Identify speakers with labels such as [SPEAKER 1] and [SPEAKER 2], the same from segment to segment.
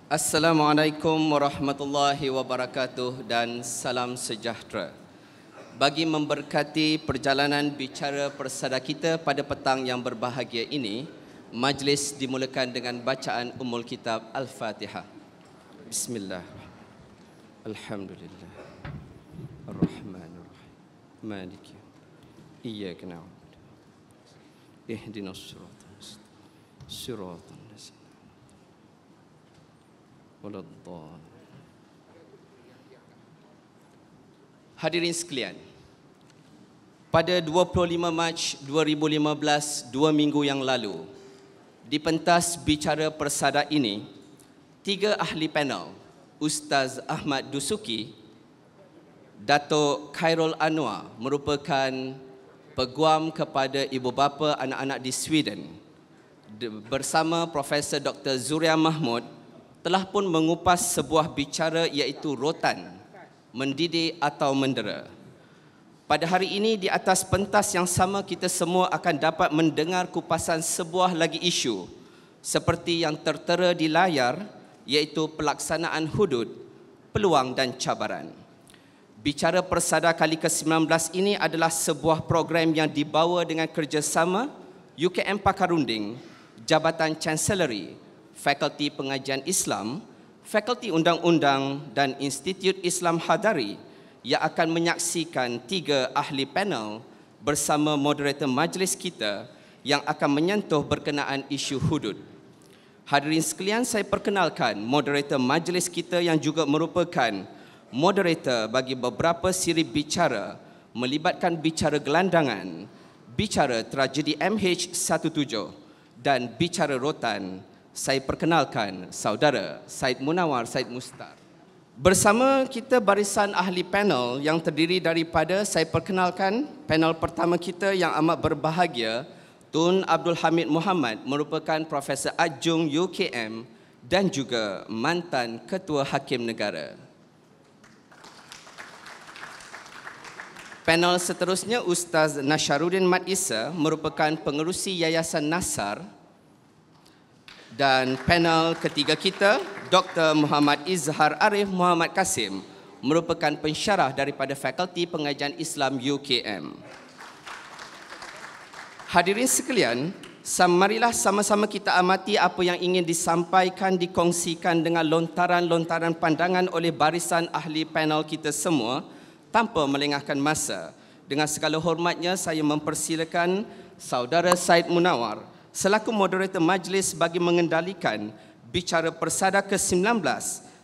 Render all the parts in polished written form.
[SPEAKER 1] Assalamualaikum warahmatullahi wabarakatuh dan salam sejahtera. Bagi memberkati perjalanan bicara persada kita pada petang yang berbahagia ini, majlis dimulakan dengan bacaan Ummul Kitab Al-Fatihah. Bismillah. Alhamdulillah. Ar-Rahmanir-Rahim. Maliki. Iyyaka na'budu. Ihdinas siratal mustaqim. Siratal ladzina Hadirin sekalian, pada 25 Mac 2015, 2 minggu yang lalu, di pentas bicara persada ini, 3 ahli panel, Ustaz Ahmad Dusuki, Datuk Khairul Anwar merupakan peguam kepada ibu bapa anak-anak di Sweden, bersama Profesor Dr. Zuria Mahmud, telah pun mengupas sebuah bicara iaitu rotan, mendidik atau mendera. Pada hari ini di atas pentas yang sama kita semua akan dapat mendengar kupasan sebuah lagi isu seperti yang tertera di layar iaitu pelaksanaan hudud, peluang dan cabaran. Bicara persada kali ke-19 ini adalah sebuah program yang dibawa dengan kerjasama UKM Pakarunding, Jabatan Chancellery, Fakulti Pengajian Islam, Fakulti Undang-Undang dan Institut Islam Hadari yang akan menyaksikan 3 ahli panel bersama moderator majlis kita yang akan menyentuh berkenaan isu hudud. Hadirin sekalian, saya perkenalkan moderator majlis kita yang juga merupakan moderator bagi beberapa siri bicara melibatkan bicara gelandangan, bicara tragedi MH17 dan bicara rotan. Saya perkenalkan saudara Said Munawar Said Mustar. Bersama kita barisan ahli panel yang terdiri daripada, saya perkenalkan panel pertama kita yang amat berbahagia, Tun Abdul Hamid Muhammad, merupakan Profesor Adjung UKM dan juga mantan Ketua Hakim Negara. Panel seterusnya Ustaz Nasharuddin Mat Isa, merupakan pengerusi Yayasan Nasar. Dan panel ketiga kita, Dr. Muhammad Izhar Arif Muhammad Kasim, merupakan pensyarah daripada Fakulti Pengajian Islam UKM. Hadirin sekalian, marilah sama-sama kita amati apa yang ingin disampaikan, dikongsikan dengan lontaran-lontaran pandangan oleh barisan ahli panel kita semua tanpa melengahkan masa. Dengan segala hormatnya, saya mempersilakan saudara Said Munawar selaku moderator majlis bagi mengendalikan bicara persada ke-19,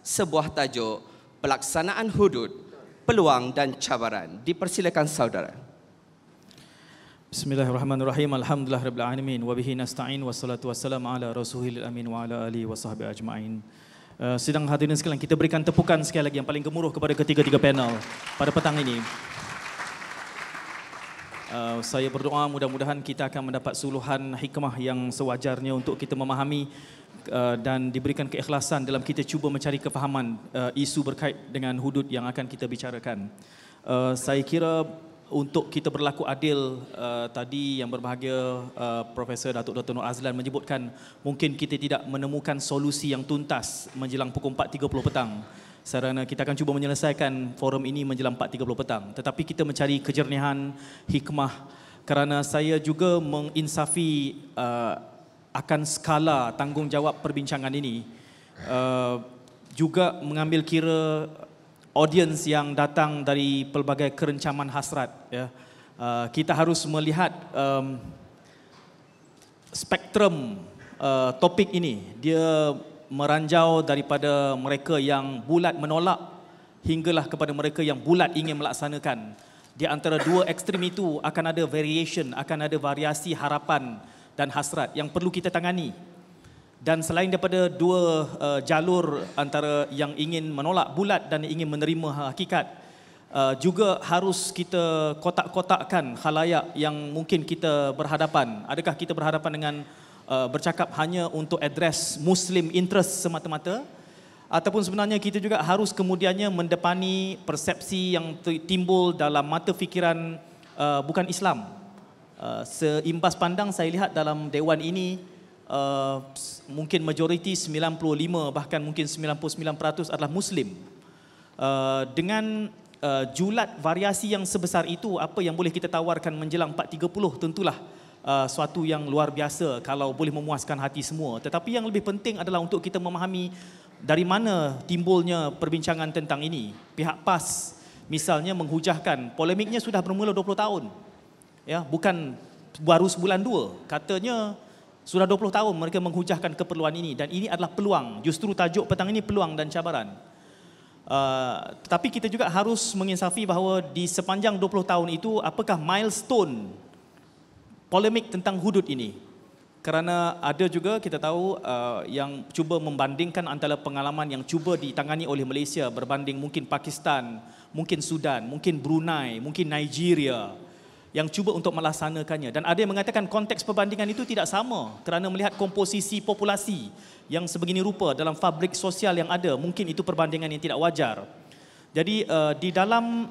[SPEAKER 1] sebuah tajuk pelaksanaan hudud, peluang dan cabaran. Dipersilakan saudara.
[SPEAKER 2] Bismillahirrahmanirrahim. Alhamdulillahirabbil alamin wa bihi nasta'in wassalatu wassalamu ala rasulil amin wa ala alihi wasahbihi ajmain. Sidang hadirin sekalian, kita berikan tepukan sekali lagi yang paling gemuruh kepada ketiga-tiga panel pada petang ini. Saya berdoa mudah-mudahan kita akan mendapat suluhan hikmah yang sewajarnya untuk kita memahami dan diberikan keikhlasan dalam kita cuba mencari kefahaman isu berkait dengan hudud yang akan kita bicarakan. Saya kira untuk kita berlaku adil, tadi yang berbahagia Profesor Datuk Dr. Nur Azlan menyebutkan mungkin kita tidak menemukan solusi yang tuntas menjelang pukul 4.30 petang. Sarana kita akan cuba menyelesaikan forum ini menjelang 4.30 petang. Tetapi kita mencari kejernihan, hikmah, kerana saya juga menginsafi akan skala tanggungjawab perbincangan ini. Juga mengambil kira audiens yang datang dari pelbagai kerencaman hasrat. Ya. Kita harus melihat spektrum topik ini. Dia meranjau daripada mereka yang bulat menolak hinggalah kepada mereka yang bulat ingin melaksanakan. Di antara dua ekstrem itu akan ada variation, akan ada variasi harapan dan hasrat yang perlu kita tangani. Dan selain daripada dua jalur antara yang ingin menolak bulat dan ingin menerima hakikat, juga harus kita kotak-kotakkan khalayak yang mungkin kita berhadapan. Adakah kita berhadapan dengan bercakap hanya untuk address Muslim interest semata-mata, ataupun sebenarnya kita juga harus kemudiannya mendepani persepsi yang timbul dalam mata fikiran bukan Islam. Seimbas pandang saya lihat dalam dewan ini mungkin majoriti 95 bahkan mungkin 99% adalah Muslim. Dengan julat variasi yang sebesar itu, apa yang boleh kita tawarkan menjelang 4.30 tentulah suatu yang luar biasa kalau boleh memuaskan hati semua. Tetapi yang lebih penting adalah untuk kita memahami dari mana timbulnya perbincangan tentang ini. Pihak PAS misalnya menghujahkan, polemiknya sudah bermula 20 tahun. Ya, bukan baru sebulan dua. Katanya sudah 20 tahun mereka menghujahkan keperluan ini, dan ini adalah peluang. Justru tajuk petang ini peluang dan cabaran. Tetapi kita juga harus menginsafi bahawa di sepanjang 20 tahun itu, apakah milestone polemik tentang hudud ini? Kerana ada juga kita tahu yang cuba membandingkan antara pengalaman yang cuba ditangani oleh Malaysia berbanding mungkin Pakistan, mungkin Sudan, mungkin Brunei, mungkin Nigeria yang cuba untuk melaksanakannya. Dan ada yang mengatakan konteks perbandingan itu tidak sama kerana melihat komposisi populasi yang sebegini rupa dalam fabrik sosial yang ada, mungkin itu perbandingan yang tidak wajar. Jadi di dalam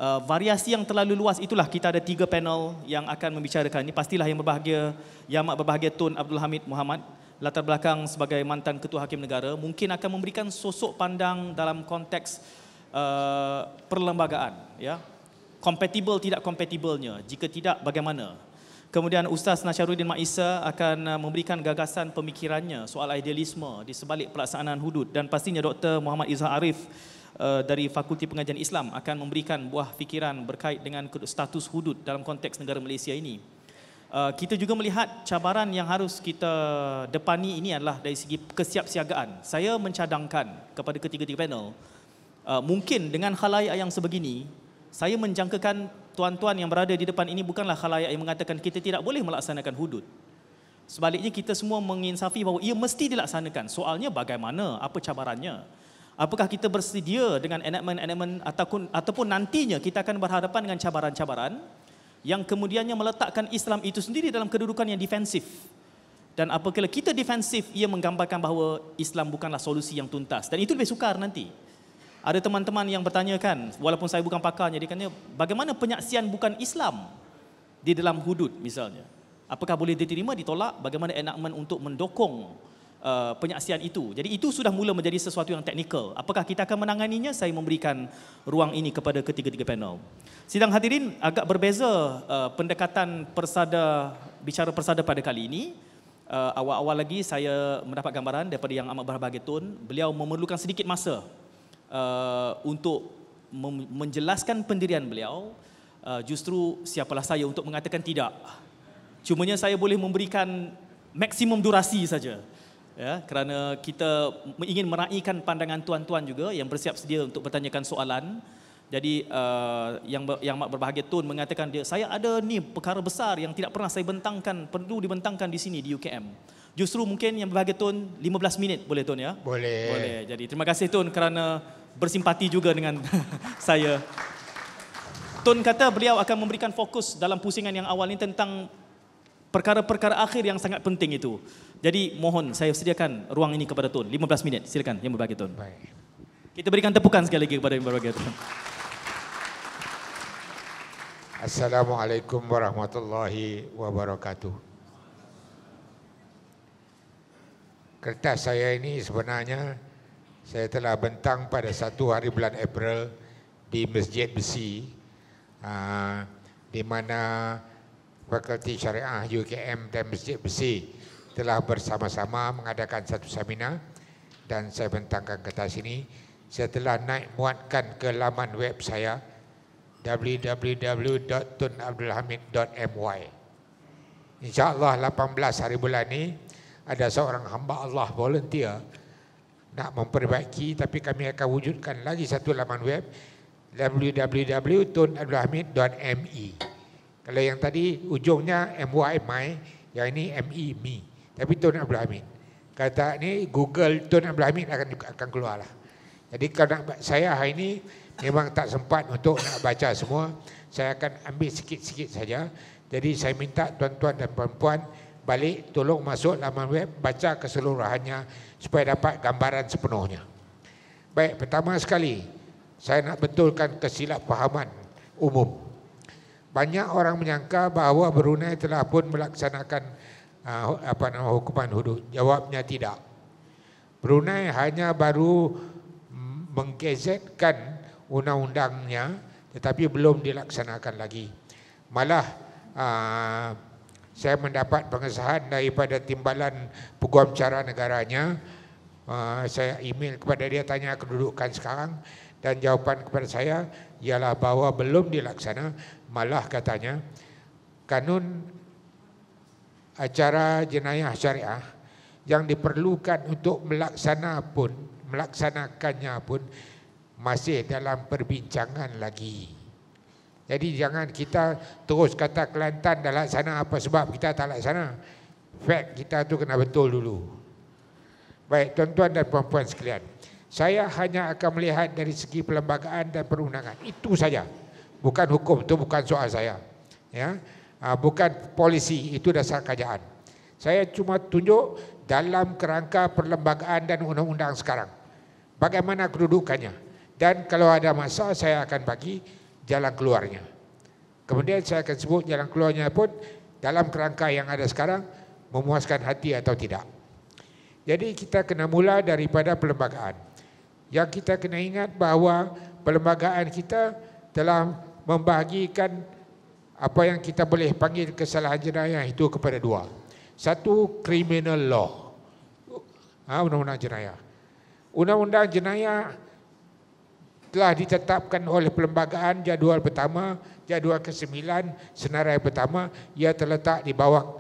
[SPEAKER 2] variasi yang terlalu luas itulah kita ada 3 panel yang akan membicarakan ini. Pastilah yang berbahagia, yang amat berbahagia Tun Abdul Hamid Muhammad, latar belakang sebagai mantan Ketua Hakim Negara, mungkin akan memberikan sosok pandang dalam konteks perlembagaan, ya. Kompatibel tidak kompatibelnya, jika tidak bagaimana. Kemudian Ustaz Nasyaruddin Mak Isa akan memberikan gagasan pemikirannya soal idealisme di sebalik pelaksanaan hudud, dan pastinya Dr. Muhammad Izzah Arif dari Fakulti Pengajian Islam akan memberikan buah fikiran berkait dengan status hudud dalam konteks negara Malaysia ini. Kita juga melihat cabaran yang harus kita depani ini adalah dari segi kesiapsiagaan. Saya mencadangkan kepada ketiga-tiga panel, mungkin dengan khalayak yang sebegini, saya menjangkakan tuan-tuan yang berada di depan ini bukanlah khalayak yang mengatakan kita tidak boleh melaksanakan hudud. Sebaliknya kita semua menginsafi bahawa ia mesti dilaksanakan. Soalnya bagaimana, apa cabarannya? Apakah kita bersedia dengan enactment ataupun nantinya kita akan berhadapan dengan cabaran-cabaran yang kemudiannya meletakkan Islam itu sendiri dalam kedudukan yang defensif. Dan apabila kita defensif, ia menggambarkan bahawa Islam bukanlah solusi yang tuntas. Dan itu lebih sukar nanti. Ada teman-teman yang bertanyakan, walaupun saya bukan pakarnya, dia kata, bagaimana penyaksian bukan Islam di dalam hudud misalnya? Apakah boleh diterima, ditolak? Bagaimana enactment untuk mendukung penyaksian itu? Jadi itu sudah mula menjadi sesuatu yang teknikal. Apakah kita akan menanganinya? Saya memberikan ruang ini kepada ketiga-tiga panel. Sidang hadirin, agak berbeza pendekatan bicara persada pada kali ini. Awal-awal lagi saya mendapat gambaran daripada Yang Amat Berbahagia Tun, beliau memerlukan sedikit masa untuk menjelaskan pendirian beliau. Justru siapalah saya untuk mengatakan tidak. Cumanya saya boleh memberikan maksimum durasi saja, ya, kerana kita ingin meraihkan pandangan tuan-tuan juga yang bersiap sedia untuk bertanyakan soalan. Jadi yang Amat Berbahagia Tun mengatakan saya ada ni perkara besar yang tidak pernah saya bentangkan, perlu dibentangkan di sini di UKM. Justru mungkin Yang Berbahagia Tun 15 minit boleh Tun, ya? Boleh. Jadi terima kasih Tun kerana bersimpati juga dengan saya. Tun kata beliau akan memberikan fokus dalam pusingan yang awal ini tentang perkara-perkara akhir yang sangat penting itu. Jadi mohon saya sediakan ruang ini kepada Tun. 15 minit, silakan Yang Berbahagia Tun.
[SPEAKER 3] Baik.
[SPEAKER 2] Kita berikan tepukan sekali lagi kepada Yang Berbahagia Tun.
[SPEAKER 3] Assalamualaikum warahmatullahi wabarakatuh. Kertas saya ini sebenarnya saya telah bentang pada 1 hari bulan April di Masjid Besi, di mana Fakulti Syariah UKM dan Masjid Besi telah bersama-sama mengadakan satu seminar, dan saya bentangkan kertas ini. Saya telah naik muatkan ke laman web saya www.tunabdulhamid.my. InsyaAllah 18 hari bulan ini ada seorang hamba Allah volunteer nak memperbaiki, tapi kami akan wujudkan lagi satu laman web www.tunabdulhamid.me. Kalau yang tadi ujungnya MYMY, yang ini ME, tapi Tun Abdul Hamid. Kata ni Google Tun Abdul Hamid akan keluar lah. Jadi kalau nak, saya hari ini memang tak sempat untuk nak baca semua. Saya akan ambil sikit-sikit saja. Jadi saya minta tuan-tuan dan puan-puan balik tolong masuk laman web, baca keseluruhannya supaya dapat gambaran sepenuhnya. Baik, pertama sekali saya nak betulkan kesilapfahaman umum. Banyak orang menyangka bahawa Brunei telah pun melaksanakan hukuman hudud? Jawabnya tidak. Brunei hanya baru menggazetkan undang-undangnya tetapi belum dilaksanakan lagi. Malah saya mendapat pengesahan daripada Timbalan Peguam Cara Negaranya. Saya email kepada dia tanya kedudukan sekarang dan jawapan kepada saya ialah bahawa belum dilaksana. Malah katanya kanun acara jenayah syariah yang diperlukan untuk melaksanakannya pun masih dalam perbincangan lagi. Jadi jangan kita terus kata Kelantan dah laksana apa sebab kita tak laksana. Fact kita tu kena betul dulu. Baik tuan-tuan dan puan-puan sekalian, saya hanya akan melihat dari segi perlembagaan dan perundangan. Itu saja. Bukan hukum, itu bukan soal saya. Ya. Bukan polisi, itu dasar kajian. Saya cuma tunjuk dalam kerangka perlembagaan dan undang-undang sekarang. Bagaimana kedudukannya. Dan kalau ada masalah saya akan bagi jalan keluarnya. Kemudian saya akan sebut jalan keluarnya pun dalam kerangka yang ada sekarang memuaskan hati atau tidak. Jadi kita kena mula daripada perlembagaan. Yang kita kena ingat bahawa perlembagaan kita telah membahagikan apa yang kita boleh panggil kesalahan jenayah itu kepada dua. Satu, criminal law. Undang-undang jenayah. Undang-undang jenayah telah ditetapkan oleh perlembagaan jadual pertama, jadual ke-9, senarai pertama, ia terletak di bawah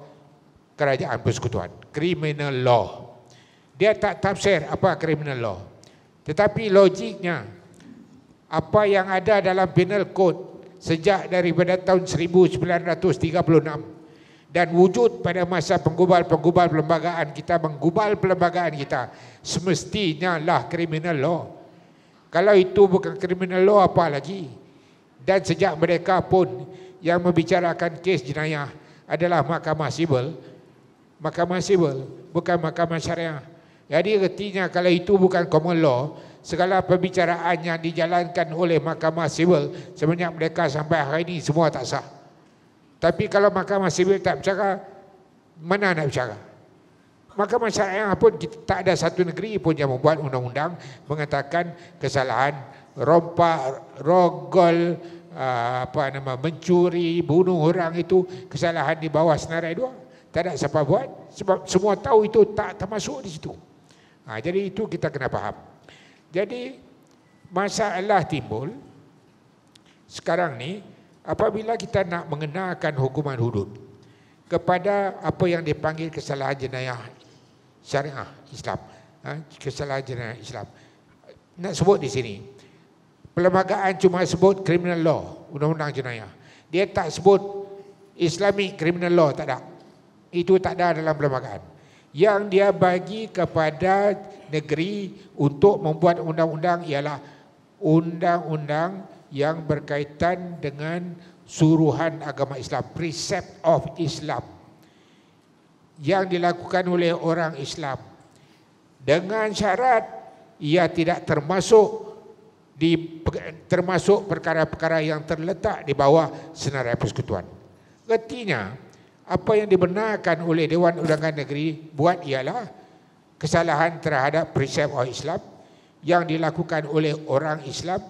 [SPEAKER 3] Kerajaan Persekutuan. Criminal law. Dia tak tafsir apa criminal law. Tetapi logiknya, apa yang ada dalam penal code sejak daripada tahun 1936 dan wujud pada masa penggubal-penggubal perlembagaan kita, menggubal perlembagaan kita, semestinya lah criminal law. Kalau itu bukan criminal law, apa lagi? Dan sejak mereka pun yang membicarakan kes jenayah adalah mahkamah sivil, bukan mahkamah syariah. Jadi artinya kalau itu bukan common law, segala pembicaraan yang dijalankan oleh mahkamah sivil semenjak mereka sampai hari ini semua tak sah. Tapi kalau mahkamah sivil tak bercakap, mana nak bercakap? Mahkamah syariah pun tak ada satu negeri pun yang membuat undang-undang mengatakan kesalahan rompak, rogol, mencuri, bunuh orang itu kesalahan di bawah senarai 2. Tak ada siapa buat sebab semua tahu itu tak termasuk di situ. Jadi itu kita kena faham. Jadi masalah timbul sekarang ni apabila kita nak mengenakan hukuman hudud kepada apa yang dipanggil kesalahan jenayah syariah Islam, kesalahan jenayah Islam. Nak sebut di sini, perlembagaan cuma sebut criminal law, undang-undang jenayah. Dia tak sebut Islamic criminal law, tak ada. Itu tak ada dalam perlembagaan. Yang dia bagi kepada negeri untuk membuat undang-undang ialah undang-undang yang berkaitan dengan suruhan agama Islam, precept of Islam, yang dilakukan oleh orang Islam dengan syarat ia tidak termasuk perkara-perkara yang terletak di bawah senarai persekutuan. Artinya apa yang dibenarkan oleh Dewan Undangan Negeri buat ialah kesalahan terhadap precept of Islam yang dilakukan oleh orang Islam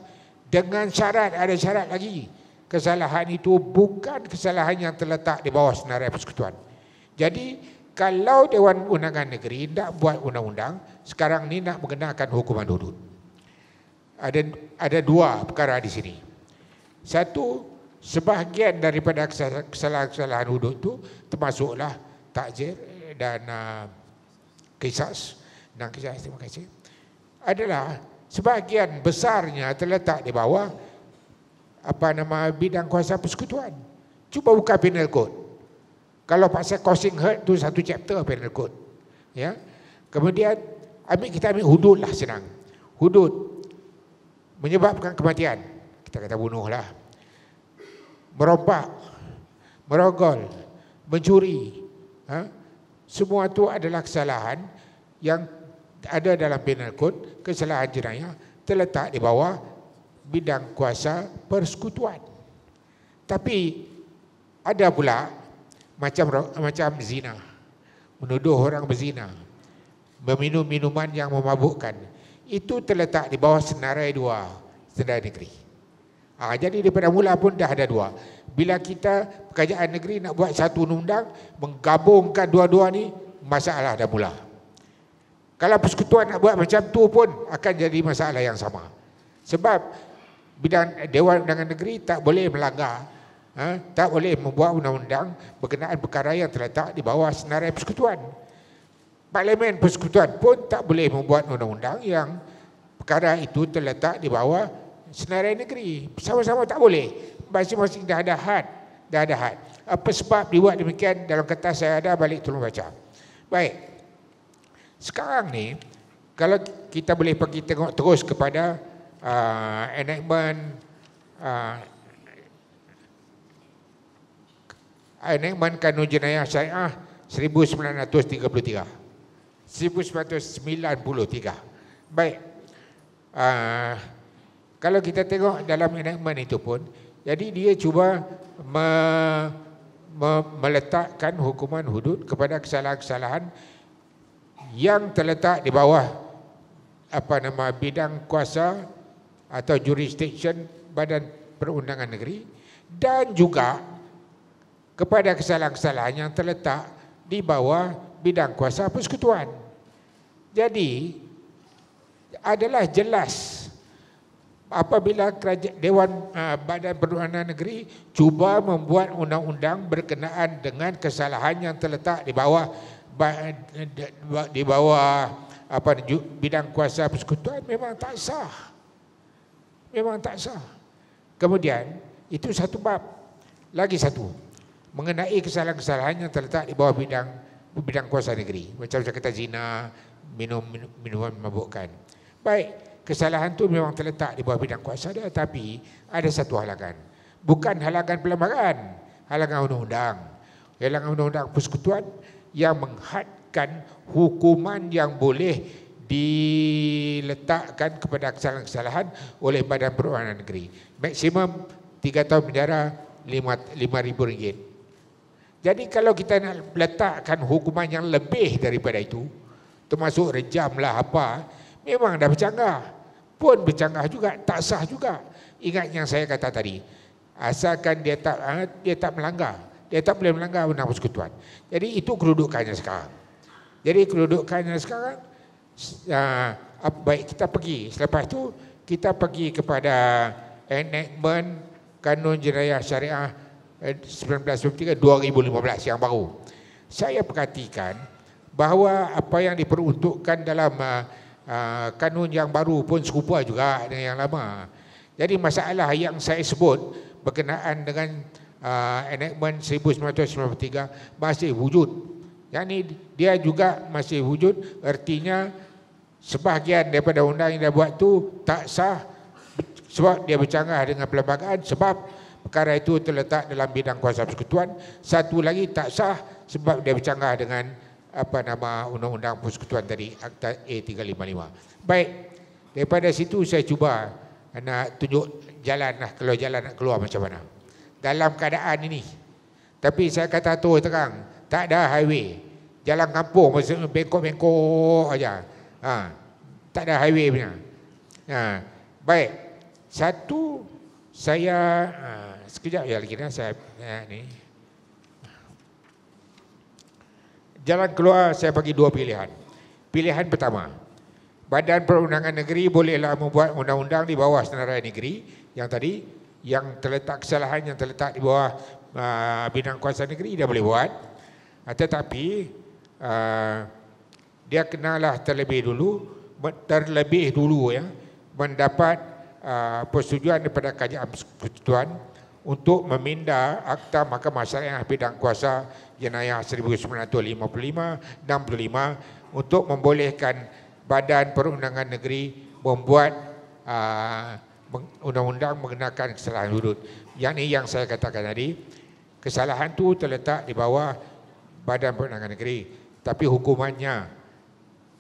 [SPEAKER 3] dengan syarat, ada syarat lagi. Kesalahan itu bukan kesalahan yang terletak di bawah senarai persekutuan. Jadi kalau Dewan Undangan Negeri nak buat undang-undang, sekarang ni nak mengenakan hukuman hudud. Ada dua perkara di sini. Satu, sebahagian daripada kesalahan-kesalahan hudud itu termasuklah takzir dan qisas. Dan qisas, terima kasih, adalah sebahagian besarnya terletak di bawah bidang kuasa persekutuan. Cuba buka penal code. Kalau pasal causing hurt tu satu chapter penal code. Ya. Kemudian kita ambil hudud lah, senang. Hudud menyebabkan kematian, kita kata bunuh lah. Merompak, merogol, mencuri, semua itu adalah kesalahan yang ada dalam penal code, kesalahan jenayah terletak di bawah bidang kuasa persekutuan. Tapi ada pula macam zina. menuduh orang berzina, meminum minuman yang memabukkan, itu terletak di bawah senarai dua, senarai negeri. Jadi daripada mula pun dah ada dua. Bila kita kerajaan negeri nak buat satu undang, menggabungkan dua-dua ni, masalah dah mula. Kalau persekutuan nak buat macam tu pun akan jadi masalah yang sama. Sebab bidang Dewan Undangan Negeri tak boleh melanggar, tak boleh membuat undang-undang berkenaan perkara yang terletak di bawah senarai persekutuan. Parlimen persekutuan pun tak boleh membuat undang-undang yang perkara itu terletak di bawah senarai negeri. Sama-sama tak boleh. Masing-masing dah ada had. Apa sebab dibuat demikian? Dalam kertas saya ada, balik tolong baca. Baik. Sekarang ni, kalau kita boleh pergi tengok terus kepada enactment Kanun Jenayah Syariah 1993. 1993. Baik. Kalau kita tengok dalam enactment itu pun, jadi dia cuba meletakkan hukuman hudud kepada kesalahan-kesalahan yang terletak di bawah bidang kuasa atau jurisdiction Badan Perundangan Negeri, dan juga kepada kesalahan-kesalahan yang terletak di bawah bidang kuasa persekutuan. Jadi adalah jelas apabila Dewan Badan Perundangan Negeri cuba membuat undang-undang berkenaan dengan kesalahan yang terletak di bawah bidang kuasa persekutuan, memang tak sah. Kemudian itu satu bab. Lagi satu, mengenai kesalahan-kesalahan yang terletak di bawah bidang kuasa negeri, macam saya kata zina, minuman memabukkan. Baik, kesalahan itu memang terletak di bawah bidang kuasa dia, tapi ada satu halangan. Bukan halangan pelanggaran, halangan undang-undang. Halangan undang-undang persekutuan yang menghadkan hukuman yang boleh diletakkan kepada kesalahan-kesalahan oleh Badan Perundangan Negeri. Maksimum 3 tahun penjara, RM5,000. Jadi kalau kita nak letakkan hukuman yang lebih daripada itu, termasuk rejam lah apa, memang dah bercanggah. Pun bercanggah juga, tak sah juga. Ingat yang saya kata tadi, asalkan dia tak melanggar. Dia tak boleh melanggar undang persekutuan. Jadi itu kedudukannya sekarang. Baik, kita pergi. Selepas itu kita pergi kepada enactment Kanun Jenayah Syariah 1993 2015 yang baru. Saya perhatikan bahawa apa yang diperuntukkan dalam kanun yang baru pun serupa juga dengan yang lama. Jadi masalah yang saya sebut berkenaan dengan enactment 1993 masih wujud. Yang ini dia juga masih wujud, artinya sebahagian daripada undang yang dia buat tu tak sah sebab dia bercanggah dengan perlembagaan, sebab perkara itu terletak dalam bidang kuasa persekutuan. Satu lagi tak sah sebab dia bercanggah dengan undang-undang persekutuan tadi, Akta A355. Baik, daripada situ saya cuba nak tunjuk jalan lah, kalau jalan nak keluar macam mana dalam keadaan ini. Tapi saya kata tu terang, tak ada highway, jalan kampung maksudnya bengkok-bengkok aja. Tak ada highway punya. Baik, satu saya sekejap ya lagi saya ni. Jalan keluar saya bagi dua pilihan. Pilihan pertama, Badan Perundangan Negeri bolehlah membuat undang-undang di bawah senarai negeri yang tadi, yang terletak kesalahan yang terletak di bawah bidang kuasa negeri dia boleh buat. Tetapi dia kenalah terlebih dulu ya mendapat persetujuan daripada Kerajaan Persekutuan untuk meminda Akta Mahkamah Syariah bidang kuasa Jenayah 1955-65 untuk membolehkan Badan Perundangan Negeri membuat undang-undang mengenakan kesalahan hudud. Yang ini yang saya katakan tadi, kesalahan itu terletak di bawah Badan Perundangan Negeri, tapi hukumannya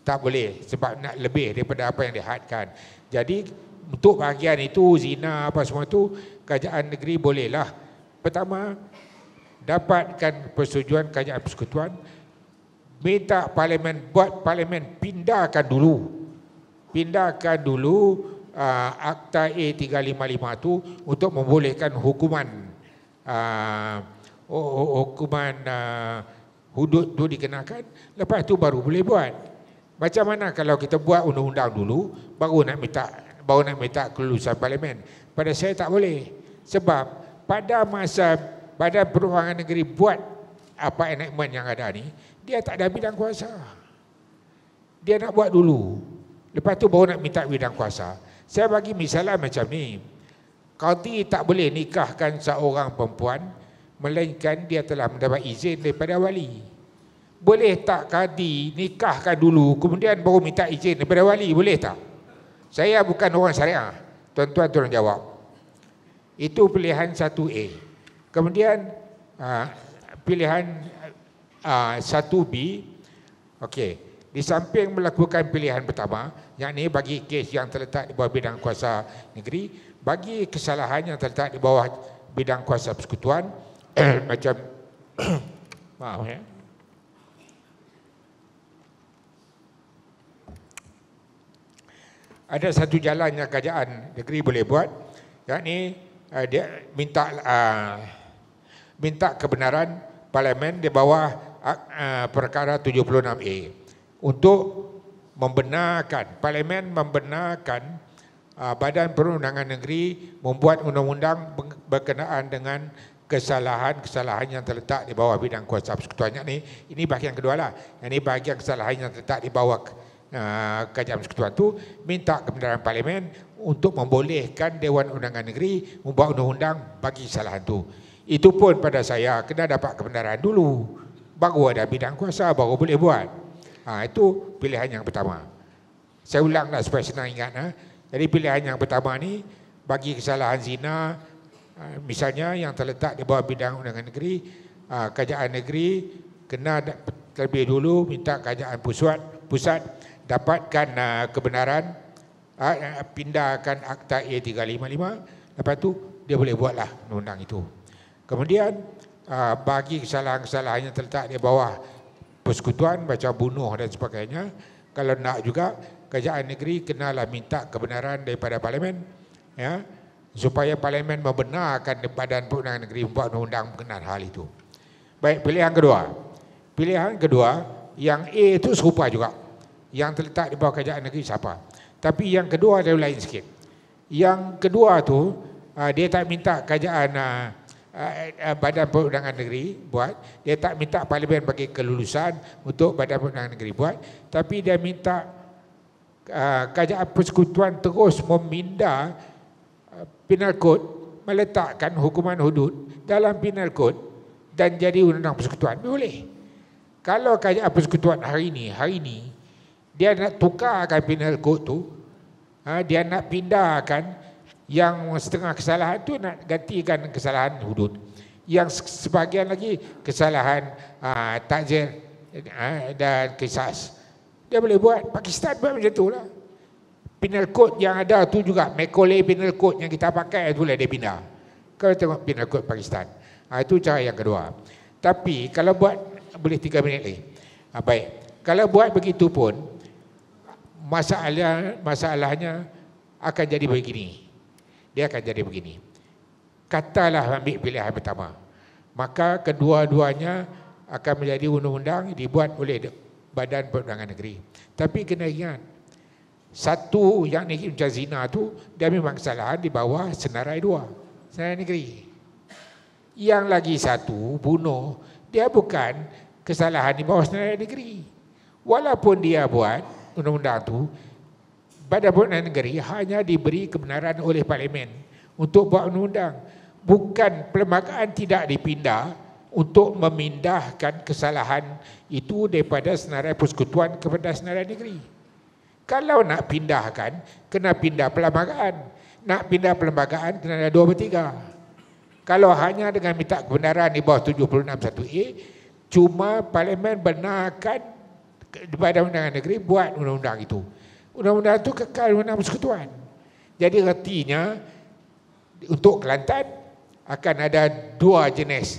[SPEAKER 3] tak boleh sebab nak lebih daripada apa yang dihadkan. Jadi untuk bahagian itu, zina apa semua itu, Kerajaan Negeri bolehlah pertama dapatkan persetujuan Kerajaan Persekutuan minta parlimen, buat parlimen pindahkan dulu Akta A355 tu untuk membolehkan hukuman hudud tu dikenakan, lepas tu baru boleh buat. Macam mana kalau kita buat undang-undang dulu baru nak minta kelulusan parlimen? Pada saya tak boleh. Sebab pada masa Badan Perubahan Negeri buat apa enactment yang ada ni, dia tak ada bidang kuasa. Dia nak buat dulu, lepas tu baru nak minta bidang kuasa. Saya bagi misalnya macam ni, qadi tak boleh nikahkan seorang perempuan melainkan dia telah mendapat izin daripada wali. Boleh tak qadi nikahkan dulu kemudian baru minta izin daripada wali? Boleh tak? Saya bukan orang syariah. Tuan-tuan tolong jawab. Itu pilihan 1A. Kemudian pilihan 1B, okey, di samping melakukan pilihan pertama, yakni bagi kes yang terletak di bawah bidang kuasa negeri, bagi kesalahan yang terletak di bawah bidang kuasa persekutuan, macam maaf ya, ada satu jalan yang kerajaan negeri boleh buat, yakni dia minta kebenaran parlimen di bawah perkara 76A untuk membenarkan, parlimen membenarkan Badan Perundangan Negeri membuat undang-undang berkenaan dengan kesalahan-kesalahan yang terletak di bawah bidang kuasa persekutuan. Ini bahagian kedua lah. Ini bahagian kesalahan yang terletak di bawah kerajaan persekutuan tu, minta kebenaran parlimen untuk membolehkan Dewan Undangan Negeri membuat undang-undang bagi kesalahan tu. Itu pun pada saya kena dapat kebenaran dulu, baru ada bidang kuasa, baru boleh buat. Itu pilihan yang pertama. Saya ulanglah supaya senang ingat. Jadi pilihan yang pertama ni, bagi kesalahan zina, misalnya yang terletak di bawah bidang undangan negeri, kerajaan negeri kena terlebih dulu minta kerajaan pusat dapatkan kebenaran, pindahkan Akta A355, lepas tu dia boleh buatlah undang-undang itu. Kemudian bagi kesalahan-kesalahan yang terletak di bawah persekutuan macam bunuh dan sebagainya, kalau nak juga kerajaan negeri kenalah minta kebenaran daripada parlimen, ya, supaya parlimen membenarkan Badan Perundangan Negeri membuat undang-undang berkenaan hal itu. Baik, pilihan kedua. Pilihan kedua yang A itu serupa juga, yang terletak di bawah kerajaan negeri siapa. Tapi yang kedua dia lain sikit. Yang kedua tu dia tak minta kerajaan Badan Perundangan Negeri buat, dia tak minta parlimen bagi kelulusan untuk Badan Perundangan Negeri buat, tapi dia minta kerajaan persekutuan terus meminda penal code, meletakkan hukuman hudud dalam penal code dan jadi undang-undang persekutuan. Boleh. Kalau kerajaan persekutuan hari ini dia nak tukarkan penal code tu, dia nak pindahkan yang setengah kesalahan tu, nak gantikan kesalahan hudud. Yang sebahagian lagi kesalahan takzir dan kisas. Dia boleh buat. Pakistan buat macam tu lah. Penal code yang ada tu juga, Macaulay penal code yang kita pakai tu boleh dia pindah. Kalau tengok penal code Pakistan. Itu cara yang kedua. Tapi kalau buat, boleh 3 minit lagi. Baik. Kalau buat begitu pun, masalahnya akan jadi begini. Dia akan jadi begini. Katalah ambil pilihan pertama, maka kedua-duanya akan menjadi undang-undang dibuat oleh Badan Perundangan Negeri. Tapi kena ingat, satu yang ni macam zina tu, dia memang kesalahan di bawah senarai 2, senarai negeri. Yang lagi satu, bunuh, dia bukan kesalahan di bawah senarai negeri. Walaupun dia buat undang-undang tu, Badan Perundangan Negeri hanya diberi kebenaran oleh parlimen untuk buat undang-undang. Bukan, perlembagaan tidak dipindah untuk memindahkan kesalahan itu daripada senarai persekutuan kepada senarai negeri. Kalau nak pindahkan, kena pindah perlembagaan. Nak pindah perlembagaan, kena ada 2/3. Kalau hanya dengan minta kebenaran di bawah 76(1)A, cuma parlimen benarkan Badan Undangan Negeri buat undang-undang itu. Undang-undang itu kekal undang persekutuan. Jadi artinya untuk Kelantan akan ada 2 jenis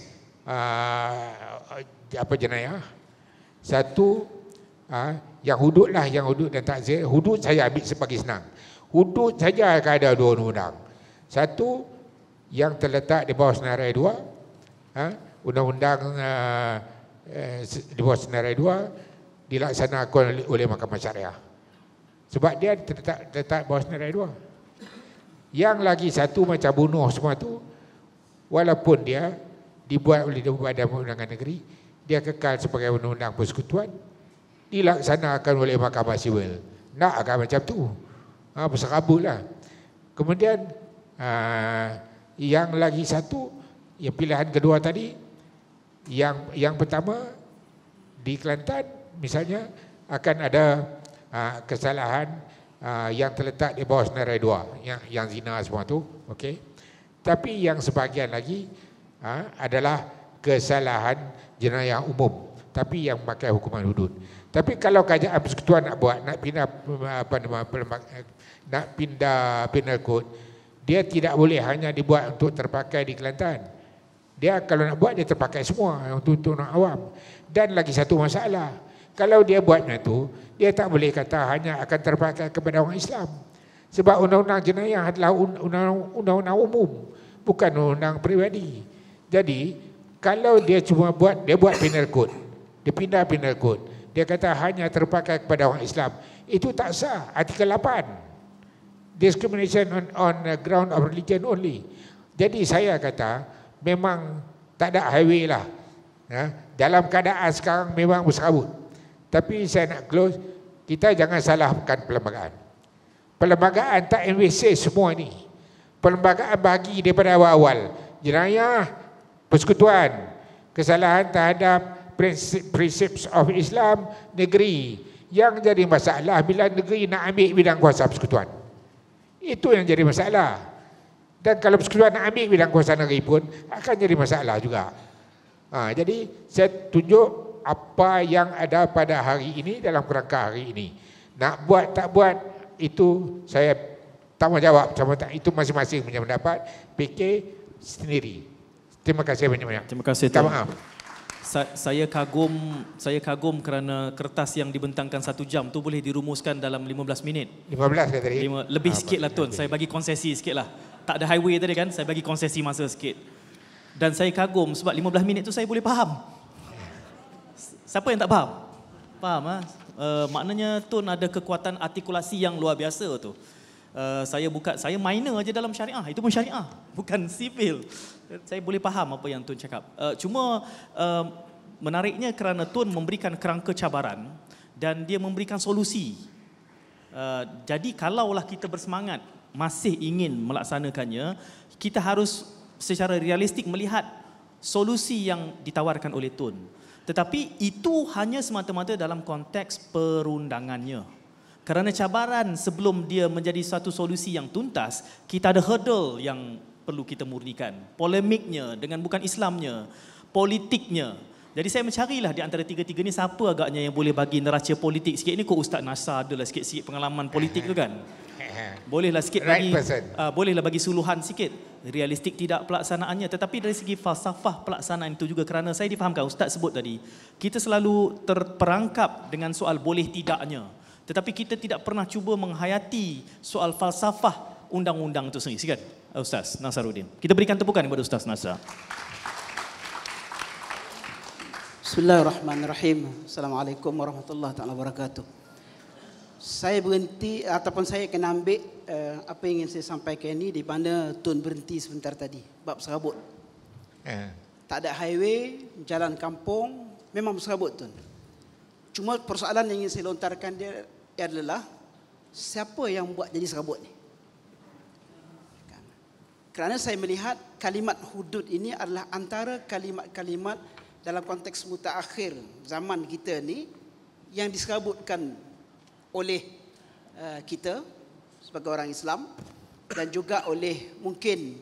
[SPEAKER 3] jenayah. Satu, yang hudud lah, yang hudud dan takzir. Hudud saya ambil sebagai senang. Hudud saja akan ada 2 undang-undang. Satu, yang terletak di bawah senarai 2, undang-undang di bawah senarai 2 dilaksanakan oleh Mahkamah Syariah. Sebab dia terletak bawah senarai 2. Yang lagi satu macam bunuh semua tu, walaupun dia dibuat oleh Badan Perundangan Negeri, dia kekal sebagai undang-undang persekutuan, dilaksanakan oleh Mahkamah Sivil. Nak agak macam tu. Berserabut lah. Kemudian yang lagi satu, yang pilihan kedua tadi, yang pertama di Kelantan misalnya akan ada kesalahan yang terletak di bawah senarai 2, yang zina semua tu, okey. Tapi yang sebahagian lagi adalah kesalahan jenayah umum, tapi yang memakai hukuman hudud. Tapi kalau kerajaan persekutuan nak buat, nak pindah penal code, dia tidak boleh hanya dibuat untuk terpakai di Kelantan. Dia kalau nak buat, dia terpakai semua untuk orang awam. Dan lagi satu masalah, kalau dia buat macam tu, dia tak boleh kata hanya akan terpakai kepada orang Islam. Sebab undang-undang jenayah adalah undang-undang umum, bukan undang-undang peribadi. Jadi, kalau dia cuma buat penal code, dia pindah penal code, dia kata hanya terpakai kepada orang Islam, itu tak sah. Artikel 8, discrimination on ground of religion only. Jadi saya kata memang tak ada highway lah. Dalam keadaan sekarang memang berserabut. Tapi saya nak close, kita jangan salahkan perlembagaan. Perlembagaan tak investigate semua ni. Perlembagaan bagi daripada awal-awal. Jenayah, persekutuan, kesalahan terhadap principles of Islam, negeri. Yang jadi masalah bila negeri nak ambil bidang kuasa persekutuan. Itu yang jadi masalah. Dan kalau persekutuan nak ambil bidang kuasa negeri pun akan jadi masalah juga. Jadi saya tunjuk apa yang ada pada hari ini dalam kerangka hari ini. Nak buat tak buat itu saya tak mau jawab. Itu masing-masing punya pendapat. fikir sendiri. Terima kasih banyak-banyak.
[SPEAKER 2] Terima kasih.
[SPEAKER 3] Minta maaf.
[SPEAKER 2] Saya kagum kerana kertas yang dibentangkan 1 jam tu boleh dirumuskan dalam 15 minit.
[SPEAKER 3] 15 ke tadi?
[SPEAKER 2] Lebih sikit lah Tun. Saya bagi konsesi sikit lah. Tak ada highway tadi kan, saya bagi konsesi masa sikit. Dan saya kagum sebab 15 minit tu saya boleh faham. Siapa yang tak faham? Faham lah. Maknanya Tun ada kekuatan artikulasi yang luar biasa tu. Saya minor aja dalam syariah, itu pun syariah, bukan sipil. Saya boleh faham apa yang Tun cakap. Cuma menariknya kerana Tun memberikan kerangka cabaran dan dia memberikan solusi. Jadi kalaulah kita bersemangat masih ingin melaksanakannya, kita harus secara realistik melihat solusi yang ditawarkan oleh Tun. Tetapi itu hanya semata-mata dalam konteks perundangannya. Kerana cabaran sebelum dia menjadi satu solusi yang tuntas, kita ada hurdle yang perlu kita murnikan. Polemiknya dengan bukan Islamnya, politiknya. Jadi saya mencarilah di antara tiga-tiga ni siapa agaknya yang boleh bagi neraca politik sikit. Ni kok Ustaz Nasar adalah sikit-sikit pengalaman politik tu kan. Bolehlah sikit bagi bolehlah bagi suluhan sikit. Realistik tidak pelaksanaannya, tetapi dari segi falsafah pelaksanaan itu juga, kerana saya difahamkan Ustaz sebut tadi, kita selalu terperangkap dengan soal boleh tidaknya. Tetapi kita tidak pernah cuba menghayati soal falsafah undang-undang itu sendiri. Silakan Ustaz Nasaruddin. Kita berikan tepukan kepada Ustaz Nasar.
[SPEAKER 4] Bismillahirrahmanirrahim. Assalamualaikum warahmatullahi wabarakatuh. Saya berhenti ataupun saya akan ambil apa yang ingin saya sampaikan ini di mana Tun berhenti sebentar tadi, bab serabut. Tak ada highway, jalan kampung, memang serabut Tun. Cuma persoalan yang ingin saya lontarkan dia adalah siapa yang buat jadi serabut ni? Kerana saya melihat kalimat hudud ini adalah antara kalimat-kalimat dalam konteks mutaakhir zaman kita ni yang diserabutkan oleh kita sebagai orang Islam dan juga oleh mungkin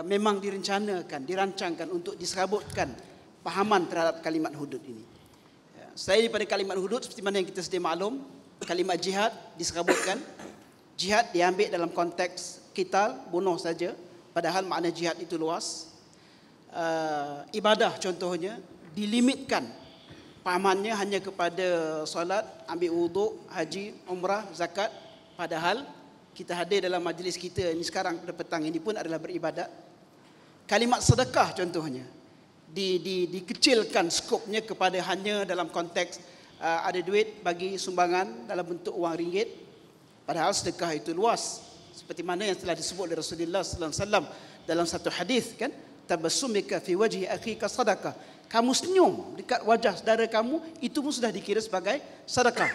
[SPEAKER 4] memang dirancangkan untuk diserabutkan pahaman terhadap kalimat hudud ini. Saya daripada kalimat hudud seperti mana yang kita sedia maklum, kalimat jihad diserabutkan. Jihad diambil dalam konteks qital, bunuh saja, padahal makna jihad itu luas. Ibadah contohnya dilimitkan pahamannya hanya kepada solat, ambil wuduk, haji, umrah, zakat. Padahal kita hadir dalam majlis kita ini sekarang pada petang ini pun adalah beribadat. Kalimat sedekah contohnya dikecilkan skopnya kepada hanya dalam konteks ada duit bagi sumbangan dalam bentuk wang ringgit. Padahal sedekah itu luas. Seperti mana yang telah disebut oleh Rasulullah sallallahu alaihi wasallam dalam satu hadis, kan, tabassumika fi wajhi akhika sadaqah. Kamu senyum dekat wajah saudara kamu, itu pun sudah dikira sebagai sedekah.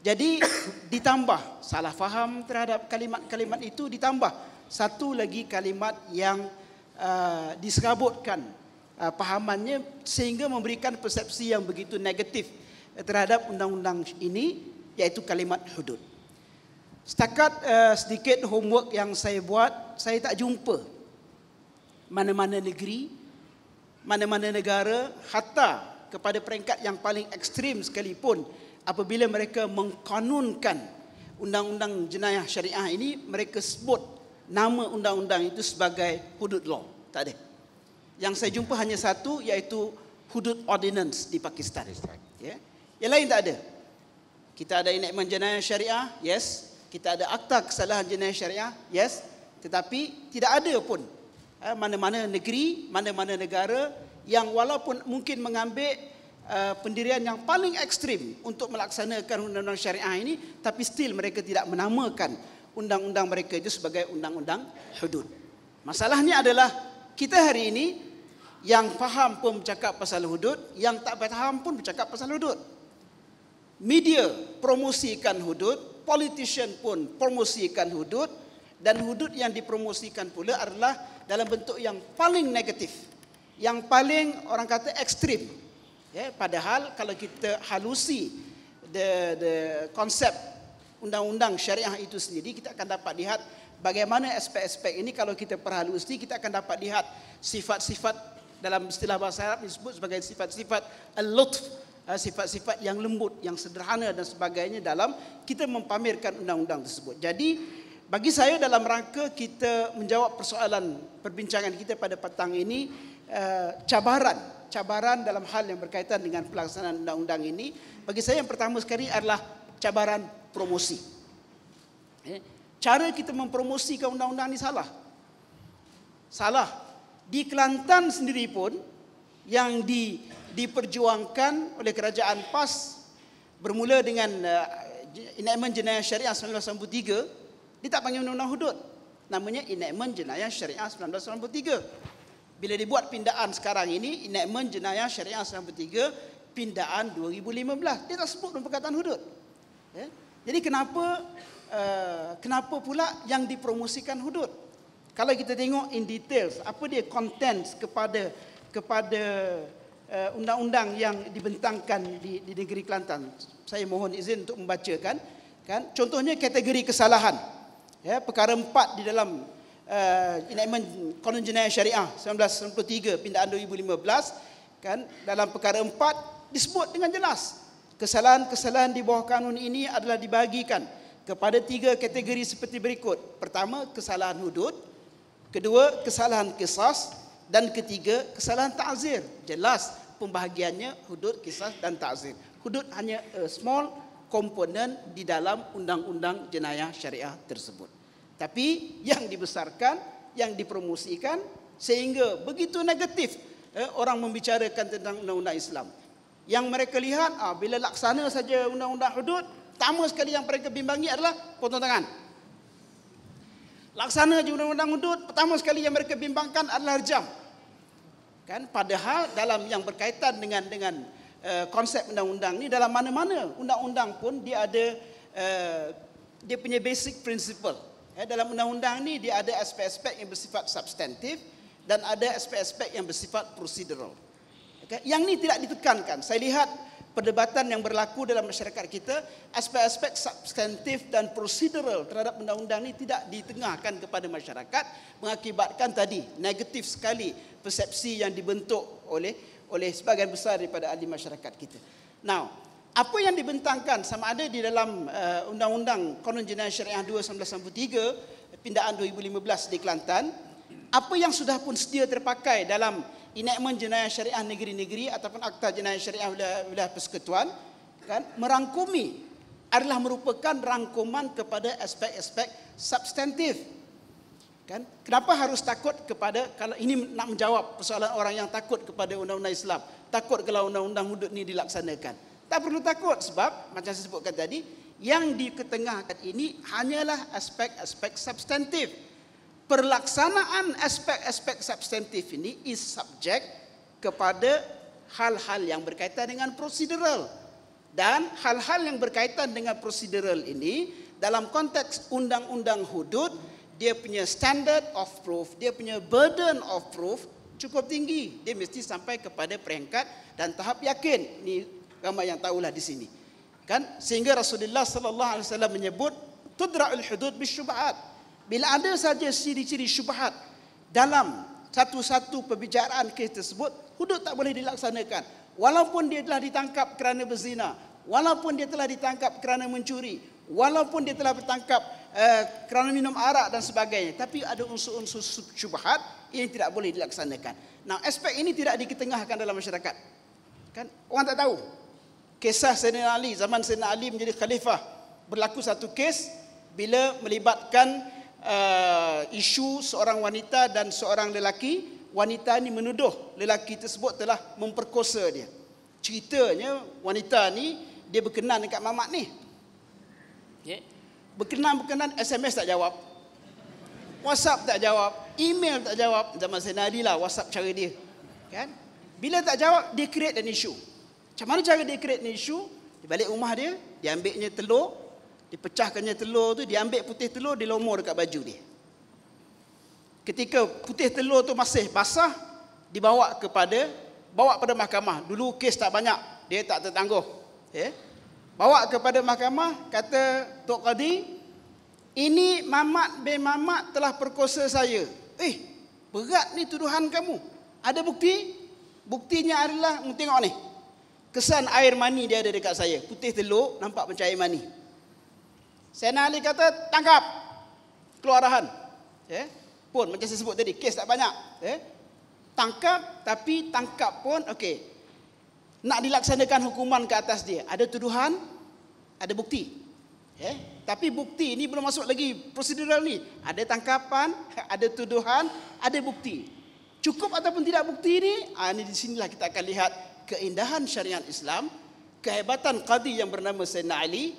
[SPEAKER 4] Jadi ditambah salah faham terhadap kalimat-kalimat itu, ditambah satu lagi kalimat yang diserabutkan pahamannya sehingga memberikan persepsi yang begitu negatif terhadap undang-undang ini, iaitu kalimat hudud. Setakat sedikit homework yang saya buat, saya tak jumpa mana-mana negeri, mana-mana negara, hatta kepada peringkat yang paling ekstrim sekalipun, apabila mereka mengkanunkan undang-undang jenayah syariah ini, mereka sebut nama undang-undang itu sebagai hudud law. Tak ada. Yang saya jumpa hanya satu, iaitu hudud ordinance di Pakistan. Ya. Yang lain tak ada. Kita ada enactment jenayah syariah, yes. Kita ada akta kesalahan jenayah syariah, yes. Tetapi tidak ada pun mana-mana negeri, mana-mana negara yang walaupun mungkin mengambil pendirian yang paling ekstrim untuk melaksanakan undang-undang syariah ini, tapi still mereka tidak menamakan undang-undang mereka itu sebagai undang-undang hudud. Masalahnya adalah kita hari ini yang faham pun bercakap pasal hudud, yang tak faham pun bercakap pasal hudud. Media promosikan hudud, politician pun promosikan hudud, dan hudud yang dipromosikan pula adalah dalam bentuk yang paling negatif, yang paling orang kata ekstrim. Ya, padahal kalau kita halusi the konsep undang-undang syariah itu sendiri, kita akan dapat lihat bagaimana aspek-aspek ini. Kalau kita perhalusi, kita akan dapat lihat sifat-sifat, dalam istilah bahasa Arab disebut sebagai sifat-sifat al-lutf, sifat-sifat yang lembut, yang sederhana dan sebagainya dalam kita mempamerkan undang-undang tersebut. Jadi bagi saya, dalam rangka kita menjawab persoalan perbincangan kita pada petang ini, cabaran dalam hal yang berkaitan dengan pelaksanaan undang-undang ini, bagi saya yang pertama sekali adalah cabaran promosi. Cara kita mempromosikan undang-undang ini salah. Di Kelantan sendiri pun yang diperjuangkan oleh kerajaan PAS bermula dengan enactment jenayah syariah 1993. Dia tak panggil undang-undang hudud, namanya enactment jenayah syariah 1993. Bila dibuat pindaan sekarang ini, enactment jenayah syariah 1993 pindaan 2015, dia tak sebut dalam perkataan hudud. Ya? Jadi kenapa pula yang dipromosikan hudud? Kalau kita tengok in details, apa dia contents kepada undang-undang yang dibentangkan di negeri Kelantan. Saya mohon izin untuk membacakan. Kan? Contohnya kategori kesalahan. Ya, perkara 4 di dalam enactment Kanun Jenayah Syariah 1993 pindaan 2015, kan, dalam perkara 4 disebut dengan jelas kesalahan-kesalahan di bawah kanun ini adalah dibahagikan kepada 3 kategori seperti berikut. Pertama, kesalahan hudud, kedua, kesalahan qisas, dan ketiga, kesalahan ta'zir. Jelas pembahagiannya hudud, qisas dan ta'zir. Hudud hanya a small komponen di dalam undang-undang jenayah syariah tersebut. Tapi yang dibesarkan, yang dipromosikan sehingga begitu negatif orang membicarakan tentang undang-undang Islam. Yang mereka lihat, bila laksana saja undang-undang hudud, pertama sekali yang mereka bimbangi adalah potong tangan. Laksana je undang-undang hudud, pertama sekali yang mereka bimbangkan adalah rejam. Kan, padahal dalam yang berkaitan dengan konsep undang-undang ni, dalam mana-mana undang-undang pun dia ada dia punya basic principle. Dalam undang-undang ni dia ada aspek-aspek yang bersifat substantif dan ada aspek-aspek yang bersifat procedural. Okay? Yang ni tidak ditekankan. Saya lihat perdebatan yang berlaku dalam masyarakat kita, aspek-aspek substantif dan procedural terhadap undang-undang ini tidak ditengahkan kepada masyarakat, mengakibatkan tadi negatif sekali persepsi yang dibentuk oleh sebahagian besar daripada ahli masyarakat kita. Now, apa yang dibentangkan sama ada di dalam Undang-Undang Kanun Jenayah Syariah 2 1993 pindaan 2015 di Kelantan, apa yang sudah pun sedia terpakai dalam enactment jenayah syariah negeri-negeri ataupun Akta Jenayah Syariah Wilayah Persekutuan, kan, merangkumi adalah merupakan rangkuman kepada aspek-aspek substantif. Kan? Kenapa harus takut kepada, kalau ini nak menjawab persoalan orang yang takut kepada undang-undang Islam, takut kalau undang-undang hudud ini dilaksanakan. Tak perlu takut sebab macam saya sebutkan tadi, yang diketengahkan ini hanyalah aspek-aspek substantif. Pelaksanaan aspek-aspek substantif ini is subject kepada hal-hal yang berkaitan dengan prosedural. Dan hal-hal yang berkaitan dengan prosedural ini dalam konteks undang-undang hudud, dia punya standard of proof, dia punya burden of proof cukup tinggi. Dia mesti sampai kepada peringkat dan tahap yakin. Ini ramai yang tahulah di sini. Kan? Sehingga Rasulullah sallallahu alaihi wasallam menyebut tudra'ul hudud bisyubhat. Bila ada saja ciri-ciri syubhat dalam satu-satu perbicaraan kes tersebut, hudud tak boleh dilaksanakan. Walaupun dia telah ditangkap kerana berzina, walaupun dia telah ditangkap kerana mencuri, walaupun dia telah bertangkap kerana minum arak dan sebagainya, tapi ada unsur-unsur syubhat yang tidak boleh dilaksanakan. Nah, aspek ini tidak diketengahkan dalam masyarakat. Kan orang tak tahu. Kisah Sayyidina Ali, zaman Sayyidina Ali menjadi khalifah, berlaku satu kes bila melibatkan isu seorang wanita dan seorang lelaki. Wanita ini menuduh lelaki tersebut telah memperkosa dia. Ceritanya wanita ni dia berkenan dekat mamak ni. Okay. Berkenan, SMS tak jawab, WhatsApp tak jawab, email tak jawab. Zaman Sayyidina Ali lah WhatsApp cara dia. Kan? Bila tak jawab, dia create an issue. Macam mana cara dia create an issue? Di balik rumah dia, dia ambilnya telur, dipecahkannya telur tu, dia ambil putih telur, dia lomor dekat baju dia. Ketika putih telur tu masih basah, dibawa pada mahkamah. Dulu kes tak banyak, dia tak tertangguh. Bawa kepada mahkamah, kata Tok Qadi, ini Mamat bin Mamat telah perkosa saya. Berat ni tuduhan kamu. Ada bukti? Buktinya adalah, tengok ni, kesan air mani dia ada dekat saya. Putih telur nampak macam air mani. Sayyidina Ali kata, tangkap. Keluar arahan. Pun macam saya sebut tadi, kes tak banyak. Tangkap, tapi tangkap pun okey. Nak dilaksanakan hukuman ke atas dia. Ada tuduhan, ada bukti. Tapi bukti ni belum masuk lagi prosedural ni. Ada tangkapan, ada tuduhan, ada bukti. Cukup ataupun tidak bukti ni, ini di sinilah kita akan lihat keindahan syariat Islam, kehebatan qadi yang bernama Sayyidina Ali,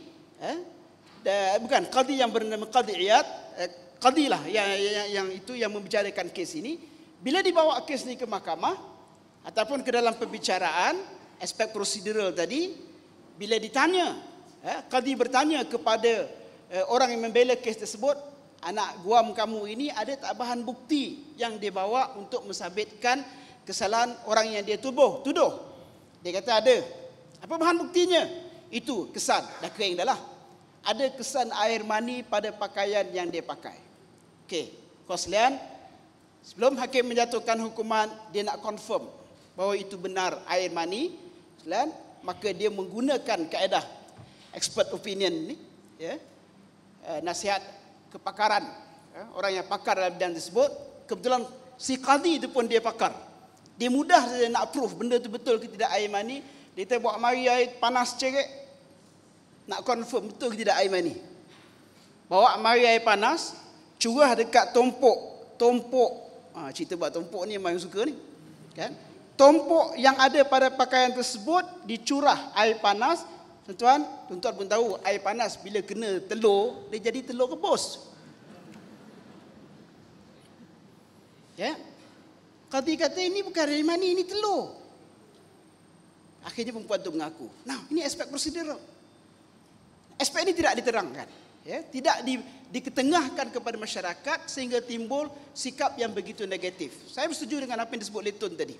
[SPEAKER 4] bukan qadi yang bernama Qadi Iyad, qadi lah yang itu yang membicarakan kes ini. Bila dibawa kes ni ke mahkamah ataupun ke dalam pembicaraan aspek prosedural tadi, bila ditanya, qadi bertanya kepada orang yang membela kes tersebut, anak guam kamu ini ada tak bahan bukti yang dia bawa untuk mensabitkan kesalahan orang yang dia tuduh? Dia kata ada. Apa bahan buktinya? Itu kesan, dah kering dah lah. Ada kesan air mani pada pakaian yang dia pakai. Okey, kawan sekalian, sebelum hakim menjatuhkan hukuman, dia nak confirm bahawa itu benar air mani, maka dia menggunakan kaedah expert opinion ni, nasihat kepakaran, orang yang pakar dalam bidang tersebut. Kebetulan si qadi itu pun dia pakar. Dia mudah saja nak proof benda itu betul ke tidak air mani. Dia kata bawa mari air panas cerik, nak confirm betul ke tidak air mani. Bawa mari air panas, curah dekat tumpuk. Cerita buat tumpuk ni memang suka ni, kan? Tumpuk yang ada pada pakaian tersebut dicurah air panas. Tuan-tuan pun tahu air panas bila kena telur, dia jadi telur rebus. Qadi kata ini bukan air mani, ini telur. Akhirnya perempuan itu mengaku. Nah, ini aspek prosedural. Aspek ini tidak diterangkan, tidak diketengahkan kepada masyarakat sehingga timbul sikap yang begitu negatif. Saya bersetuju dengan apa yang disebut Letun tadi.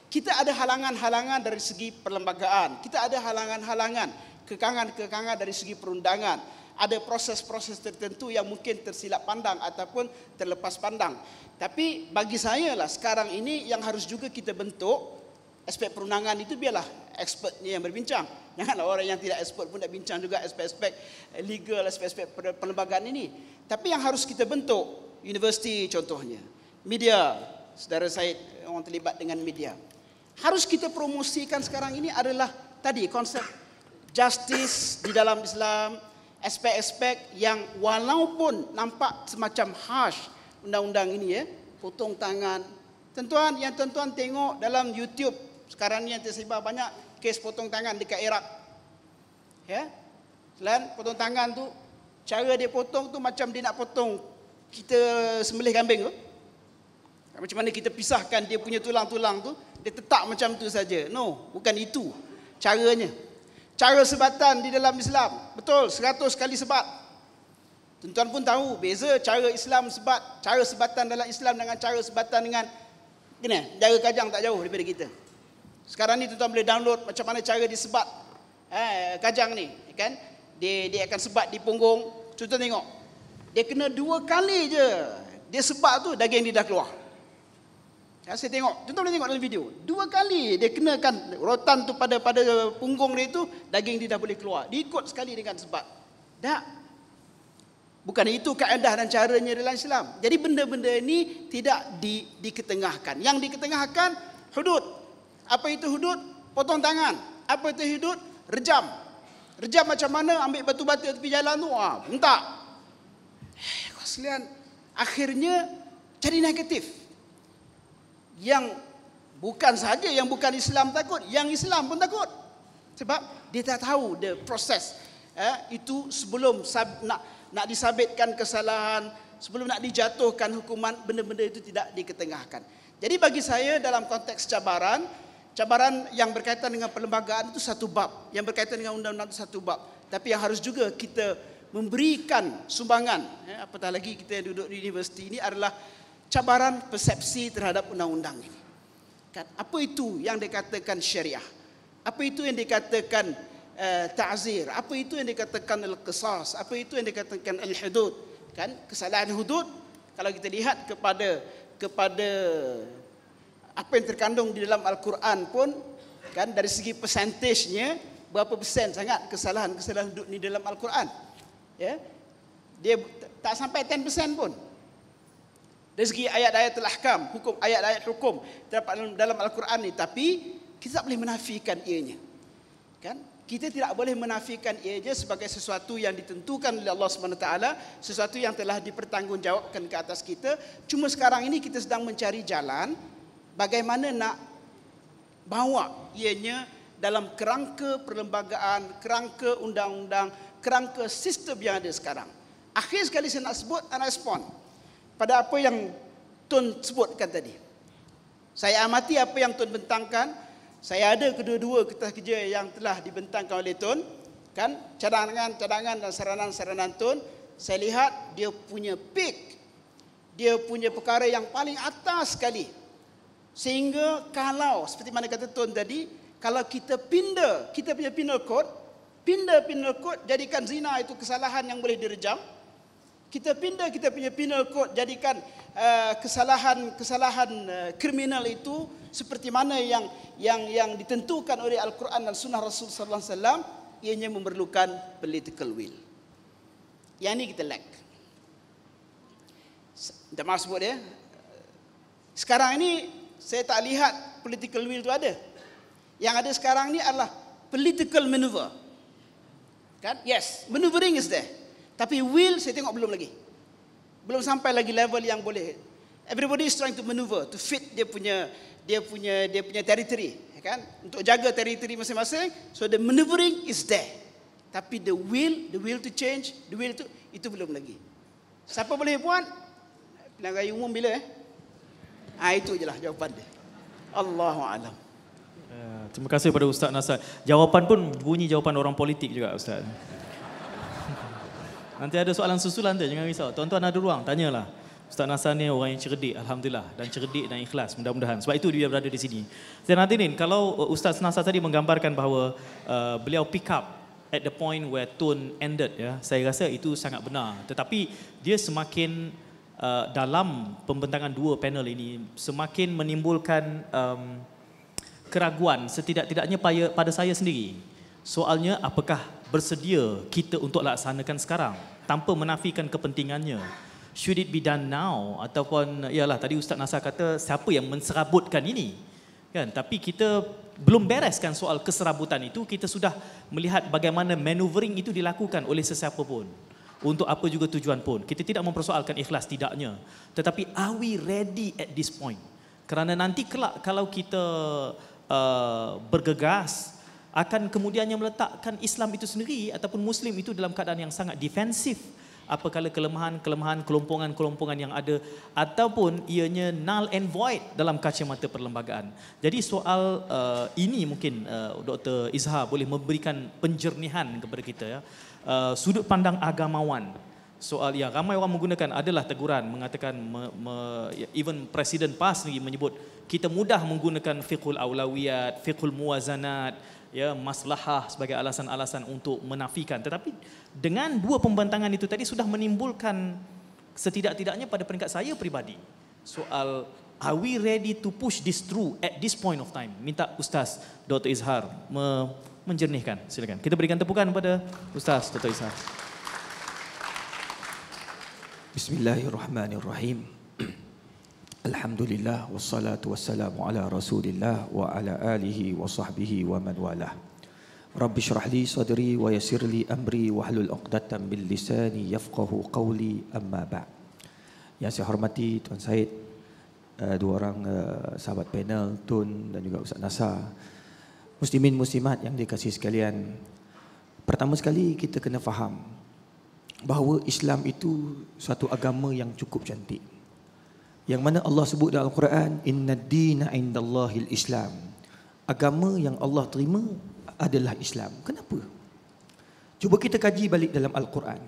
[SPEAKER 4] Kita ada halangan-halangan dari segi perlembagaan. Kita ada halangan-halangan, kekangan-kekangan dari segi perundangan. Ada proses-proses tertentu yang mungkin tersilap pandang ataupun terlepas pandang. Tapi bagi saya lah sekarang ini yang harus juga kita bentuk aspek perundangan itu, biarlah expertnya yang berbincang. Janganlah orang yang tidak expert pun nak bincang juga aspek-aspek legal, aspek-aspek perlembagaan ini. Tapi yang harus kita bentuk, universiti contohnya, media, saudara Said, orang terlibat dengan media. Harus kita promosikan sekarang ini adalah tadi konsep justice di dalam Islam, aspek-aspek yang walaupun nampak semacam harsh undang-undang ini ya, potong tangan. Tuan-tuan tengok dalam YouTube sekarang ni yang tersebar banyak kes potong tangan dekat Iraq. Ya. Selain potong tangan tu, cara dia potong tu macam dia nak potong kita sembelih kambing tu. Macam mana kita pisahkan dia punya tulang-tulang tu, dia tetap macam tu saja. No, bukan itu caranya. Cara sebatan di dalam Islam, betul 100 kali sebat. Tuan-tuan pun tahu beza cara Islam sebat, cara sebatan dalam Islam dengan cara sebatan dengan jaga kajang tak jauh daripada kita. Sekarang ni tuan-tuan boleh download macam mana cara disebat kajang ni, kan? Dia akan sebat di punggung. Tuan-tuan tengok. Dia kena 2 kali je. Dia sebat tu daging dia dah keluar. Saya tengok, tuan-tuan boleh tengok dalam video. 2 kali dia kenakan rotan tu pada punggung dia tu, daging dia dah boleh keluar. Diikut sekali dengan sebat. Tak. Bukan itu kaedah dan caranya dalam Islam. Jadi benda-benda ini tidak diketengahkan. Yang diketengahkan hudud. Apa itu hudud? Potong tangan. Apa itu hudud? Rejam. Rejam macam mana? Ambil batu-batu tepi jalan tu. Bentak. Kasihan. Akhirnya jadi negatif. Yang bukan saja yang bukan Islam takut, yang Islam pun takut. Sebab dia tak tahu the proses. Itu sebelum nak disabitkan kesalahan, sebelum nak dijatuhkan hukuman, benda-benda itu tidak diketengahkan. Jadi bagi saya dalam konteks cabaran yang berkaitan dengan perlembagaan itu satu bab, yang berkaitan dengan undang-undang itu satu bab. Tapi yang harus juga kita memberikan sumbangan, apatah lagi kita yang duduk di universiti ini adalah cabaran persepsi terhadap undang-undang ini. Kan? Apa itu yang dikatakan syariah? Apa itu yang dikatakan ta'zir? Apa itu yang dikatakan al-qisas? Apa itu yang dikatakan al-hudud? Kan? Kesalahan hudud, kalau kita lihat kepada apa yang terkandung di dalam Al-Quran pun, kan, dari segi persentasenya, berapa persen sangat kesalahan-kesalahan hudud ni dalam Al-Quran. Ya? Dia tak sampai 10% pun. Dari segi ayat-ayat al-ahkam, hukum, ayat-ayat hukum terdapat dalam Al-Quran ni, tapi kita tak boleh menafikan ianya. Kan? Kita tidak boleh menafikan ianya sebagai sesuatu yang ditentukan oleh Allah SWT, sesuatu yang telah dipertanggungjawabkan ke atas kita. Cuma sekarang ini kita sedang mencari jalan bagaimana nak bawa ianya dalam kerangka perlembagaan, kerangka undang-undang, kerangka sistem yang ada sekarang. Akhir sekali saya nak sebut dan respon pada apa yang Tun sebutkan tadi. Saya amati apa yang Tun bentangkan. Saya ada kedua-dua kertas kerja yang telah dibentangkan oleh Tun, kan, cadangan dan saranan-saranan Tun. Saya lihat dia punya peak, dia punya perkara yang paling atas sekali. Sehingga kalau seperti mana kata Tun tadi, kalau kita pindah kita punya penal code, jadikan zina itu kesalahan yang boleh direjam. Kita pindah kita punya penal code, jadikan kesalahan kriminal itu seperti mana yang ditentukan oleh Al-Quran dan Sunnah Rasul sallallahu alaihi wasallam, ianya memerlukan political will. Yang ini kita lack. Minta maaf sebut ya. Sekarang ini saya tak lihat political will itu ada. Yang ada sekarang ni adalah political maneuver. Kan? Yes, maneuvering is there. Tapi will saya tengok belum lagi. Belum sampai lagi level yang boleh. Everybody is trying to maneuver to fit dia punya territory, kan? Untuk jaga territory masing-masing. So the maneuvering is there. Tapi the will to change, itu belum lagi. Siapa boleh buat? Pilihan raya umum bila itu je lah jawapan dia. Allahu a'lam.
[SPEAKER 2] Terima kasih pada Ustaz Nasar. Jawapan pun bunyi jawapan orang politik juga, Ustaz. Nanti ada soalan susulan tu, jangan risau. Tuan-tuan ada ruang, tanyalah. Ustaz Nasar ni orang yang cerdik, alhamdulillah, dan cerdik dan ikhlas, mudah-mudahan. Sebab itu dia berada di sini. Dan hadirin, kalau Ustaz Nasar tadi menggambarkan bahawa beliau pick up at the point where Tun ended, ya, saya rasa itu sangat benar. Tetapi dia semakin dalam pembentangan dua panel ini semakin menimbulkan keraguan setidak-tidaknya pada saya sendiri. Soalnya, apakah bersedia kita untuk laksanakan sekarang tanpa menafikan kepentingannya? Should it be done now? Ataupun, yalah tadi Ustaz Nasar kata siapa yang menserabutkan ini? Kan? Tapi kita belum bereskan soal keserabutan itu, kita sudah melihat bagaimana maneuvering itu dilakukan oleh sesiapa pun. Untuk apa juga tujuan pun. Kita tidak mempersoalkan ikhlas tidaknya. Tetapi are we ready at this point? Kerana nanti kelak kalau kita bergegas, akan kemudiannya meletakkan Islam itu sendiri ataupun Muslim itu dalam keadaan yang sangat defensif apabila kelemahan-kelemahan kelompongan-kelompongan yang ada ataupun ianya null and void dalam kacamata perlembagaan. Jadi soal ini mungkin Dr. Izhar boleh memberikan penjernihan kepada kita ya. Sudut pandang agamawan. Soal yang ramai orang menggunakan adalah teguran mengatakan even Presiden PAS sendiri menyebut kita mudah menggunakan fiqhul aulawiyat, fiqhul muwazanat, ya, maslahah sebagai alasan-alasan untuk menafikan. Tetapi dengan dua pembentangan itu tadi sudah menimbulkan setidak-tidaknya pada peringkat saya peribadi soal are we ready to push this through at this point of time. Minta Ustaz Dr. Izhar menjernihkan. Silakan. Kita berikan tepukan kepada Ustaz Dr. Izhar.
[SPEAKER 5] Bismillahirrahmanirrahim. Alhamdulillah wassalatu wassalamu ala Rasulillah wa ala alihi wa sahbihi wa man walah. Rabbi shrah li sadri wa yassir li amri wahlul 'uqdatam min lisani yafqahu qawli, amma ba'd. Yang saya hormati Tuan Said, dua orang sahabat panel, Tun dan juga Ustaz Nasar, muslimin muslimat yang dikasihi sekalian. Pertama sekali kita kena faham bahawa Islam itu suatu agama yang cukup cantik. Yang mana Allah sebut dalam Al-Quran, Inna ad-dina indallahil Islam. Agama yang Allah terima adalah Islam. Kenapa? Cuba kita kaji balik dalam Al-Quran.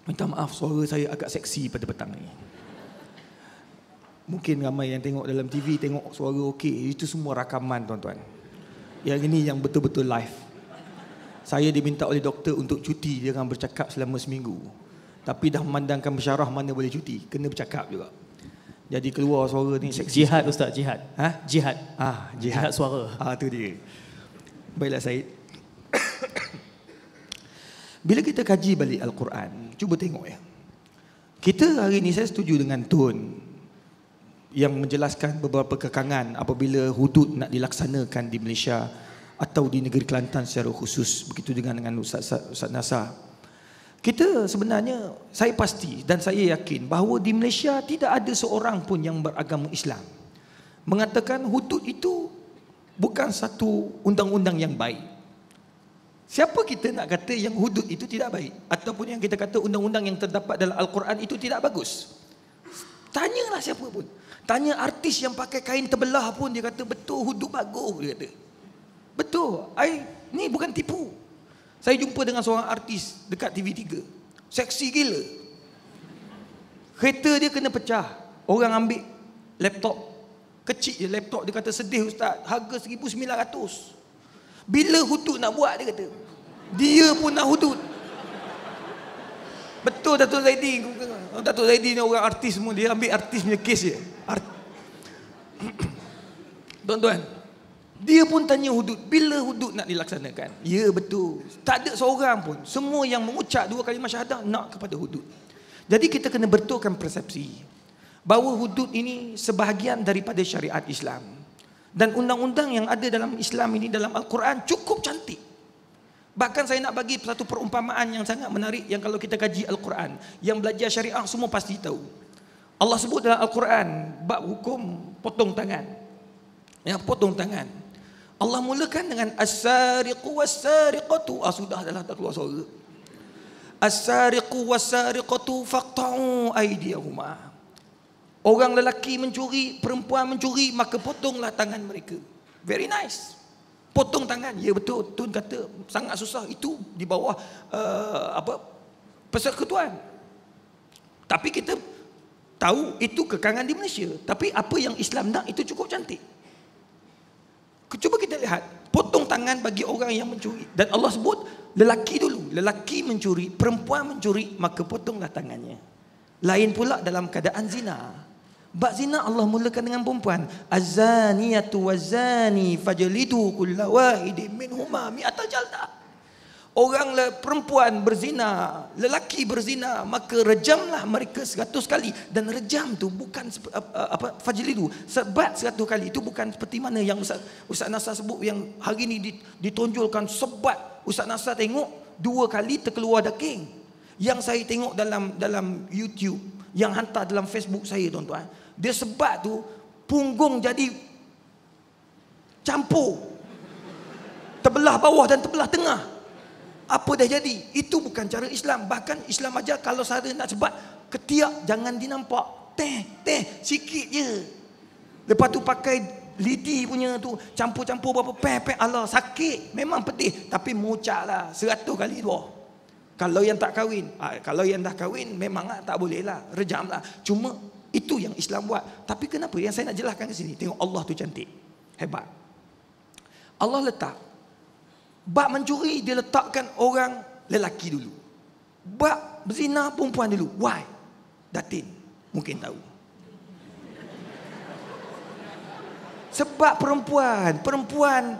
[SPEAKER 5] Minta maaf suara saya agak seksi pada petang ni. Mungkin ramai yang tengok dalam TV tengok suara okey. Itu semua rakaman tuan-tuan. Yang ini yang betul-betul live. Saya diminta oleh doktor untuk cuti, dia akan bercakap selama seminggu. Tapi dah memandangkan bersyarah mana boleh cuti, kena bercakap juga. Jadi keluar suara ni seksi.
[SPEAKER 2] Jihad Ustaz, jihad.
[SPEAKER 5] Ha?
[SPEAKER 2] Jihad.
[SPEAKER 5] Jihad
[SPEAKER 2] suara.
[SPEAKER 5] Tu dia. Baiklah Said. Bila kita kaji balik Al-Quran, cuba tengok ya. Kita hari ni saya setuju dengan Tun yang menjelaskan beberapa kekangan apabila hudud nak dilaksanakan di Malaysia atau di negeri Kelantan secara khusus. Begitu dengan Ustaz Nasar. Kita sebenarnya, saya pasti dan saya yakin bahawa di Malaysia tidak ada seorang pun yang beragama Islam mengatakan hudud itu bukan satu undang-undang yang baik. Siapa kita nak kata yang hudud itu tidak baik? Ataupun yang kita kata undang-undang yang terdapat dalam Al-Quran itu tidak bagus? Tanyalah siapa pun. Tanya artis yang pakai kain terbelah pun, dia kata betul hudud bagus, dia kata. Betul, ni bukan tipu. Saya jumpa dengan seorang artis dekat TV3. Seksi gila. Kereta dia kena pecah. Orang ambil laptop. Kecil je laptop. Dia kata sedih Ustaz. Harga 1,900. Bila hudud nak buat dia kata. Dia pun nak hudud. Betul Datuk Zaidi. Datuk Zaidi ni orang artis semua. Dia ambil artis punya kes je. Tuan-tuan. Dia pun tanya hudud, bila hudud nak dilaksanakan? Ya betul. Tak ada seorang pun. Semua yang mengucap dua kalimah syahadah nak kepada hudud. Jadi kita kena betulkan persepsi bahawa hudud ini sebahagian daripada syariat Islam. Dan undang-undang yang ada dalam Islam ini dalam Al-Quran cukup cantik. Bahkan saya nak bagi satu perumpamaan yang sangat menarik yang kalau kita kaji Al-Quran, yang belajar syariah semua pasti tahu. Allah sebut dalam Al-Quran bab hukum potong tangan. Ya, potong tangan. Allah mulakan dengan as-sariqu was-sariqatu. Sudah dah tak keluar suara. As-sariqu was-sariqatu faqta'u aydiyahuma. Orang lelaki mencuri, perempuan mencuri, maka potonglah tangan mereka. Very nice. Potong tangan. Ya betul, Tun kata sangat susah. Itu di bawah persekutuan. Tapi kita tahu itu kekangan di Malaysia. Tapi apa yang Islam nak itu cukup cantik. Cuba kita lihat, potong tangan bagi orang yang mencuri. Dan Allah sebut lelaki dulu. Lelaki mencuri, perempuan mencuri, maka potonglah tangannya. Lain pula dalam keadaan zina. Bab zina Allah mulakan dengan perempuan. Az-zaniyatu waz-zani fajlidu kulla wahidin minhuma mi'ata jaldah. Orang perempuan berzina, lelaki berzina, maka rejamlah mereka 100 kali. Dan rejam tu bukan fajlidu, sebat 100 kali. Itu bukan seperti mana yang Ustaz Nasar sebut yang hari ni ditonjolkan sebat. Ustaz Nasar tengok 2 kali terkeluar daging. Yang saya tengok dalam YouTube, yang hantar dalam Facebook saya tuan-tuan, dia sebat tu punggung jadi campur, terbelah bawah dan terbelah tengah. Apa dah jadi? Itu bukan cara Islam. Bahkan Islam ajar kalau saya nak sebat, ketiak jangan dinampak. Teh sikit je. Lepas tu pakai lidi punya tu, campur-campur berapa peh. Allah, sakit. Memang pedih, tapi mengucaplah 100 kali tu. Kalau yang tak kahwin, kalau yang dah kahwin memang tak boleh lah, rejam lah. Cuma itu yang Islam buat. Tapi kenapa? Yang saya nak jelaskan ke sini, tengok Allah tu cantik, hebat. Allah letak bab mencuri, dia letakkan orang lelaki dulu. Bab berzina, perempuan dulu. Why? Datin mungkin tahu. Sebab perempuan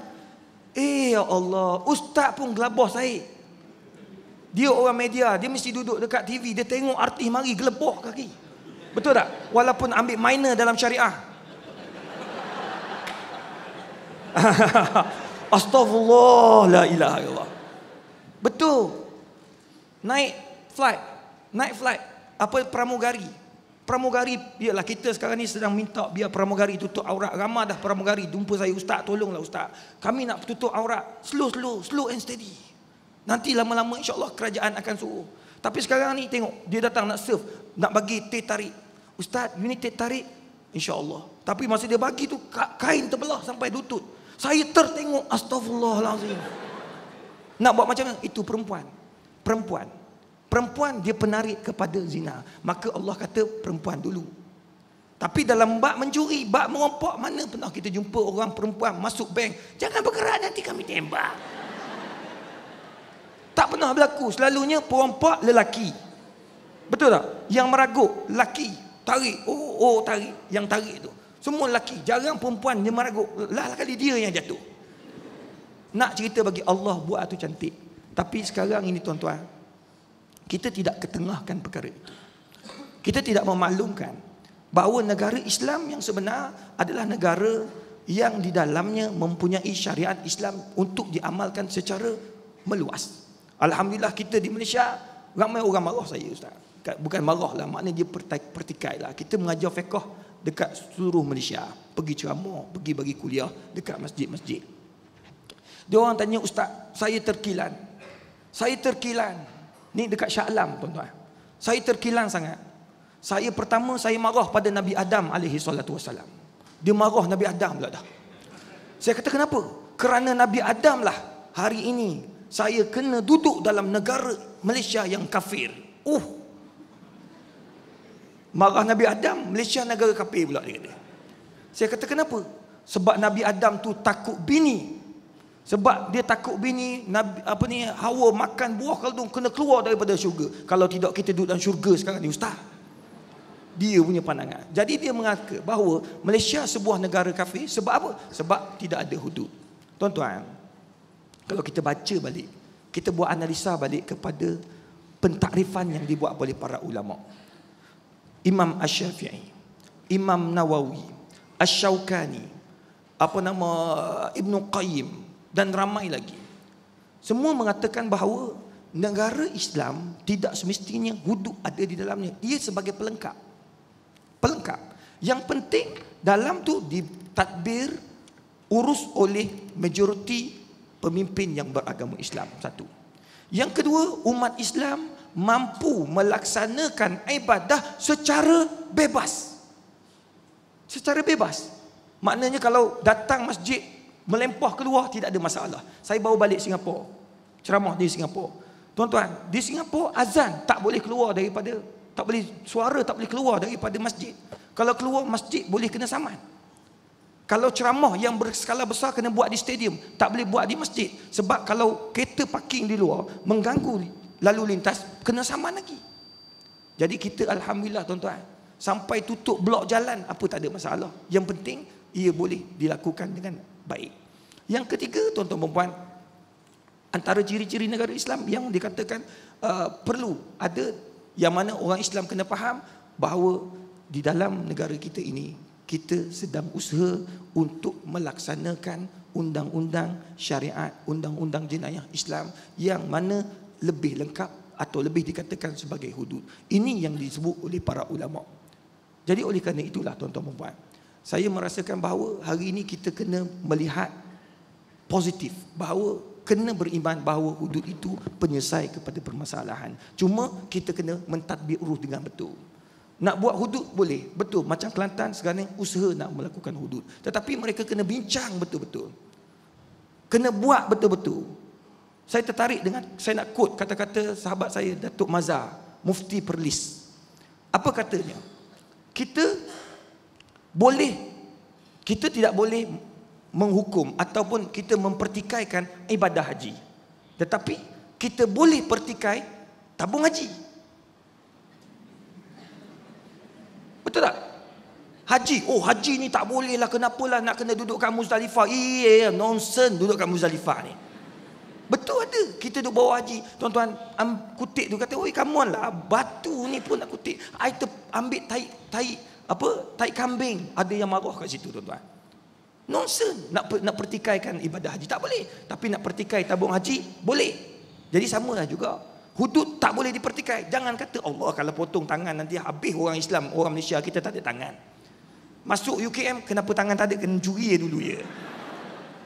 [SPEAKER 5] ya Allah, ustaz pun gelabah saya. Dia orang media, dia mesti duduk dekat TV, dia tengok artis mari gelebah kaki. Betul tak? Walaupun ambil minor dalam syariah. Astaghfirullah, la ilaha illallah. Betul. Naik flight. Apa pramugari? Pramugari, biarlah kita sekarang ni sedang minta biar pramugari tutup aurat. Ramai dah pramugari jumpa saya, ustaz tolonglah ustaz. Kami nak tutup aurat. Slow and steady. Nanti lama-lama insya-Allah kerajaan akan suruh. Tapi sekarang ni tengok, dia datang nak serve, nak bagi teh tarik. Ustaz, you ni teh tarik? Insya-Allah. Tapi masa dia bagi tu kain terbelah sampai lutut. Saya tertengok, astagfirullahalazim. Nak buat macam mana? Itu perempuan. Perempuan dia penarik kepada zina. Maka Allah kata perempuan dulu. Tapi dalam bab mencuri, bab merompak, mana pernah kita jumpa orang perempuan masuk bank, jangan bergerak nanti kami tembak. Tak pernah berlaku. Selalunya perompak lelaki. Betul tak? Yang meragut lelaki, tarik. Oh tarik. Yang tarik tu semua lelaki. Jarang perempuan dia meragut. Lah kali dia yang jatuh. Nak cerita bagi Allah buat tu cantik. Tapi sekarang ini tuan-tuan, kita tidak ketengahkan perkara itu. Kita tidak memaklumkan bahawa negara Islam yang sebenar adalah negara yang di dalamnya mempunyai syariat Islam untuk diamalkan secara meluas. Alhamdulillah kita di Malaysia ramai orang marah saya ustaz. Bukan marah lah, maknanya dia pertikai lah. Kita mengajar fiqh dekat seluruh Malaysia, pergi ceramah, pergi bagi kuliah dekat masjid-masjid. Dia orang tanya, ustaz, saya terkilan. Ni dekat Shah Alam tuan-tuan. Saya terkilan sangat. Pertama saya marah pada Nabi Adam alaihi salatu wasalam. Dia marah Nabi Adam pula dah. Saya kata kenapa? Kerana Nabi Adam lah hari ini saya kena duduk dalam negara Malaysia yang kafir. Marah Nabi Adam, Malaysia negara kafir pula dia kata. Saya kata kenapa? Sebab Nabi Adam tu takut bini. Sebab dia takut bini, Hawa makan buah kaldung kena keluar daripada syurga. Kalau tidak kita duduk dalam syurga sekarang ni ustaz. Dia punya pandangan. Jadi dia mengatakan bahawa Malaysia sebuah negara kafir sebab apa? Sebab tidak ada hudud. Tuan-tuan, kalau kita baca balik, kita buat analisa balik kepada pentakrifan yang dibuat oleh para ulama. Imam Asy-Syafi'i, Imam Nawawi, Asy-Syaukani, Ibnu Qayyim dan ramai lagi. Semua mengatakan bahawa negara Islam tidak semestinya hudud ada di dalamnya. Ia sebagai pelengkap. Yang penting dalam tu ditadbir, urus oleh majoriti pemimpin yang beragama Islam. Satu. Yang kedua, umat Islam mampu melaksanakan ibadah secara bebas. Maknanya kalau datang masjid, melempah keluar tidak ada masalah. Saya baru balik Singapura, ceramah di Singapura. Tuan-tuan, di Singapura azan tak boleh keluar daripada, suara tak boleh keluar daripada masjid. Kalau keluar masjid boleh kena saman. Kalau ceramah yang berskala besar kena buat di stadium, tak boleh buat di masjid. Sebab kalau kereta parking di luar mengganggu lalu lintas, kena saman lagi. Jadi kita alhamdulillah tuan-tuan, sampai tutup blok jalan apa tak ada masalah. Yang penting ia boleh dilakukan dengan baik. Yang ketiga tuan-tuan dan puan, Antara ciri-ciri negara Islam yang dikatakan perlu ada, yang mana orang Islam kena faham bahawa di dalam negara kita ini, kita sedang usaha untuk melaksanakan undang-undang syariat, undang-undang jenayah Islam yang mana lebih lengkap atau lebih dikatakan sebagai hudud. Ini yang disebut oleh para ulama. Jadi oleh kerana itulah tuan-tuan dan puan, saya merasakan bahawa hari ini kita kena melihat positif, bahawa kena beriman bahawa hudud itu penyelesai kepada permasalahan. Cuma kita kena mentadbir urus dengan betul. Nak buat hudud boleh, betul. Macam Kelantan sekarang usaha nak melakukan hudud. Tetapi mereka kena bincang betul-betul. Kena buat betul-betul. Saya tertarik dengan, saya nak quote kata-kata sahabat saya, Datuk Mazhar, Mufti Perlis. Apa katanya? Kita tidak boleh menghukum ataupun kita mempertikaikan ibadah haji. Tetapi kita boleh pertikai tabung haji. Betul tak? Haji, haji ni tak boleh lah, kenapalah nak kena duduk kat Muzdalifah. Nonsense duduk kat Muzdalifah ni. Betul ada. Kita duduk bawa haji. Tuan-tuan kutip tu kata, oi come on lah, batu ni pun nak kutip. I ambil tai kambing. Ada yang marah kat situ tuan-tuan. Nonsense. Nak pertikaikan ibadah haji tak boleh. Tapi nak pertikai tabung haji boleh. Jadi samalah juga. Hudud tak boleh dipertikai. Jangan kata Allah kalau potong tangan nanti habis orang Islam, orang Malaysia kita tak ada tangan. Masuk UKM kenapa tangan tak ada, kena curi dulu ya.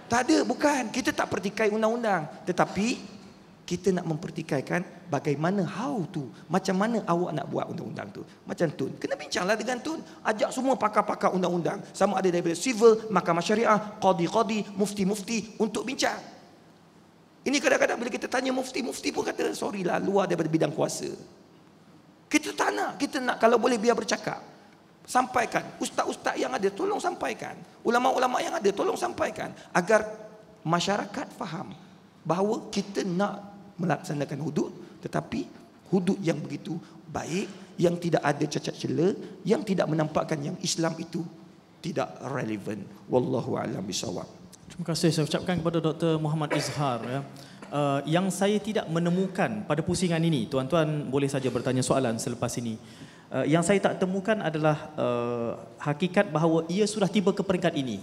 [SPEAKER 5] Tak ada, bukan. Kita tak pertikai undang-undang. Tetapi kita nak mempertikaikan bagaimana how tu. Macam mana awak nak buat undang-undang tu. Macam Tun. Kena bincanglah dengan Tun. Ajak semua pakar-pakar undang-undang. Sama ada daripada civil, mahkamah syariah, qadi-qadi, mufti-mufti untuk bincang. Ini kadang-kadang bila kita tanya mufti pun kata, sorry lah, luar daripada bidang kuasa. Kita tak nak. Kita nak kalau boleh biar bercakap. Sampaikan. Ustaz-ustaz yang ada, tolong sampaikan. Ulama-ulama yang ada, tolong sampaikan. Agar masyarakat faham bahawa kita nak melaksanakan hudud, tetapi hudud yang begitu baik, yang tidak ada cacat cela, yang tidak menampakkan yang Islam itu tidak relevan. Wallahu a'lam bishawab.
[SPEAKER 2] Terima kasih saya ucapkan kepada Dr. Muhammad Izhar. Yang saya tidak menemukan pada pusingan ini, tuan-tuan boleh saja bertanya soalan selepas ini. Yang saya tak temukan adalah hakikat bahawa ia sudah tiba ke peringkat ini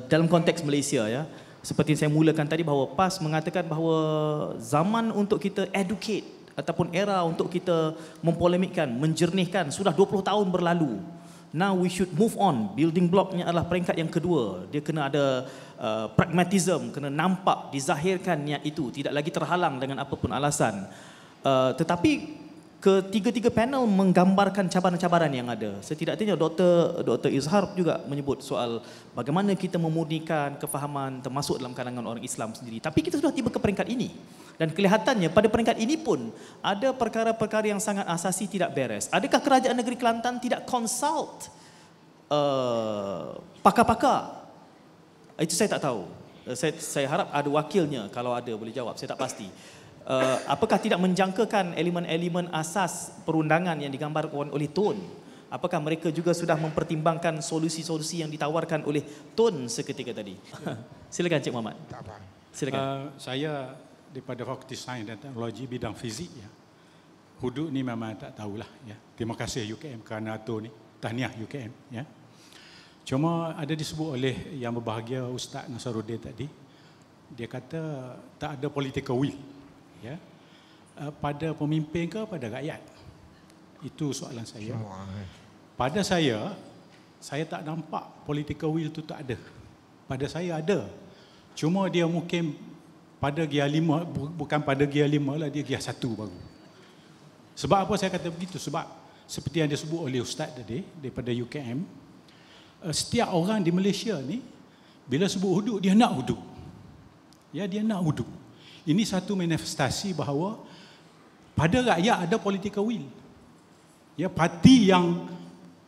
[SPEAKER 2] dalam konteks Malaysia ya. Seperti saya mulakan tadi bahawa PAS mengatakan bahawa zaman untuk kita educate ataupun era untuk kita mempolemikkan, menjernihkan sudah 20 tahun berlalu. Now we should move on. Building blocknya adalah peringkat yang kedua. Dia kena ada pragmatism, kena nampak, dizahirkan niat itu, tidak lagi terhalang dengan apapun alasan. Tetapi ketiga-tiga panel menggambarkan cabaran-cabaran yang ada. Setidaknya Dr. Izhar juga menyebut soal bagaimana kita memurnikan kefahaman termasuk dalam kalangan orang Islam sendiri. Tapi kita sudah tiba ke peringkat ini. Dan kelihatannya pada peringkat ini pun ada perkara-perkara yang sangat asasi tidak beres. Adakah kerajaan negeri Kelantan tidak consult pakar-pakar? Itu saya tak tahu. Saya harap ada wakilnya, kalau ada boleh jawab, saya tak pasti. Apakah tidak menjangkakan elemen-elemen asas perundangan yang digambarkan oleh Tun? Apakah mereka juga sudah mempertimbangkan solusi-solusi yang ditawarkan oleh Tun seketika tadi? Silakan Cik Muhammad.
[SPEAKER 3] Tak apa.
[SPEAKER 2] Silakan.
[SPEAKER 6] Saya daripada Fakulti Sains dan Teknologi bidang fizik ya. Hudud ni memang tak tahulah ya. Terima kasih UKM kerana atur ni. Tahniah UKM ya. Cuma ada disebut oleh yang berbahagia Ustaz Nasaruddin tadi. Dia kata tak ada political will. Ya, pada pemimpin ke pada rakyat? Itu soalan saya. Pada saya tak nampak political will itu tak ada. Pada saya ada. Cuma dia mungkin pada gear 5, bukan pada gear 5 lah, dia gear 1 baru. Sebab apa saya kata begitu? Sebab seperti yang disebut oleh Ustaz tadi daripada UKM, setiap orang di Malaysia ni bila sebut hudud, dia nak hudud. Ya, dia nak hudud. Ini satu manifestasi bahawa pada rakyat ada political will. Ya, parti yang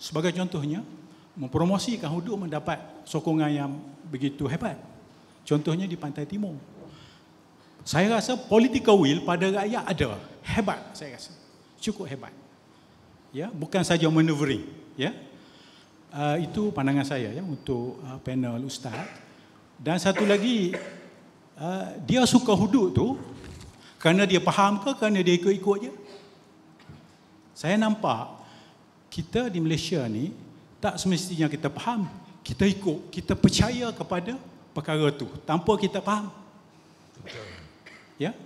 [SPEAKER 6] sebagai contohnya mempromosikan hudud mendapat sokongan yang begitu hebat. Contohnya di Pantai Timur. Saya rasa political will pada rakyat ada. Hebat saya rasa. Cukup hebat. Ya, bukan saja maneuvering, ya. Itu pandangan saya ya untuk panel ustaz. Dan satu lagi dia suka hudud tu kerana dia faham ke kerana dia ikut-ikut je? Saya nampak kita di Malaysia ni tak semestinya kita faham, kita ikut, kita percaya kepada perkara tu tanpa kita faham. Ya.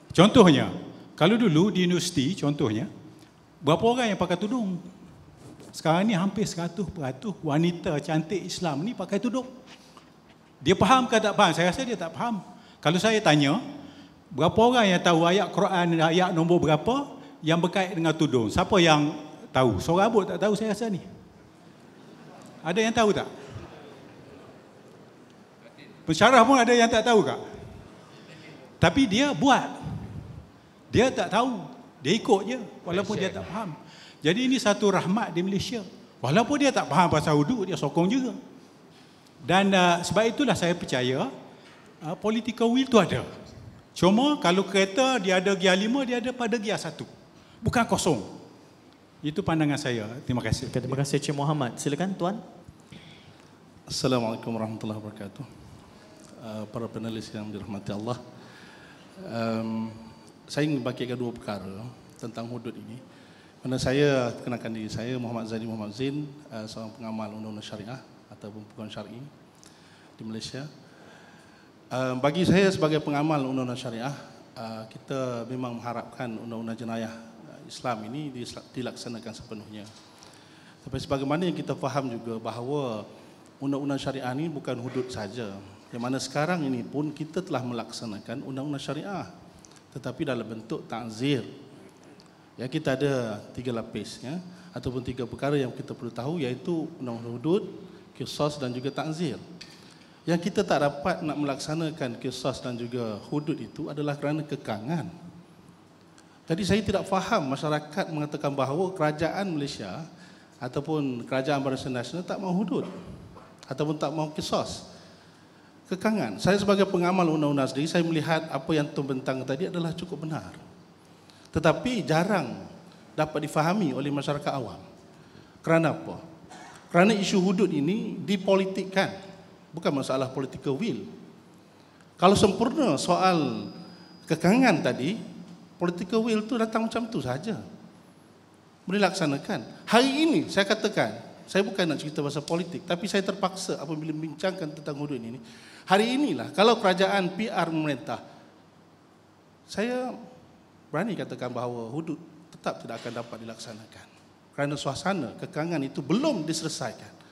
[SPEAKER 6] Contohnya, kalau dulu di universiti contohnya, berapa orang yang pakai tudung? Sekarang ni hampir 100% wanita cantik Islam ni pakai tudung. Dia faham ke tak faham? Saya rasa dia tak faham. Kalau saya tanya, berapa orang yang tahu ayat Quran, ayat nombor berapa yang berkait dengan tudung? Siapa yang tahu? Seorang pun tak tahu saya rasa ni. Ada yang tahu tak? Pensyarah pun ada yang tak tahu tak? Tapi dia buat. Dia tak tahu. Dia ikut je walaupun dia tak faham. Jadi ini satu rahmat di Malaysia. Walaupun dia tak faham pasal hudud, dia sokong juga. Dan sebab itulah saya percaya political will tu ada. Cuma kalau kereta dia ada gear 5, dia ada pada gear 1. Bukan kosong. Itu pandangan saya. Terima kasih.
[SPEAKER 2] Terima kasih Encik Muhammad. Silakan Tuan.
[SPEAKER 7] Assalamualaikum warahmatullahi wabarakatuh. Para panelis yang dirahmati Allah. Saya ingin bagikan dua perkara tentang hudud ini. Kerana saya kenalkan diri saya Muhammad Zaini Muhammad Zain, seorang pengamal undang-undang syariah ataupun peguam syar'i di Malaysia. Bagi saya sebagai pengamal undang-undang syariah, kita memang mengharapkan undang-undang jenayah Islam ini dilaksanakan sepenuhnya. Tapi sebagaimana yang kita faham juga bahawa undang-undang syariah ini bukan hudud saja. Yang mana sekarang ini pun kita telah melaksanakan undang-undang syariah, tetapi dalam bentuk ta'zir. Ya, kita ada 3 lapis ya, ataupun 3 perkara yang kita perlu tahu, iaitu undang-undang hudud, qisas dan juga ta'zir. Yang kita tak dapat nak melaksanakan qisas dan juga hudud itu adalah kerana kekangan. Jadi saya tidak faham masyarakat mengatakan bahawa kerajaan Malaysia ataupun kerajaan Barisan Nasional tak mahu hudud ataupun tak mahu qisas. Kekangan. Saya sebagai pengamal undang-undang sendiri, saya melihat apa yang Tuan bentang tadi adalah cukup benar. Tetapi jarang dapat difahami oleh masyarakat awam. Kerana apa? Kerana isu hudud ini dipolitikkan. Bukan masalah political will. Kalau sempurna soal kekangan tadi, political will tu datang macam tu saja. Boleh laksanakan. Hari ini saya katakan, saya bukan nak cerita pasal politik, tapi saya terpaksa apabila membincangkan tentang hudud ini. Hari inilah kalau kerajaan PR memerintah, saya berani katakan bahawa hudud tetap tidak akan dapat dilaksanakan. Kerana suasana kekangan itu belum diselesaikan.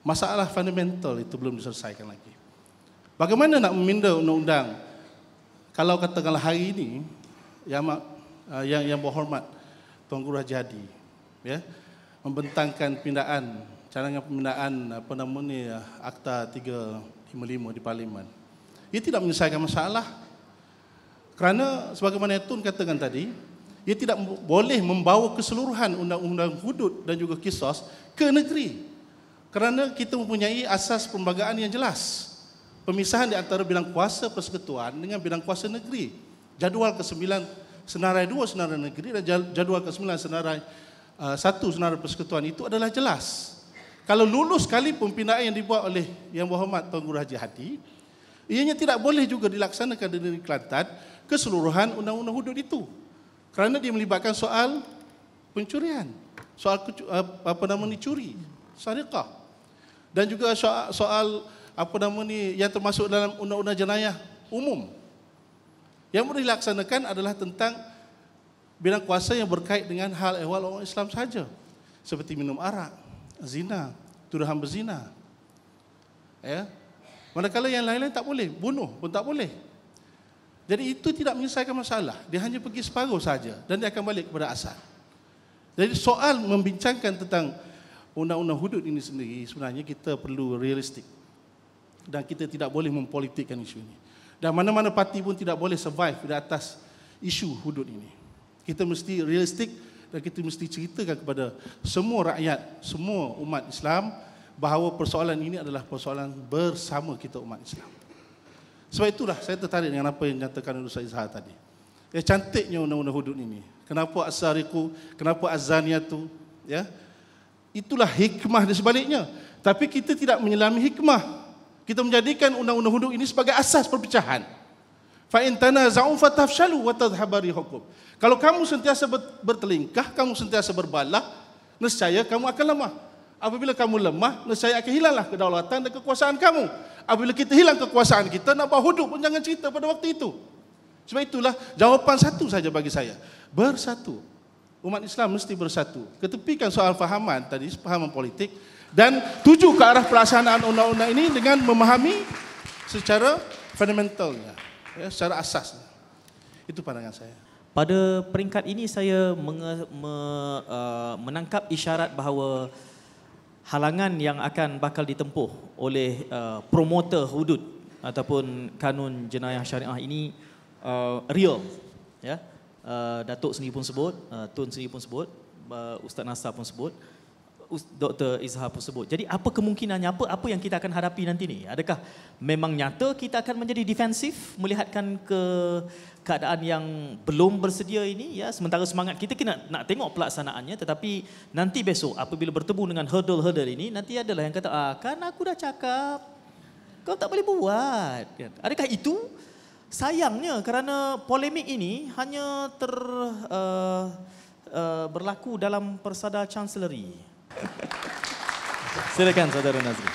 [SPEAKER 7] Masalah fundamental itu belum diselesaikan lagi. Bagaimana nak meminda undang-undang kalau katakanlah hari ini yang berhormat Tuan Guru Haji Hadi ya, membentangkan cadangan pembinaan Akta 355 di Parlimen. Ia tidak menyelesaikan masalah. Kerana sebagaimana Tun katakan tadi, ia tidak boleh membawa keseluruhan undang-undang hudud dan juga qisas ke negeri. Kerana kita mempunyai asas perlembagaan yang jelas. Pemisahan di antara bidang kuasa persekutuan dengan bidang kuasa negeri. Jadual ke-9 senarai 2 senarai negeri dan jadual ke-9 senarai 1 senarai persekutuan itu adalah jelas. Kalau lulus sekali pembinaan yang dibuat oleh Yang Berhormat Tuan Guru Haji Hadi, ianya tidak boleh juga dilaksanakan di negeri Kelantan keseluruhan undang-undang hudud itu. Kerana dia melibatkan soal pencurian, soal curi, sariqah. Dan juga soal yang termasuk dalam undang-undang jenayah umum. Yang boleh dilaksanakan adalah tentang bidang kuasa yang berkait dengan hal ehwal orang Islam saja. Seperti minum arak, zina, tuduhan berzina. Ya. Manakala yang lain-lain tak boleh, bunuh pun tak boleh. Jadi itu tidak menyelesaikan masalah. Dia hanya pergi separuh saja dan dia akan balik kepada asal. Jadi soal membincangkan tentang undang-undang hudud ini sendiri, sebenarnya kita perlu realistik. Dan kita tidak boleh mempolitikkan isu ini. Dan mana-mana parti pun tidak boleh survive di atas isu hudud ini. Kita mesti realistik dan kita mesti ceritakan kepada semua rakyat, semua umat Islam bahawa persoalan ini adalah persoalan bersama kita umat Islam. Sebab itulah saya tertarik dengan apa yang dinyatakan oleh Ustaz Izhar tadi. Ya, cantiknya undang-undang hudud ini. Kenapa as-sariqu, kenapa az-zaniyatu, ya? Itulah hikmah di sebaliknya. Tapi kita tidak menyelami hikmah. Kita menjadikan undang-undang hudud ini sebagai asas perpecahan. Fa in tanaza'u fatafshalu wa tadhhabu rihukum. Kalau kamu sentiasa bertelingkah, kamu sentiasa berbalah, nescaya kamu akan lemah. Apabila kamu lemah, nescaya akan hilanglah kedaulatan dan kekuasaan kamu. Apabila kita hilang kekuasaan kita, nak bawa hudud pun jangan cerita pada waktu itu. Sebab itulah jawapan satu saja bagi saya. Bersatu. Umat Islam mesti bersatu. Ketepikan soal fahaman tadi, fahaman politik, dan tuju ke arah pelaksanaan undang-undang ini dengan memahami secara fundamentalnya, ya, secara asasnya. Itu pandangan saya.
[SPEAKER 2] Pada peringkat ini saya menangkap isyarat bahawa halangan yang akan bakal ditempuh oleh promotor hudud ataupun kanun jenayah syariah ini real, ya. Datuk sendiri pun sebut, Tun sendiri pun sebut, Ustaz Nasar pun sebut, Dr. Izhar pun sebut. Jadi apa kemungkinannya, apa yang kita akan hadapi nanti ni? Adakah memang nyata kita akan menjadi defensif melihatkan keadaan yang belum bersedia ini, ya, sementara semangat kita nak tengok pelaksanaannya, tetapi nanti besok apabila bertemu dengan hurdle-hurdle ini, nanti adalah yang kata, kan aku dah cakap, kau tak boleh buat. Adakah itu? Sayangnya kerana polemik ini hanya berlaku dalam persada chancellery. Silakan saudara Nazri.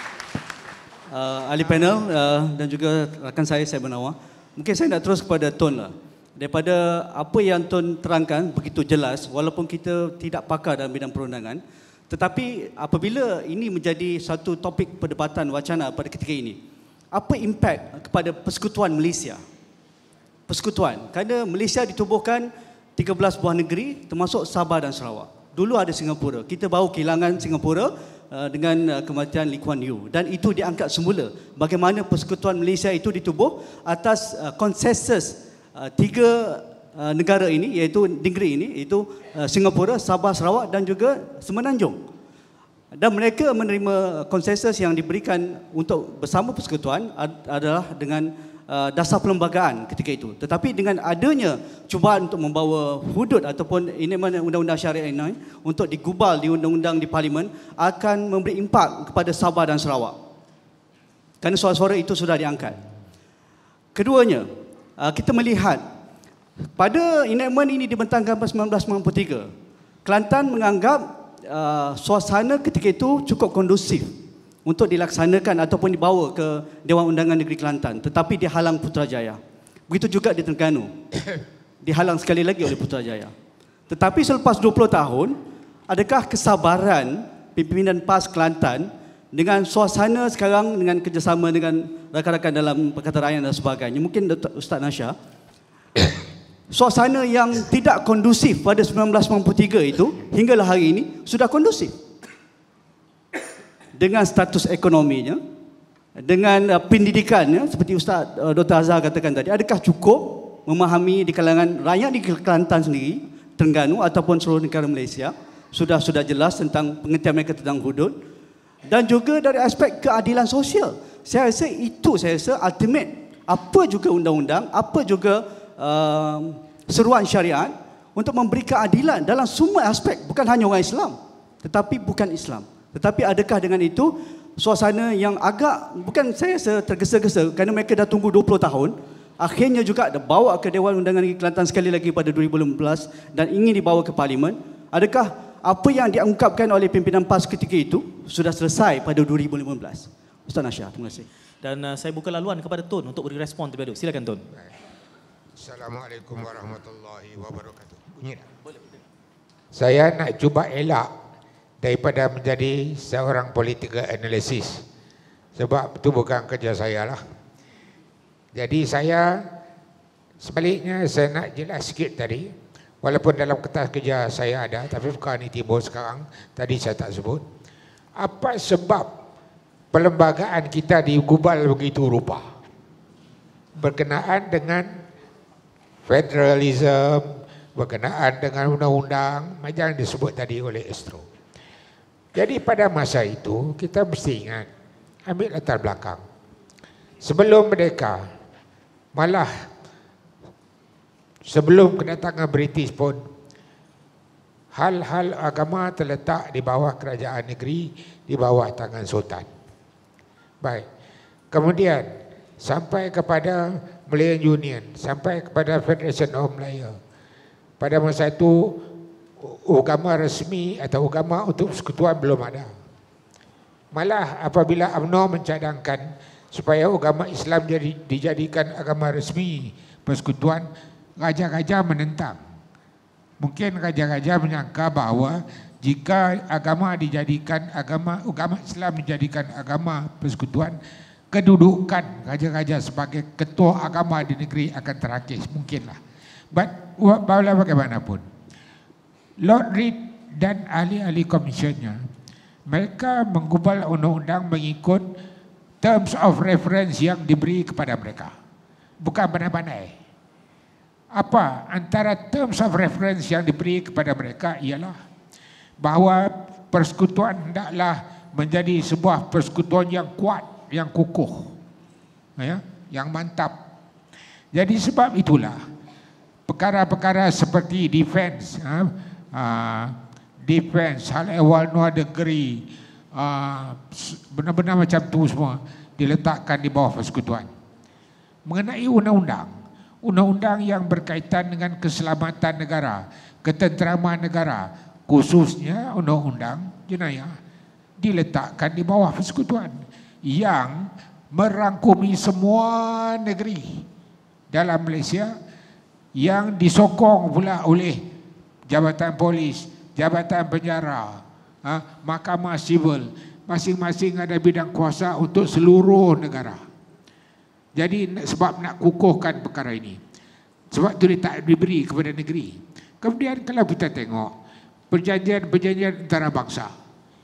[SPEAKER 8] Ahli panel dan juga rakan saya Benawar. Mungkin saya nak terus kepada Tun lah. Daripada apa yang Tun terangkan begitu jelas, walaupun kita tidak pakar dalam bidang perundangan, tetapi apabila ini menjadi satu topik perdebatan wacana pada ketika ini, apa impak kepada persekutuan Malaysia? Persekutuan, kerana Malaysia ditubuhkan 13 buah negeri termasuk Sabah dan Sarawak. Dulu ada Singapura, kita baru kehilangan Singapura dengan kematian Lee Kuan Yew, dan itu diangkat semula bagaimana persekutuan Malaysia itu ditubuh atas konsensus tiga negara ini, iaitu negeri ini, iaitu Singapura, Sabah, Sarawak dan juga Semenanjung. Dan mereka menerima konsensus yang diberikan untuk bersama persekutuan adalah dengan dasar perlembagaan ketika itu. Tetapi dengan adanya cubaan untuk membawa hudud ataupun ini undang-undang syariah ini untuk digubal di undang-undang di parlimen akan memberi impak kepada Sabah dan Sarawak. Kerana suara-suara itu sudah diangkat. Keduanya, kita melihat pada enactment ini dibentangkan pada 1993, Kelantan menganggap suasana ketika itu cukup kondusif untuk dilaksanakan ataupun dibawa ke Dewan Undangan Negeri Kelantan, tetapi dihalang Putrajaya. Begitu juga di Terengganu, dihalang sekali lagi oleh Putrajaya. Tetapi selepas 20 tahun, adakah kesabaran pimpinan PAS Kelantan dengan suasana sekarang, dengan kerjasama dengan rakan-rakan dalam Pakatan Rakyat dan sebagainya, mungkin Ustaz Nasha, suasana yang tidak kondusif pada 1993 itu hinggalah hari ini sudah kondusif. Dengan status ekonominya, dengan pendidikannya, seperti Ustaz Dr. Azhar katakan tadi, adakah cukup memahami di kalangan rakyat di Kelantan sendiri, Terengganu ataupun seluruh negara Malaysia, sudah jelas tentang pengertian mereka tentang hudud, dan juga dari aspek keadilan sosial. Saya rasa itu, ultimate, apa juga undang-undang, apa juga seruan syariat untuk memberi keadilan dalam semua aspek, bukan hanya orang Islam, tetapi bukan Islam. Tetapi adakah dengan itu suasana yang agak, bukan saya tergesa-gesa kerana mereka dah tunggu 20 tahun, akhirnya juga dibawa ke Dewan Undangan Negeri Kelantan sekali lagi pada 2015 dan ingin dibawa ke Parlimen. Adakah apa yang diungkapkan oleh pimpinan PAS ketika itu sudah selesai pada 2015? Ustaz Nasha, terima kasih.
[SPEAKER 2] Dan saya buka laluan kepada Tun untuk beri respon terlebih dahulu. Silakan Tun.
[SPEAKER 3] Assalamualaikum warahmatullahi wabarakatuh. Bunyi tak? Saya nak cuba elak daripada menjadi seorang political analysis, sebab itu bukan kerja saya lah. Jadi saya sebaliknya saya nak jelas sikit tadi, walaupun dalam kertas kerja saya ada, tapi bukan ini timbul sekarang, tadi saya tak sebut. Apa sebab perlembagaan kita digubal begitu rupa berkenaan dengan federalism, berkenaan dengan undang-undang macam yang disebut tadi oleh Astro. Jadi pada masa itu kita mesti ingat, ambil latar belakang. Sebelum mereka, malah sebelum kedatangan British pun, hal-hal agama terletak di bawah kerajaan negeri, di bawah tangan sultan. Baik. Kemudian sampai kepada Malayan Union sampai kepada Federation of Malaya. Pada masa itu agama resmi atau agama untuk persekutuan belum ada. Malah apabila UMNO mencadangkan supaya agama Islam dijadikan agama resmi persekutuan, raja-raja menentang. Mungkin raja-raja menyangka bahawa jika agama Islam dijadikan agama persekutuan, kedudukan raja-raja sebagai ketua agama di negeri akan terakis, mungkinlah. Bagaimanapun, Lord Reid dan ahli-ahli komisionnya, mereka menggubal undang-undang mengikut terms of reference yang diberi kepada mereka, bukan pandai-pandai. Apa antara terms of reference yang diberi kepada mereka ialah bahawa persekutuan hendaklah menjadi sebuah persekutuan yang kuat, yang kukuh, ya, yang mantap. Jadi sebab itulah perkara-perkara seperti defense, hal ehwal luar negeri, benar-benar macam tu semua diletakkan di bawah persekutuan. Mengenai undang-undang yang berkaitan dengan keselamatan negara, ketenteraman negara, khususnya undang-undang jenayah, diletakkan di bawah persekutuan yang merangkumi semua negeri dalam Malaysia, yang disokong pula oleh Jabatan Polis, Jabatan Penjara, Mahkamah Sivil, masing-masing ada bidang kuasa untuk seluruh negara. Jadi sebab nak kukuhkan perkara ini, sebab itu dia tak diberi kepada negeri. Kemudian kalau kita tengok perjanjian-perjanjian antarabangsa,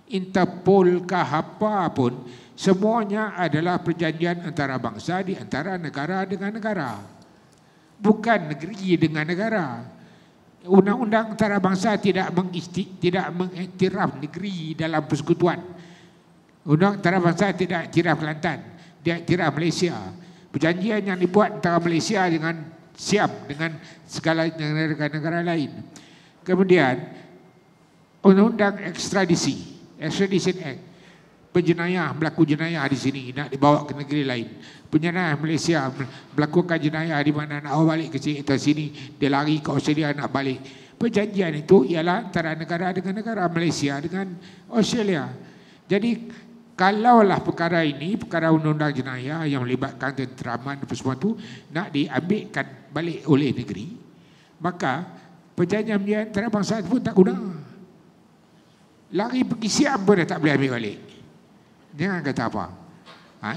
[SPEAKER 3] Interpol kah apa pun, semuanya adalah perjanjian antarabangsa di antara negara dengan negara, bukan negeri dengan negara. Undang-undang antarabangsa tidak mengiktiraf negeri dalam persekutuan. Undang antarabangsa tidak iktiraf Kelantan, dia iktiraf Malaysia. Perjanjian yang dibuat antara Malaysia dengan Siam, dengan segala negara-negara lain. Kemudian undang-undang Extradition Act, penjenayah melakukan jenayah di sini nak dibawa ke negeri lain. Penjenayah Malaysia melakukan jenayah di mana nak balik ke sini atau sini, dia lari ke Australia nak balik. Perjanjian itu ialah antara negara dengan negara, Malaysia dengan Australia. Jadi kalaulah perkara ini, perkara undang-undang jenayah yang melibatkan tenteraman dan semua itu nak diambilkan balik oleh negeri, maka perjanjian antarabangsa pun tak guna. Lari pergi Siam pun dah tak boleh ambil balik. Jangan kata apa.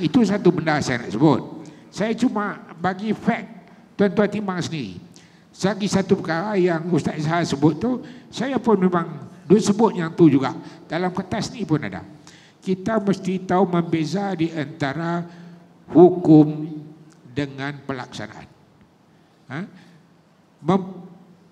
[SPEAKER 3] Itu satu benda saya nak sebut. Saya cuma bagi fact, tuan-tuan timbang sendiri. Lagi satu perkara yang Ustaz Izhar sebut tu, saya pun memang sebut yang tu juga. Dalam kertas ni pun ada. Kita mesti tahu membeza di antara hukum dengan pelaksanaan.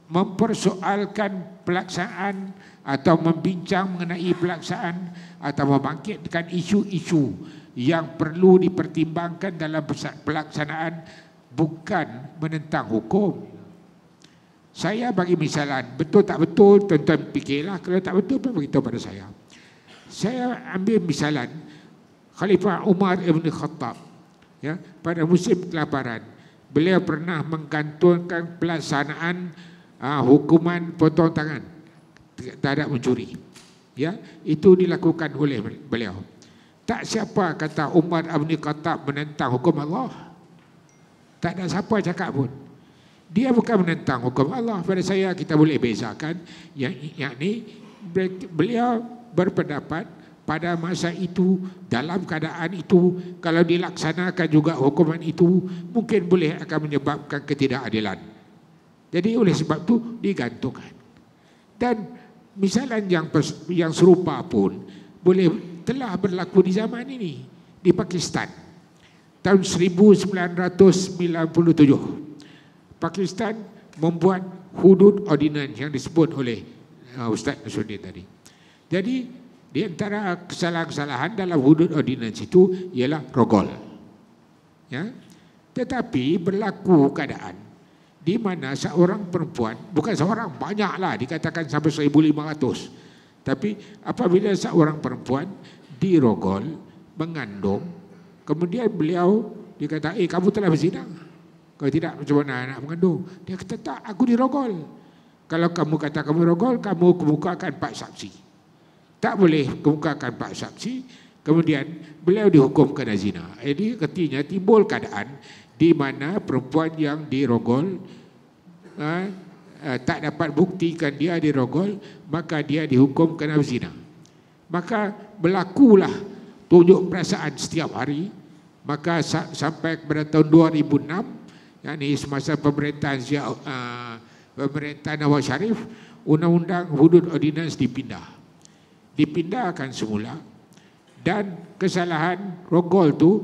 [SPEAKER 3] Mempersoalkan pelaksanaan atau membincang mengenai pelaksanaan atau membangkitkan isu-isu yang perlu dipertimbangkan dalam pelaksanaan, bukan menentang hukum. Saya bagi misalan, betul tak betul tuan-tuan fikirlah, kalau tak betul pun beritahu pada saya. Saya ambil misalan Khalifah Umar Ibn Khattab, ya, pada musim kelaparan beliau pernah menggantungkan pelaksanaan hukuman potong tangan terhadap mencuri. Ya, itu dilakukan oleh beliau. Tak siapa kata Umar Ibn Khattab menentang hukum Allah. Tak ada siapa cakap pun. Dia bukan menentang hukum Allah. Pada saya kita boleh bezakan yang ni beliau berpendapat pada masa itu, dalam keadaan itu, kalau dilaksanakan juga hukuman itu, mungkin boleh akan menyebabkan ketidakadilan. Jadi oleh sebab itu digantungkan. Dan misalan yang serupa pun telah berlaku di zaman ini di Pakistan. Tahun 1997, Pakistan membuat hudud ordinance yang disebut oleh Ustaz Nasruddin tadi. Jadi di antara kesalahan-kesalahan dalam hudud ordinance itu ialah rogol. Ya. Tetapi berlaku keadaan di mana seorang perempuan, bukan seorang, banyaklah, dikatakan sampai 1,500. Tapi apabila seorang perempuan dirogol, mengandung, kemudian beliau dikata, kamu telah berzina. Kalau tidak, macam mana anak mengandung? Dia kata, tak, aku dirogol. Kalau kamu kata kamu rogol, kamu kemukakan 4 saksi. Tak boleh kemukakan 4 saksi. Kemudian beliau dihukum kena zina. Jadi artinya timbul keadaan di mana perempuan yang dirogol tak dapat buktikan dia dirogol, maka dia dihukum kena zina. Maka berlakulah tunjuk perasaan setiap hari. Maka sampai kepada tahun 2006, yakni semasa pemerintahan Nawaz Sharif, Undang-Undang Hudud Ordinance dipindahkan semula, dan kesalahan rogol tu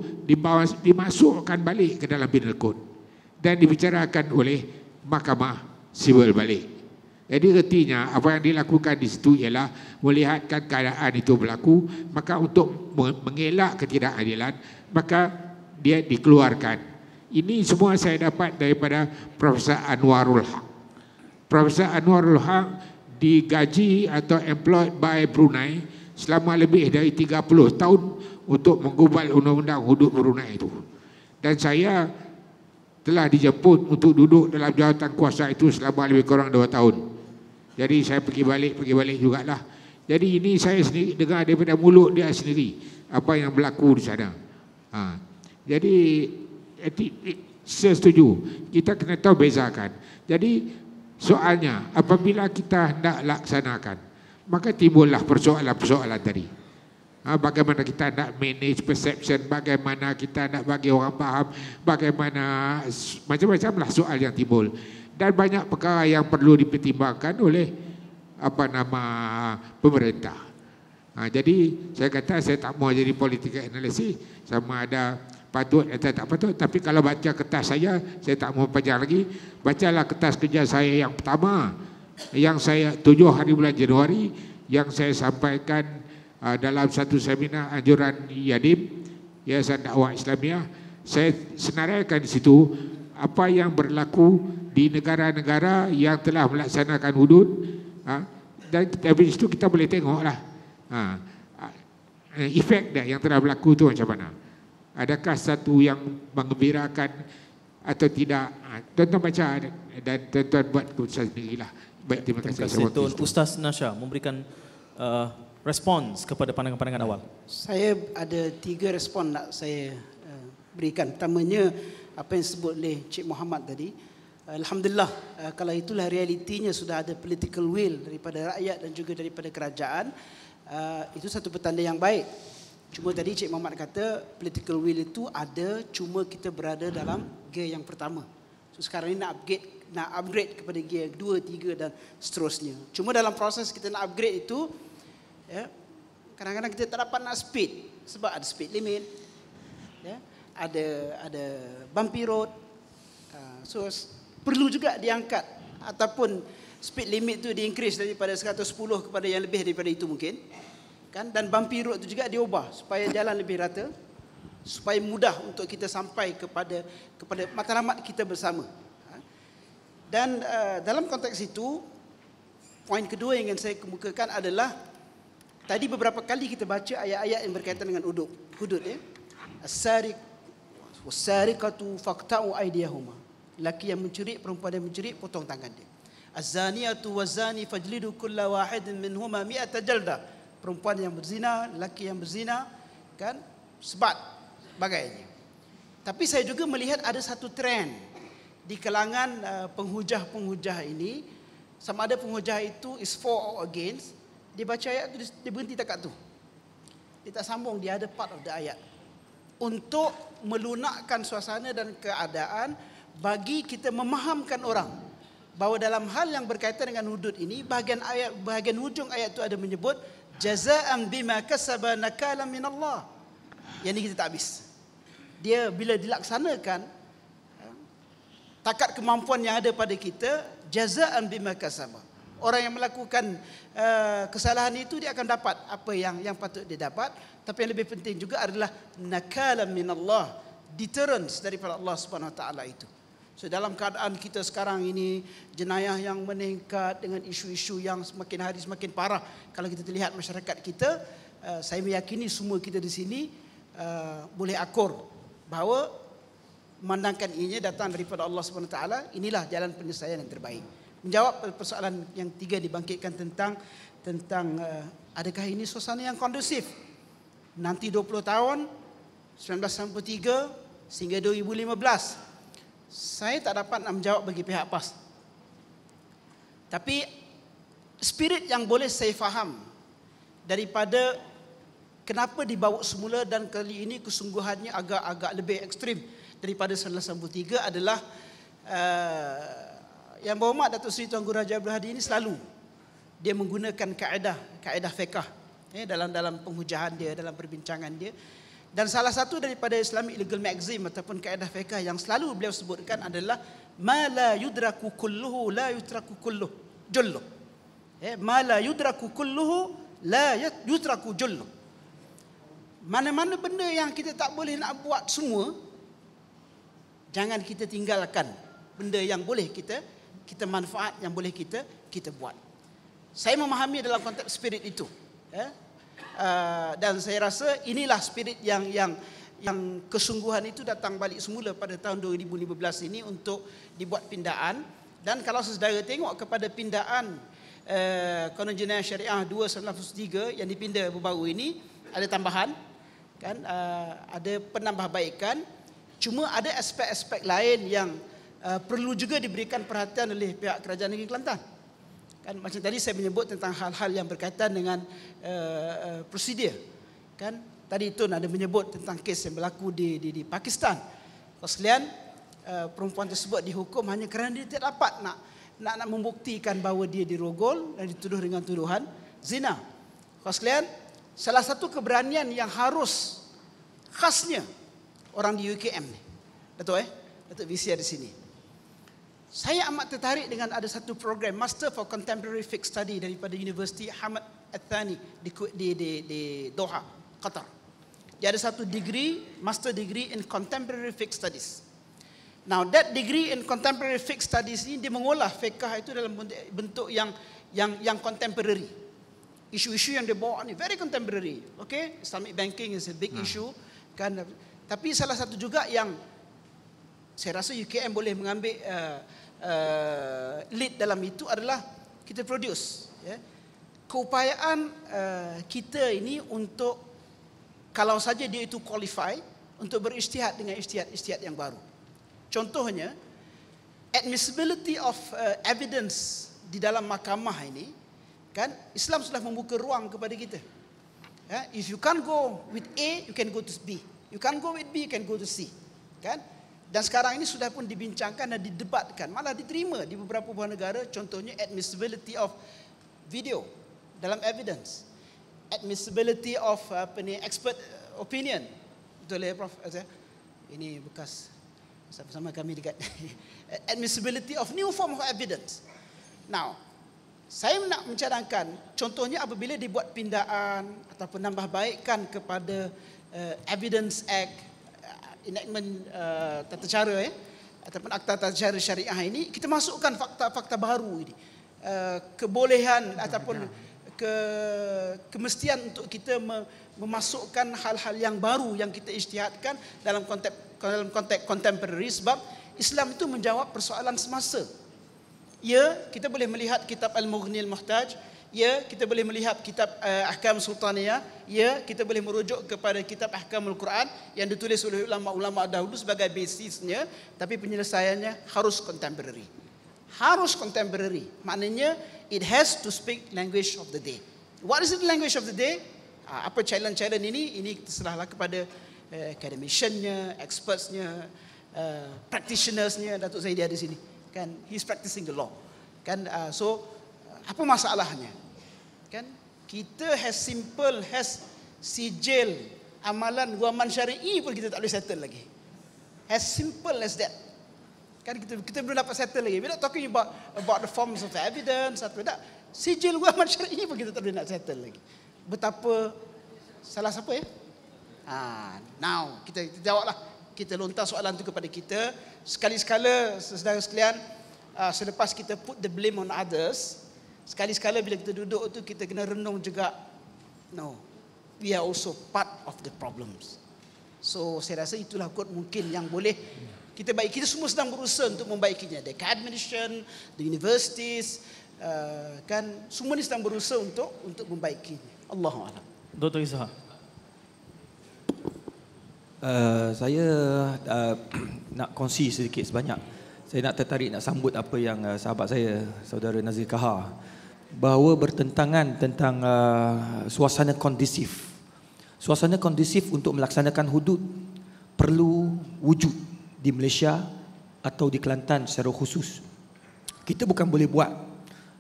[SPEAKER 3] dimasukkan balik ke dalam Penal Code dan dibicarakan oleh Mahkamah Sivil balik. Jadi artinya apa yang dilakukan di situ ialah melihatkan keadaan itu berlaku, maka untuk mengelak ketidakadilan, maka dia dikeluarkan. Ini semua saya dapat daripada Profesor Anwarul Haq. Profesor Anwarul Haq digaji atau employed by Brunei selama lebih dari 30 tahun untuk menggubal undang-undang hudud Brunei itu. Dan saya telah dijemput untuk duduk dalam jawatan kuasa itu selama lebih kurang 2 tahun. Jadi saya pergi balik jugalah. Jadi ini saya sendiri dengar daripada mulut dia sendiri apa yang berlaku di sana. Jadi saya setuju, kita kena tahu bezakan. Jadi soalnya apabila kita hendak laksanakan, maka timbullah persoalan-persoalan tadi. Bagaimana kita nak manage perception, bagaimana kita nak bagi orang faham, bagaimana macam-macamlah soal yang timbul. Dan banyak perkara yang perlu dipertimbangkan oleh pemerintah. Jadi saya kata saya tak mau jadi political analysis, sama ada patut atau tak patut. Tapi kalau baca kertas saya tak mau panjang lagi. Bacalah kertas kerja saya yang pertama, yang saya 7 hari bulan Januari, yang saya sampaikan dalam satu seminar anjuran Yadim, Yayasan Dakwah Islamiah. Saya senaraikan di situ apa yang berlaku di negara-negara yang telah melaksanakan hudud, dan dari situ kita boleh tengoklah efek dia yang telah berlaku itu macam mana. Adakah satu yang menggembirakan atau tidak? Tuan-tuan baca dan tuan-tuan buat keputusan sendirilah. Baik, terima kasih.
[SPEAKER 2] Tuan Ustaz Nasha memberikan respons kepada pandangan-pandangan awal.
[SPEAKER 4] Saya ada 3 respon nak saya berikan. Pertamanya apa yang disebut oleh Cik Muhammad tadi. Alhamdulillah, kalau itulah realitinya sudah ada political will daripada rakyat dan juga daripada kerajaan, itu satu petanda yang baik. Cuma tadi Cik Muhammad kata political will itu ada, cuma kita berada dalam gear yang pertama. So sekarang ini nak upgrade kepada gear 2, 3 dan seterusnya. Cuma dalam proses kita nak upgrade itu, kadang-kadang kita tak dapat nak speed sebab ada speed limit, ada bumpy road. So perlu juga diangkat ataupun speed limit tu di-increase daripada 110 kepada yang lebih daripada itu mungkin. Kan? Dan bumpy road itu juga diubah supaya jalan lebih rata, supaya mudah untuk kita sampai kepada matlamat kita bersama. Dan dalam konteks itu, poin kedua yang ingin saya kemukakan adalah tadi beberapa kali kita baca ayat-ayat yang berkaitan dengan hudud, as-sariq was-sariqatu faqta'u aydiyahuma. Laki yang mencuri, perempuan yang mencuri, potong tangan dia. Az-zaniyatu waz-zani fajlidu kulla wahidin minhuma 100 jaldah. Perempuan yang berzina, laki yang berzina, kan, sebat bagainya. Tapi saya juga melihat ada satu trend di kalangan penghujah-penghujah ini, sama ada penghujah itu is for or against. Dia baca ayat tu, dia berhenti dekat tu. Dia tak sambung, dia ada part of the ayat. Untuk melunakkan suasana dan keadaan bagi kita memahamkan orang bahawa dalam hal yang berkaitan dengan hudud ini, bahagian hujung ayat itu ada menyebut jazaan bima kasaba nakalan min Allah. Yang ini kita tak habis. Dia bila dilaksanakan, takat kemampuan yang ada pada kita, jazaan bima kasaba. Orang yang melakukan kesalahan itu dia akan dapat apa yang patut dia dapat. Tapi yang lebih penting juga adalah nakalan min Allah, deterrence daripada Allah Subhanahu Wa Taala itu. So dalam keadaan kita sekarang ini, jenayah yang meningkat dengan isu-isu yang semakin hari semakin parah. Kalau kita lihat masyarakat kita, saya meyakini semua kita di sini boleh akur bahawa memandangkan ianya datang daripada Allah SWT, inilah jalan penyelesaian yang terbaik. Menjawab persoalan yang 3 dibangkitkan tentang adakah ini suasana yang kondusif. Nanti 20 tahun 1993 sehingga 2015, saya tak dapat nak menjawab bagi pihak PAS. Tapi spirit yang boleh saya faham daripada kenapa dibawa semula dan kali ini kesungguhannya agak lebih ekstrim daripada 1993 adalah Yang Berhormat Datuk Seri Tuanku Raja Abdul Hadi ini selalu dia menggunakan kaedah fiqh dalam penghujahan dia, dalam perbincangan dia. Dan salah satu daripada Islamic Legal Maxim ataupun kaedah fiqh yang selalu beliau sebutkan adalah ma la yudraku kulluhu la yutraku kulluh julluh. Ma la yudraku kulluhu la yutraku julluh. Mana-mana benda yang kita tak boleh nak buat semua, jangan kita tinggalkan benda yang boleh kita manfaat, yang boleh kita buat. Saya memahami dalam konteks spirit itu, dan saya rasa inilah spirit yang kesungguhan itu datang balik semula pada tahun 2015 ini untuk dibuat pindaan. Dan kalau saudara tengok kepada pindaan Kanun Jenayah Syariah 2/1993 yang dipinda baru-baru ini, ada tambahan, kan, ada penambahbaikan. Cuma ada aspek-aspek lain yang perlu juga diberikan perhatian oleh pihak Kerajaan Negeri Kelantan. Kan, macam tadi saya menyebut tentang hal-hal yang berkaitan dengan prosedur. Kan, tadi Tun ada menyebut tentang kes yang berlaku di Pakistan. Kau sekalian, perempuan tersebut dihukum hanya kerana dia tidak dapat nak membuktikan bahawa dia dirogol dan dituduh dengan tuduhan zina. Kau sekalian, salah satu keberanian yang harus khasnya orang di UKM ni, Datuk VC ada di sini. Saya amat tertarik dengan ada satu program Master for Contemporary Fiqh Study daripada Universiti Hamad Al-Thani di Doha, Qatar. Dia ada satu degree, master degree in Contemporary Fiqh Studies. Now that degree in Contemporary Fiqh Studies ini dia mengolah fiqh itu dalam bentuk yang contemporary. Isu-isu yang dia bawa ni very contemporary. Okay, Islamic banking is a big issue, kan. Tapi salah satu juga yang saya rasa UKM boleh mengambil lead dalam itu adalah kita produce, keupayaan kita ini untuk, kalau saja dia itu qualify untuk berijtihad dengan ijtihad yang baru. Contohnya, admissibility of evidence di dalam mahkamah ini, kan, Islam sudah membuka ruang kepada kita. If you can't go with A, you can go to B. You can't go with B, you can go to C. Kan? Dan sekarang ini sudah pun dibincangkan dan didebatkan, malah diterima di beberapa buah negara. Contohnya admissibility of video dalam evidence, admissibility of expert opinion. Betul ya Prof? Ini bekas sama-sama kami dekat. Admissibility of new form of evidence. Now, saya nak mencadangkan, contohnya apabila dibuat pindaan ataupun nambahbaikkan kepada Evidence Act, enactment tata cara ataupun akta tata cara syariah ini, kita masukkan fakta-fakta baru ini, kebolehan ataupun kemestian untuk kita memasukkan hal-hal yang baru yang kita ijtihadkan dalam konteks contemporary, sebab Islam itu menjawab persoalan semasa. Ya, kita boleh melihat kitab Al-Mughni Al-Muhtaj. Ya, kita boleh melihat kitab Ahkam Sultaniyah. Ya, kita boleh merujuk kepada kitab Ahkamul Quran yang ditulis oleh ulama-ulama dahulu sebagai basisnya, tapi penyelesaiannya harus contemporary. Harus contemporary. Maknanya it has to speak language of the day. What is the language of the day? Apa challenge-challenge ini? Ini terserahlah kepada academiciannya, expertsnya, practitionersnya. Datuk Zaidi ada di sini. Kan, he's practicing the law. Kan, so apa masalahnya? Kan, kita has sijil amalan guaman syar'i pun kita tak boleh settle lagi. As simple as that. Kan, kita belum dapat settle lagi. We're not talking about the forms of evidence atau tidak. Sijil guaman syar'i pun kita tak boleh nak settle lagi. Betapa salah siapa ya? Now kita jawablah. Kita lontar soalan itu kepada kita. Sekali-sekala saudara sekalian, selepas kita put the blame on others, sekali-sekala bila kita duduk tu kita kena renung juga. No, we are also part of the problems. So saya rasa itulah kot mungkin yang boleh Kita baik, kita semua sedang berusaha untuk membaikinya. The administration, the universities, kan semua ni sedang berusaha untuk membaikinya. Allahu a'lam.
[SPEAKER 2] Dr. Isha.
[SPEAKER 5] Saya nak kongsi sedikit sebanyak. Saya nak tertarik nak sambut apa yang sahabat saya, saudara Nazir Kahar, bahawa bertentangan tentang suasana kondusif. Suasana kondusif untuk melaksanakan hudud perlu wujud di Malaysia atau di Kelantan secara khusus. Kita bukan boleh buat.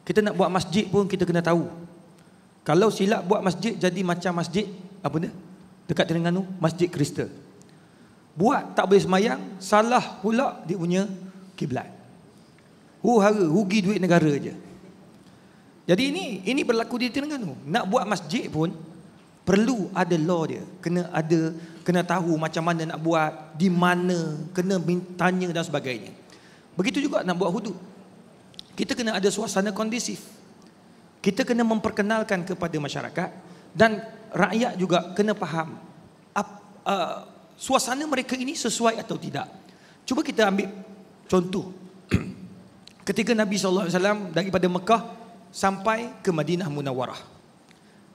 [SPEAKER 5] Kita nak buat masjid pun kita kena tahu. Kalau silap buat masjid jadi macam masjid apa dia? Dekat Terengganu, Masjid Kristal. Buat tak boleh semayang, salah pula dia punya kiblat. Hara, rugi duit negara je. Jadi ini berlaku di Terengganu. Nak buat masjid pun perlu ada law dia. Kena tahu macam mana nak buat, di mana, kena tanya dan sebagainya. Begitu juga nak buat hudud. Kita kena ada suasana kondusif. Kita kena memperkenalkan kepada masyarakat dan rakyat juga kena faham suasana mereka ini sesuai atau tidak. Cuba kita ambil contoh. Ketika Nabi SAW daripada Mekah sampai ke Madinah Munawwarah.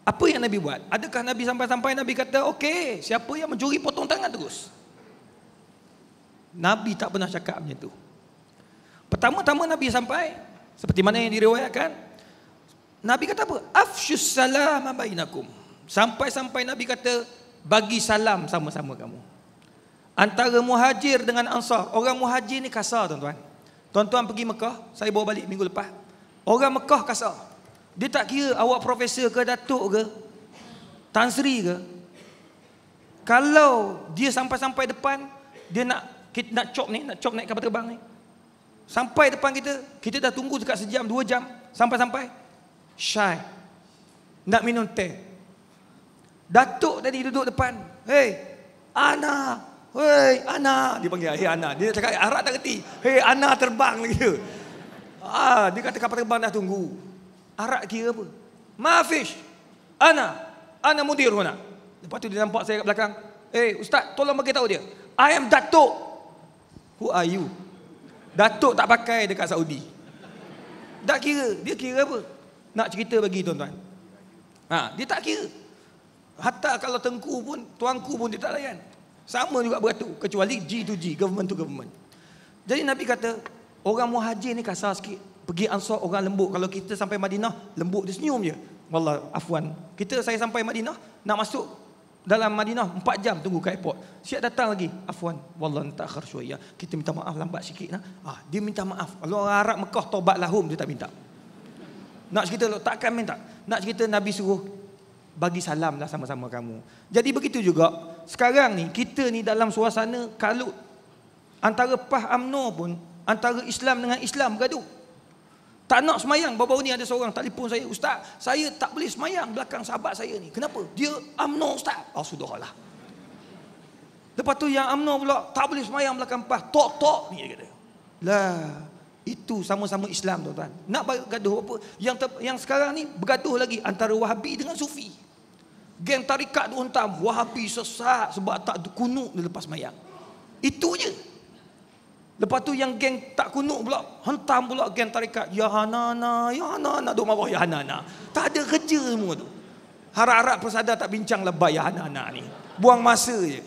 [SPEAKER 5] Apa yang Nabi buat? Adakah Nabi sampai-sampai Nabi kata, okey, siapa yang mencuri potong tangan terus? Nabi tak pernah cakap macam tu. Pertama-tama Nabi sampai, seperti mana yang diriwayatkan, Nabi kata apa? Afshus salam bainakum. Sampai-sampai Nabi kata, bagi salam sama-sama kamu. Antara muhajir dengan ansar. Orang muhajir ni kasar, tuan-tuan. Tuan-tuan pergi Mekah, saya bawa balik minggu lepas. Orang Mekah kasar. Dia tak kira awak profesor ke, datuk ke, Tan Sri ke. Kalau dia sampai-sampai depan, dia nak cop naik kapal terbang ni. Sampai depan kita dah tunggu dekat sejam, 2 jam. Sampai-sampai, shy. Nak minum teh. Datuk tadi duduk depan. Hey, Ana. Hey, Ana. Dia panggil, hey Ana. Dia cakap, Arab tak kerti. Hey, Ana terbang lagi. Dia kata kapal terbang dah tunggu. Arak kira apa? Mafish. Ana mudir huna. Lepas tu dia nampak saya kat belakang. Ustaz, tolong bagi tahu dia. I am Datuk. Who are you? Datuk tak pakai dekat Saudi. Tak kira. Dia kira apa? Nak cerita bagi tuan-tuan. Dia tak kira. Hatta kalau tengku pun, tuanku pun dia tak layan. Sama juga beratur. Kecuali G to G, government to government. Jadi Nabi kata, orang muhajir ni kasar sikit. Pergi Ansar orang lembut. Kalau kita sampai Madinah, lembut dia senyum je. Wallah, afwan. Saya sampai Madinah, nak masuk dalam Madinah 4 jam tunggu kat airport. Siap datang lagi. Afwan. Wallah ta'akhir syuiya. Kita minta maaf lambat sikit. Dia minta maaf. Kalau orang Arab Mekah taubat lahum, dia tak minta. Nak cerita takkan minta. Nak cerita Nabi suruh bagi salam lah sama-sama kamu. Jadi begitu juga. Sekarang ni, kita ni dalam suasana kalut. Antara PAH UMNO pun, antara Islam dengan Islam bergaduh. Tak nak semayang. Baru-baru ni ada seorang telefon saya, Ustaz, saya tak boleh semayang belakang sahabat saya ni. Kenapa? Dia UMNO Ustaz. Sudahlah. Lepas tu yang UMNO pula tak boleh semayang belakang PAH. Tok ni dia kata. Lah, itu sama-sama Islam tuan-tuan. Nak bergaduh apa? Yang sekarang ni bergaduh lagi antara Wahabi dengan Sufi. Geng tarikat tu hentam, Wahabi sesat sebab tak kunut dia lepas semayang. Itu je. Lepas tu yang geng tak kunuk pula, hentam pula geng tarikat. Ya Hanana, duk marah Ya Hanana. Tak ada kerja semua tu. Harap-harap persada tak bincang lebay Ya Hanana ni. Buang masa je.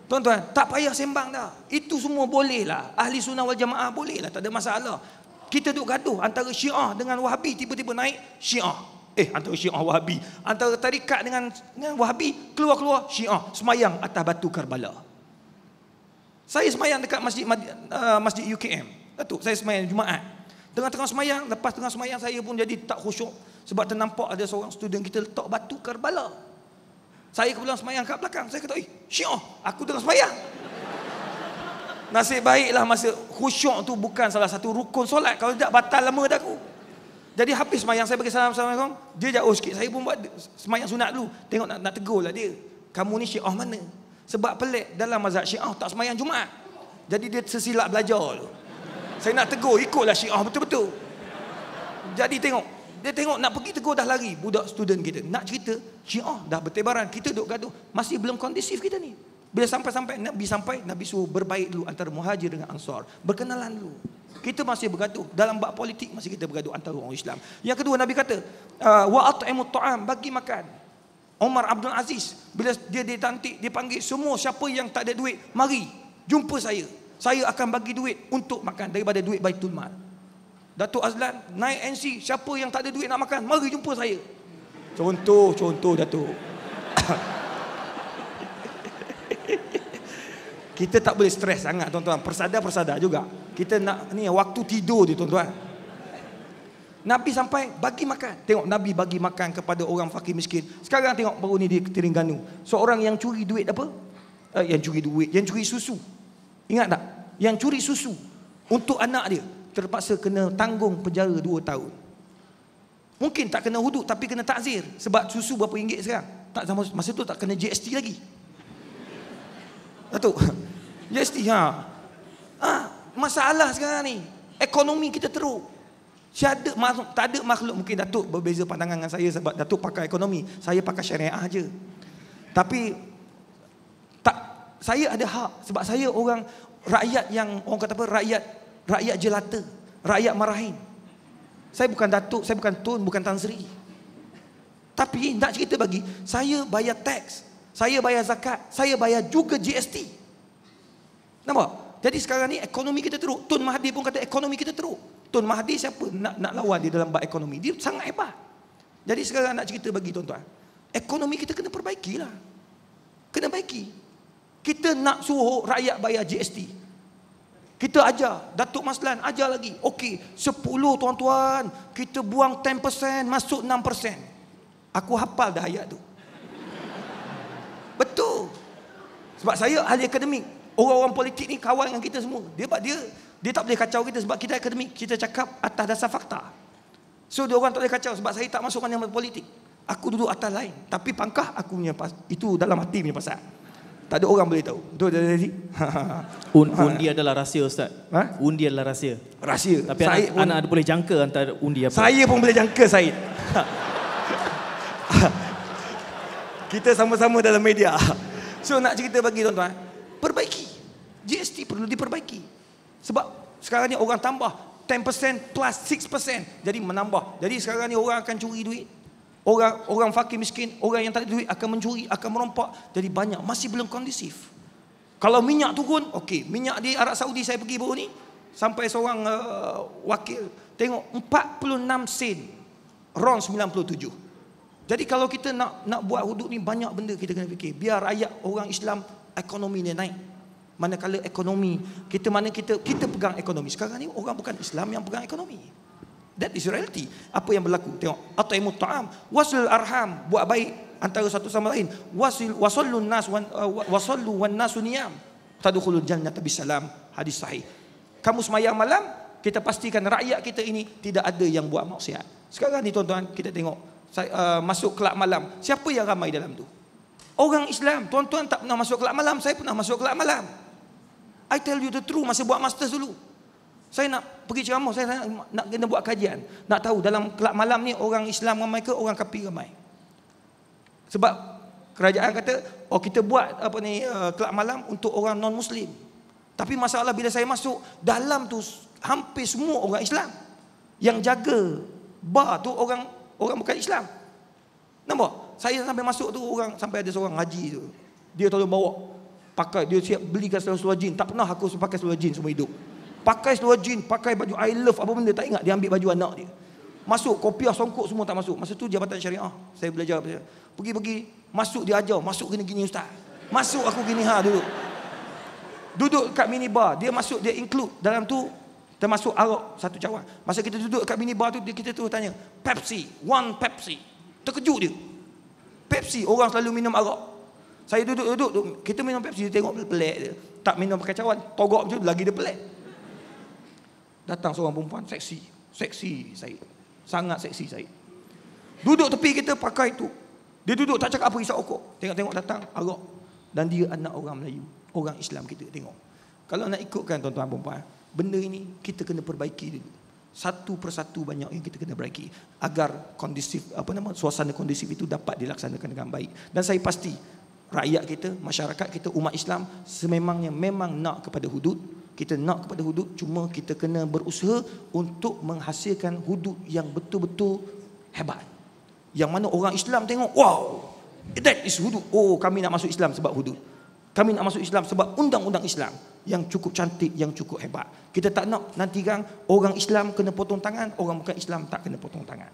[SPEAKER 5] Tuan-tuan, tak payah sembang dah. Itu semua boleh lah. Ahli sunnah wal jamaah boleh lah, tak ada masalah. Kita duk gaduh antara Syiah dengan Wahabi, tiba-tiba naik Syiah. Antara Syiah Wahabi. Antara tarikat dengan Wahabi, keluar-keluar Syiah. Semayang atas batu Karbala. Saya semayang dekat masjid UKM. Datuk, saya semayang Jumaat. Tengah-tengah semayang, lepas tengah semayang saya pun jadi tak khusyuk. Sebab ternampak ada seorang student kita letak batu Karbala. Saya kebetulan semayang kat belakang. Saya kata, Syiah, aku tengah semayang. Nasib baiklah masa khusyuk tu bukan salah satu rukun solat. Kalau tidak, batal lama dah aku. Jadi habis semayang, saya bagi salam-salam. Dia jauh sikit. Saya pun buat semayang sunat dulu. Tengok nak tegur lah dia. Kamu ni Syiah mana? Sebab pelik dalam mazhab Syiah tak semayang Jumaat. Jadi dia tersilap belajar tu. Saya nak tegur, ikutlah Syiah betul-betul. Jadi dia tengok nak pergi tegur dah lari. Budak student kita nak cerita, Syiah dah bertebaran, kita duk gaduh. Masih belum kondusif kita ni. Bila sampai Nabi suruh berbaik dulu antara Muhajir dengan Ansar. Berkenalan dulu. Kita masih bergaduh. Dalam bab politik masih kita bergaduh antara orang Islam. Yang kedua Nabi kata, wa at'imut ta'am, bagi makan. Umar Abdul Aziz, bila dia ditantik, dia panggil semua siapa yang tak ada duit, mari jumpa saya. Saya akan bagi duit untuk makan daripada duit Baitul Mal. Datuk Azlan naik NC, siapa yang tak ada duit nak makan, mari jumpa saya. Contoh Datuk. Kita tak boleh stres sangat tuan-tuan. Persada juga. Kita nak ni waktu tidur dia tuan-tuan. Nabi sampai bagi makan. Tengok Nabi bagi makan kepada orang fakir miskin. Sekarang tengok baru ni di Terengganu. Seorang yang curi duit apa? Yang curi susu. Ingat tak? Yang curi susu untuk anak dia terpaksa kena tanggung penjara 2 tahun. Mungkin tak kena hudud tapi kena takzir. Sebab susu berapa ringgit sekarang? Tak, masa tu tak kena GST lagi. Datuk, GST masalah sekarang ni. Ekonomi kita teruk. Tak ada makhluk, mungkin Datuk berbeza pandangan dengan saya sebab Datuk pakai ekonomi. Saya pakai syariah je. Tapi saya ada hak sebab saya orang rakyat yang orang kata apa, rakyat jelata, rakyat marahin. Saya bukan Datuk, saya bukan Tun, bukan Tan Sri. Tapi nak cerita bagi, saya bayar teks, saya bayar zakat, saya bayar juga GST. Nampak? Jadi sekarang ni ekonomi kita teruk. Tun Mahathir pun kata ekonomi kita teruk. Tun Mahathir siapa nak lawan dia dalam bab ekonomi? Dia sangat hebat. Jadi sekarang nak cerita bagi tuan-tuan, ekonomi kita kena perbaikilah. Kena baiki. Kita nak suruh rakyat bayar GST. Kita ajar, Datuk Maslan ajar lagi. Okey, 10 tuan-tuan, kita buang 10%, masuk 6%. Aku hafal dah ayat tu. Betul. Sebab saya ahli akademik. Orang-orang politik ni kawan dengan kita semua. Dia tak boleh kacau kita sebab kita akademik. Kita cakap atas dasar fakta. So dia orang tak boleh kacau sebab saya tak masuk mana politik. Aku duduk atas lain. Tapi pangkah aku punya itu dalam hati punya pasal. Tak ada orang boleh tahu. Betul tak jadi?
[SPEAKER 2] Undi adalah rahsia Ustaz. Undi adalah rahsia.
[SPEAKER 5] Rahsia.
[SPEAKER 2] Tapi anak ada boleh jangka antara undi apa?
[SPEAKER 5] Saya pun boleh jangka, Said. Kita sama-sama dalam media. So nak cerita bagi tuan-tuan, perbaiki. GST perlu diperbaiki. Sebab sekarang ni orang tambah 10% plus 6%. Jadi menambah. Jadi sekarang ni orang akan curi duit. Orang fakir miskin, orang yang tak ada duit akan mencuri, akan merompak. Jadi banyak, masih belum kondusif. Kalau minyak turun, okey, minyak di Arab Saudi saya pergi baru ni, sampai seorang wakil tengok 46 sen, RON 97. Jadi kalau kita nak buat hudud ni, banyak benda kita kena fikir. Biar rakyat orang Islam ekonomi dia naik. Manakala ekonomi kita pegang ekonomi. Sekarang ni orang bukan Islam yang pegang ekonomi. That is reality. Apa yang berlaku? Tengok, at'imut ta'am, wasil arham, buat baik antara satu sama lain. Wasallun nas wasallu wan nasu niyam. Tadkhulul jannata bisalam. Hadis sahih. Kamu semayang malam, kita pastikan rakyat kita ini tidak ada yang buat maksiat. Sekarang ni tuan-tuan, kita tengok masuk kelab malam. Siapa yang ramai dalam tu? Orang Islam. Tuan-tuan tak pernah masuk kelab malam, saya pernah masuk kelab malam. I tell you the truth, masa buat masters dulu. Saya nak pergi ceramah, saya nak kena buat kajian. Nak tahu dalam kelab malam ni orang Islam ramai ke orang kafir ramai. Sebab kerajaan kata, kita buat kelab malam untuk orang non-Muslim. Tapi masalah bila saya masuk, dalam tu hampir semua orang Islam. Yang jaga bar tu orang bukan Islam. Nampak? Saya sampai masuk tu sampai ada seorang haji tu. Dia tolong bawa. Pakai, dia siap belikan seluar jin. Tak pernah aku pakai seluar jin semua hidup. Pakai seluar jin, pakai baju I love apa benda tak ingat, dia ambil baju anak dia. Masuk kopiah songkok semua tak masuk. Masa tu Jabatan Syariah. Saya belajar. Pergi masuk dia ajar, masuk gini-gini ustaz. Masuk aku gini duduk kat minibar, dia masuk dia include dalam tu termasuk arak satu cawan. Masa kita duduk kat minibar tu kita tu tanya, Pepsi, one Pepsi. Terkejut dia. Pepsi, orang selalu minum arak. Saya duduk, kita minum Pepsi, dia tengok pelik dia. Tak minum pakai cawan, togok macam tu lagi dia pelik. Datang seorang perempuan seksi Said. Sangat seksi Said. Duduk tepi kita pakai tu. Dia duduk tak cakap apa, isap okok. Tengok datang arak. Dan dia anak orang Melayu, orang Islam kita. Tengok. Kalau nak ikutkan tuan-tuan perempuan, benda ini kita kena perbaiki dulu. Satu persatu banyak yang kita kena perbaiki agar kondusif suasana kondusif itu dapat dilaksanakan dengan baik. Dan saya pasti rakyat kita, masyarakat kita, umat Islam sememangnya memang nak kepada hudud. Kita nak kepada hudud, cuma kita kena berusaha untuk menghasilkan hudud yang betul-betul hebat. Yang mana orang Islam tengok, wow, that is hudud. Oh, kami nak masuk Islam sebab hudud. Kami nak masuk Islam sebab undang-undang Islam yang cukup cantik, yang cukup hebat. Kita tak nak nanti kan orang Islam kena potong tangan, orang bukan Islam tak kena potong tangan.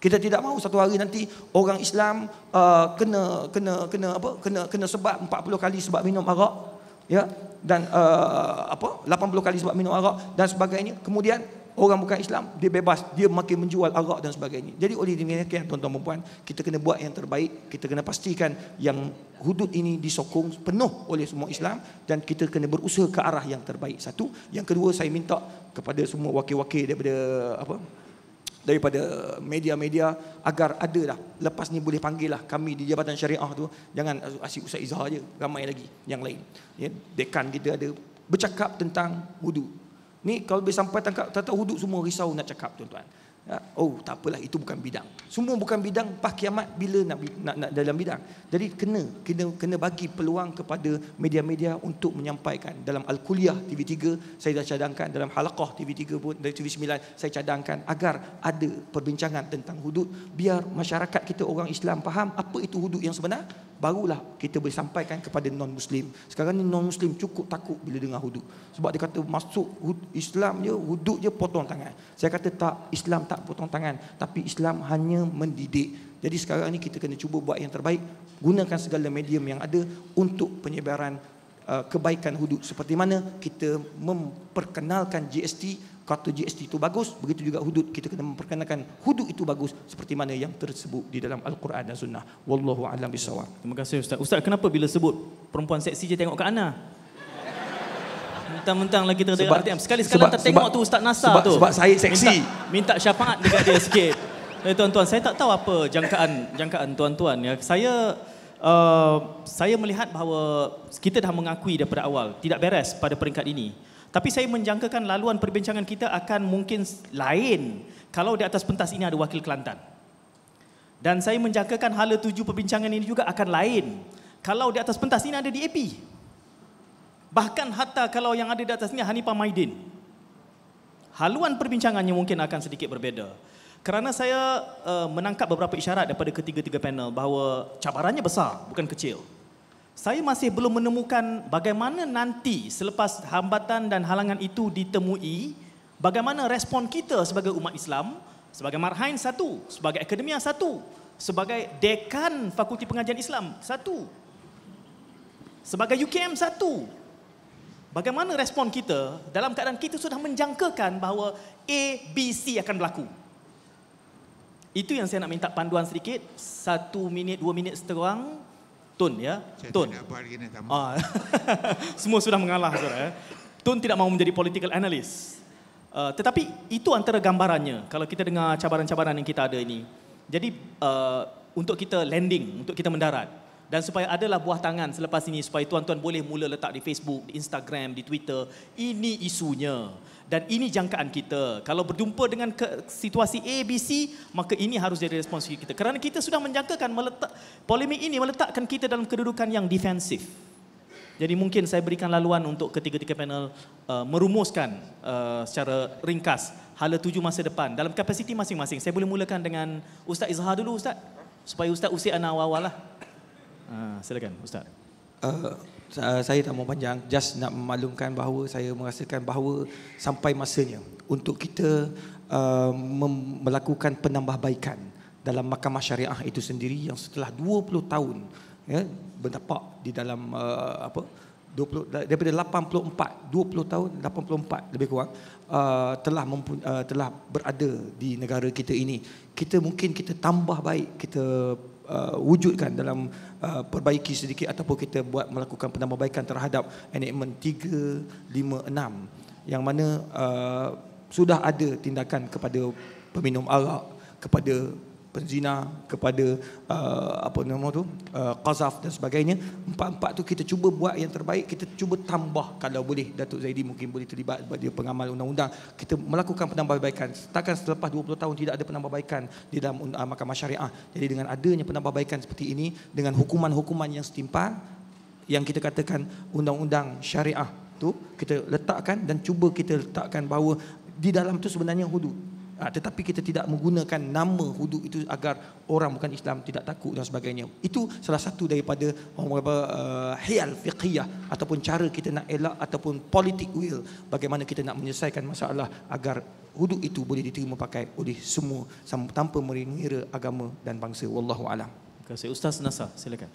[SPEAKER 5] Kita tidak mahu satu hari nanti orang Islam kena sebab 40 kali sebab minum arak, ya, dan 80 kali sebab minum arak dan sebagainya. Kemudian orang bukan Islam dia bebas, dia makin menjual arak dan sebagainya. Jadi oleh demikian tuan-tuan dan puan, kita kena buat yang terbaik. Kita kena pastikan yang hudud ini disokong penuh oleh semua Islam dan kita kena berusaha ke arah yang terbaik. Satu, yang kedua saya minta kepada semua wakil-wakil daripada media-media agar ada lah, lepas ni boleh panggil lah kami di Jabatan Syariah tu, jangan asyik Ustaz Izzah je, ramai lagi yang lain, ya, dekan kita ada, bercakap tentang hudud ni. Kalau boleh sampai tentang hudud, semua risau nak cakap tuan-tuan, ya, oh tak apalah, itu bukan bidang, semua bukan bidang. Pas kiamat bila nak dalam bidang. Jadi kena bagi peluang kepada media-media untuk menyampaikan. Dalam Al-Kuliah TV3 saya dah cadangkan, dalam Halaqah TV3 pun, dari TV9 saya cadangkan agar ada perbincangan tentang hudud, biar masyarakat kita orang Islam faham apa itu hudud yang sebenar. Barulah kita boleh sampaikan kepada non-Muslim. Sekarang ni non-Muslim cukup takut bila dengar hudud, sebab dia kata masuk Islam je, hudud je potong tangan. Saya kata tak, Islam tak potong tangan, tapi Islam hanya mendidik. Jadi sekarang ni kita kena cuba buat yang terbaik, gunakan segala medium yang ada untuk penyebaran kebaikan hudud. Seperti mana kita memperkenalkan GST, kata GST itu bagus, begitu juga hudud, kita kena memperkenalkan hudud itu bagus seperti mana yang tersebut di dalam Al-Quran dan Sunnah. Wallahu a'lam bishawab.
[SPEAKER 2] Terima kasih Ustaz. Ustaz, kenapa bila sebut perempuan seksi je tengok ke Ana? Mentang-mentang lagi kita dekat RTM. Sekali-sekala tengok tu Ustaz Nasar tu.
[SPEAKER 5] Sebab saya seksi.
[SPEAKER 2] Minta syafaat dekat dia sikit. Tuan-tuan, saya tak tahu apa jangkaan tuan-tuan, ya. Saya melihat bahawa kita dah mengakui daripada awal tidak beres pada peringkat ini. Tapi saya menjangkakan laluan perbincangan kita akan mungkin lain kalau di atas pentas ini ada wakil Kelantan. Dan saya menjangkakan hala tuju perbincangan ini juga akan lain kalau di atas pentas ini ada DAP. Bahkan hatta kalau yang ada di atas ini Hanifah Maidin. Haluan perbincangannya mungkin akan sedikit berbeza. Kerana saya menangkap beberapa isyarat daripada ketiga-tiga panel bahawa cabarannya besar, bukan kecil. Saya masih belum menemukan bagaimana nanti selepas hambatan dan halangan itu ditemui, bagaimana respon kita sebagai umat Islam, sebagai Marhain satu, sebagai Akademia satu, sebagai Dekan Fakulti Pengajian Islam satu, sebagai UKM satu. Bagaimana respon kita dalam keadaan kita sudah menjangkakan bahawa A, B, C akan berlaku. Itu yang saya nak minta panduan sedikit, 1 minit, 2 minit seterang. Tun, ya, Tun. Semua sudah mengalah, saudara. Tun tidak mahu menjadi political analyst. Tetapi itu antara gambarannya kalau kita dengar cabaran-cabaran yang kita ada ini. Jadi untuk kita landing, untuk kita mendarat, dan supaya adalah buah tangan selepas ini, supaya tuan-tuan boleh mula letak di Facebook, di Instagram, di Twitter. Ini isunya dan ini jangkaan kita. Kalau berjumpa dengan situasi A, B, C, maka ini harus jadi respons kita. Kerana kita sudah menjangkakan polemik ini meletakkan kita dalam kedudukan yang defensif. Jadi mungkin saya berikan laluan untuk ketiga-tiga panel merumuskan secara ringkas hala tuju masa depan dalam kapasiti masing-masing. Saya boleh mulakan dengan Ustaz Izzah dulu, Ustaz, supaya Ustaz usik ana awal-awal lah. Silakan Ustaz.
[SPEAKER 5] Saya tak mau panjang, just nak memaklumkan bahawa saya merasakan bahawa sampai masanya untuk kita melakukan penambahbaikan dalam mahkamah syariah itu sendiri yang setelah 20 tahun, ya, berdapak di dalam daripada 20 tahun 84 lebih kurang telah berada di negara kita ini. Mungkin kita tambah baik, kita wujudkan dalam perbaiki sedikit ataupun kita melakukan penambahbaikan terhadap enactment 356 yang mana sudah ada tindakan kepada peminum arak, kepada penzina, kepada qazaf dan sebagainya. Empat-empat tu kita cuba buat yang terbaik, kita cuba tambah kalau boleh. Datuk Zaidi mungkin boleh terlibat sebab dia pengamal undang-undang. Kita melakukan penambahbaikan. Takkan selepas 20 tahun tidak ada penambahbaikan di dalam mahkamah syariah. Jadi dengan adanya penambahbaikan seperti ini, dengan hukuman-hukuman yang setimpal, yang kita katakan undang-undang syariah tu kita letakkan dan cuba kita letakkan bahawa di dalam tu sebenarnya hudud. Tetapi kita tidak menggunakan nama hudud itu agar orang bukan Islam tidak takut dan sebagainya. Itu salah satu daripada hiyal fiqhiyah ataupun cara kita nak elak ataupun politik will, bagaimana kita nak menyelesaikan masalah agar hudud itu boleh diterima pakai oleh semua tanpa mengira agama dan bangsa. Wallahu alam.
[SPEAKER 2] Terima kasih. Ustaz Nasar, silakan.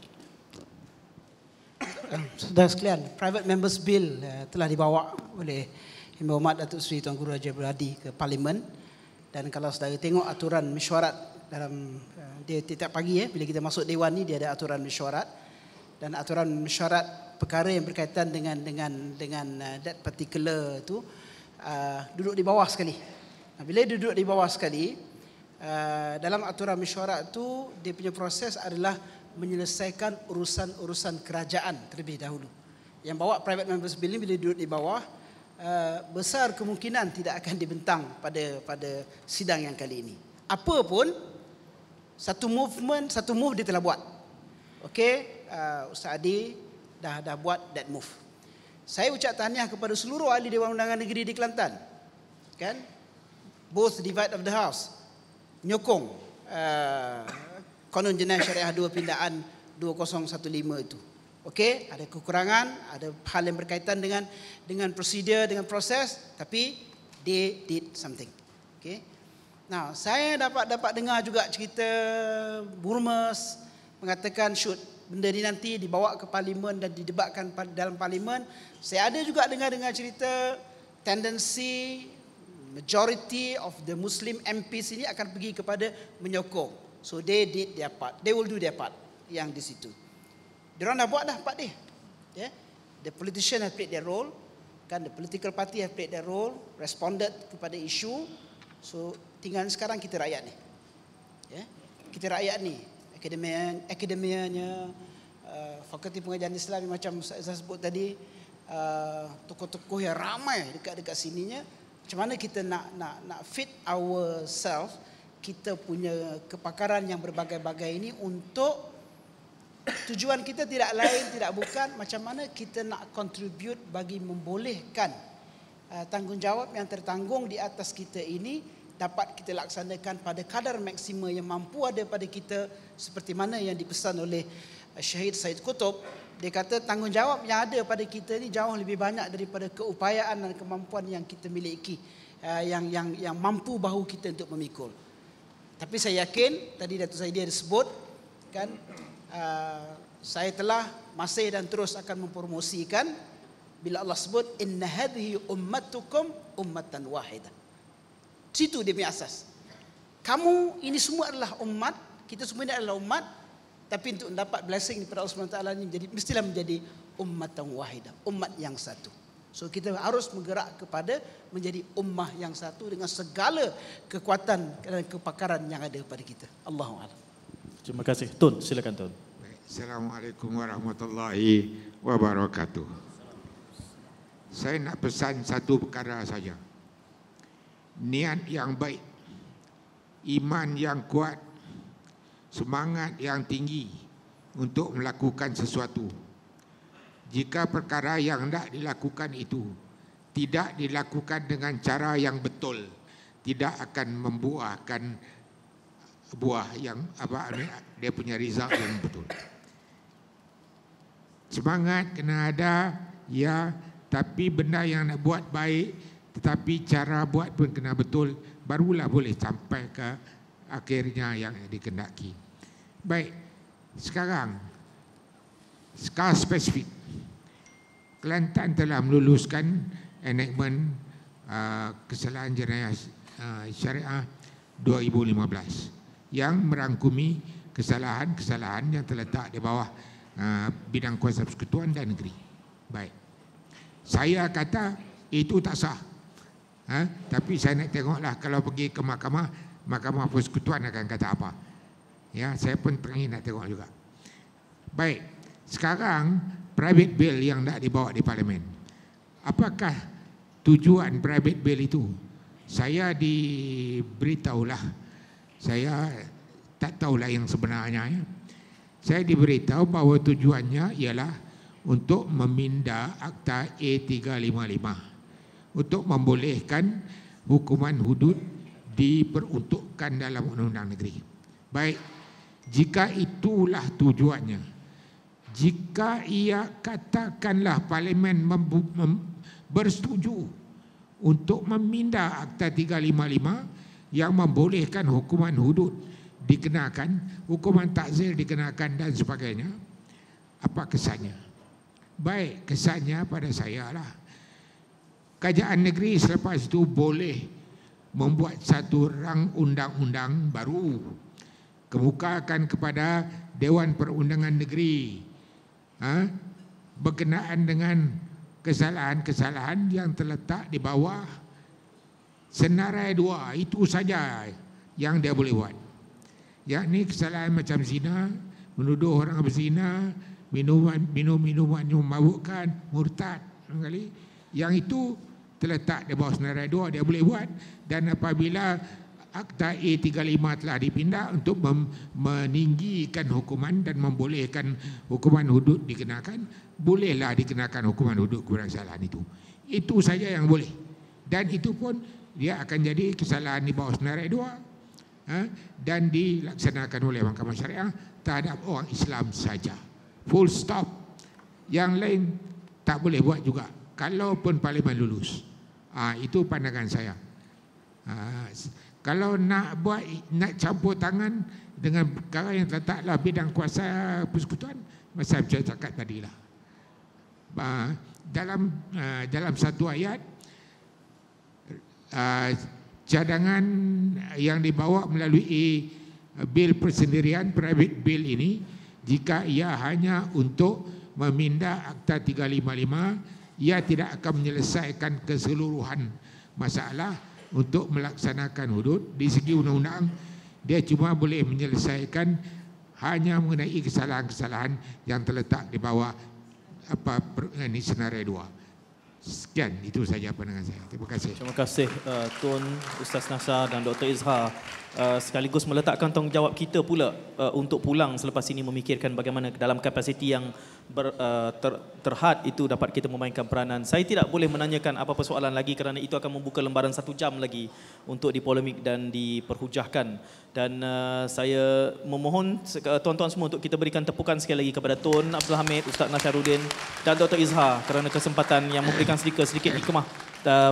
[SPEAKER 4] Saudara sekalian, Private Members Bill telah dibawa oleh Yang Berhormat Datuk Seri Tuan Guru Raja Berhadi ke Parlimen. Dan kalau saudara tengok aturan mesyuarat dalam dia tiap pagi bila kita masuk dewan ni dia ada aturan mesyuarat, dan aturan mesyuarat perkara yang berkaitan dengan that particular tu duduk di bawah sekali. Bila duduk di bawah sekali, dalam aturan mesyuarat tu dia punya proses adalah menyelesaikan urusan-urusan kerajaan terlebih dahulu. Yang bawa Private Members Bill ni bila duduk di bawah, besar kemungkinan tidak akan dibentang pada sidang yang kali ini. Apa pun, satu move dia telah buat. Okey, Ustaz Adi dah buat that move. Saya ucap tahniah kepada seluruh ahli Dewan Undangan Negeri di Kelantan. Kan? Both divide of the house menyokong Konon Jenayah Syariah 2 pindaan 2015 itu. Okey, ada kekurangan, ada hal yang berkaitan dengan prosedur, dengan proses, tapi they did something. Okey. Now, saya dapat dengar juga cerita Burmes mengatakan should benda ni nanti dibawa ke parlimen dan didebatkan dalam parlimen. Saya ada juga dengar cerita tendensi majority of the Muslim MPs ini akan pergi kepada menyokong. So they did their part. They will do their part yang di situ. Diorang dah buat dah part dia. Yeah. The politician have played their role. Kan, the political party have played their role, responded kepada isu. So tinggal sekarang kita rakyat ni. Yeah. Kita rakyat ni, akademianya, Fakulti Pengajian Islam macam saya sebut tadi, tokoh-tokoh yang ramai dekat sininya. Macam mana kita nak fit ourselves, kita punya kepakaran yang berbagai-bagai ini untuk tujuan kita tidak lain, tidak bukan macam mana kita nak contribute bagi membolehkan tanggungjawab yang tertanggung di atas kita ini dapat kita laksanakan pada kadar maksima yang mampu ada pada kita, seperti mana yang dipesan oleh Syahid Said Qutb. Dia kata tanggungjawab yang ada pada kita ini jauh lebih banyak daripada keupayaan dan kemampuan yang kita miliki, yang mampu bahu kita untuk memikul. Tapi saya yakin tadi Datuk Zaidi ada sebut kan, saya telah masih dan terus akan mempromosikan bila Allah sebut inna hadhihi ummatukum ummatan wahidah. Situ dia punya asas. Kamu ini semua adalah umat, kita semua ini adalah umat, tapi untuk mendapat blessing daripada Allah SWT ini mestilah menjadi ummatan wahidah, umat yang satu. So kita harus bergerak kepada menjadi ummah yang satu dengan segala kekuatan dan kepakaran yang ada pada kita. Allahu a'lam.
[SPEAKER 2] Terima kasih. Tun, silakan Tun.
[SPEAKER 3] Assalamualaikum warahmatullahi wabarakatuh. Saya nak pesan satu perkara saja. Niat yang baik, iman yang kuat, semangat yang tinggi untuk melakukan sesuatu. Jika perkara yang hendak dilakukan itu tidak dilakukan dengan cara yang betul, tidak akan membuahkan buah yang dia punya result yang betul. Semangat kena ada, ya, tapi benda yang nak buat baik, tetapi cara buat pun kena betul, barulah boleh sampai ke akhirnya yang dikehendaki. Baik, sekarang skala spesifik. Kelantan telah meluluskan enactment kesalahan jenayah syariah 2015 yang merangkumi kesalahan-kesalahan yang terletak di bawah bidang kuasa persekutuan dan negeri. Baik, saya kata itu tak sah, tapi saya nak tengoklah kalau pergi ke mahkamah persekutuan akan kata apa. Ya, saya pun teringin nak tengok juga. Baik, sekarang private bill yang nak dibawa di parlimen. Apakah tujuan private bill itu? Saya diberitahulah, saya tak tahulah yang sebenarnya. Ya. Saya diberitahu bahawa tujuannya ialah untuk meminda Akta A355 untuk membolehkan hukuman hudud diperuntukkan dalam undang-undang negeri. Baik, jika itulah tujuannya, jika ia katakanlah parlimen bersetuju untuk meminda Akta 355 yang membolehkan hukuman hudud dikenakan, hukuman takzir dikenakan dan sebagainya, apa kesannya? Baik, kesannya pada saya lah, kerajaan negeri selepas itu boleh membuat satu rang undang-undang baru, kemukakan kepada Dewan Perundangan Negeri berkenaan dengan kesalahan-kesalahan yang terletak di bawah senarai 2. Itu saja yang dia boleh buat, yakni kesalahan macam zina, menuduh orang berzina, minuman yang memabukkan, murtad kali, yang itu terletak di bawah senarai 2 dia boleh buat. Dan apabila Akta A35 telah dipindah untuk meninggikan hukuman dan membolehkan hukuman hudud dikenakan, bolehlah dikenakan hukuman hudud kepada kesalahan itu. Itu saja yang boleh. Dan itu pun dia akan jadi kesalahan di bawah senarai 2 dan dilaksanakan oleh Mahkamah Syariah terhadap orang Islam saja. Full stop. Yang lain tak boleh buat juga, kalaupun parlimen lulus. Itu pandangan saya. Kalau nak buat, nak campur tangan dengan perkara yang terletaklah bidang kuasa persekutuan, macam saya cakap tadilah. Dalam satu ayat, cadangan yang dibawa melalui bil persendirian, private bill ini, jika ia hanya untuk memindah Akta 355, ia tidak akan menyelesaikan keseluruhan masalah untuk melaksanakan hudud. Di segi undang-undang, dia cuma boleh menyelesaikan hanya mengenai kesalahan-kesalahan yang terletak di bawah ini senarai 2. Sekian, itu saja pandangan saya. Terima kasih.
[SPEAKER 2] Terima kasih Tun Ustaz Nasar dan Dr. Izhar. Sekaligus meletakkan tanggungjawab kita pula untuk pulang selepas ini memikirkan bagaimana dalam kapasiti yang terhad itu dapat kita memainkan peranan. Saya tidak boleh menanyakan apa-apa soalan lagi kerana itu akan membuka lembaran 1 jam lagi untuk dipolemik dan diperhujahkan. Dan saya memohon tuan-tuan semua untuk kita berikan tepukan sekali lagi kepada Tun Abdul Hamid, Ustaz Nasharuddin dan Dr. Izhar kerana kesempatan yang memberikan sedikit hikmah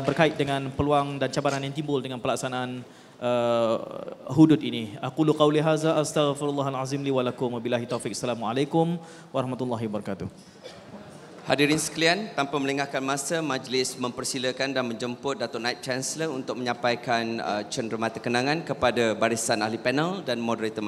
[SPEAKER 2] berkait dengan peluang dan cabaran yang timbul dengan pelaksanaan hudud ini. Aqulu qawli hadza astaghfirullahal azim li wa lakum wa billahi taufik. Assalamualaikum warahmatullahi wabarakatuh.
[SPEAKER 1] Hadirin sekalian, tanpa melengahkan masa, majlis mempersilakan dan menjemput Datuk Naib Chancellor untuk menyampaikan cenderamata kenangan kepada barisan ahli panel dan moderator.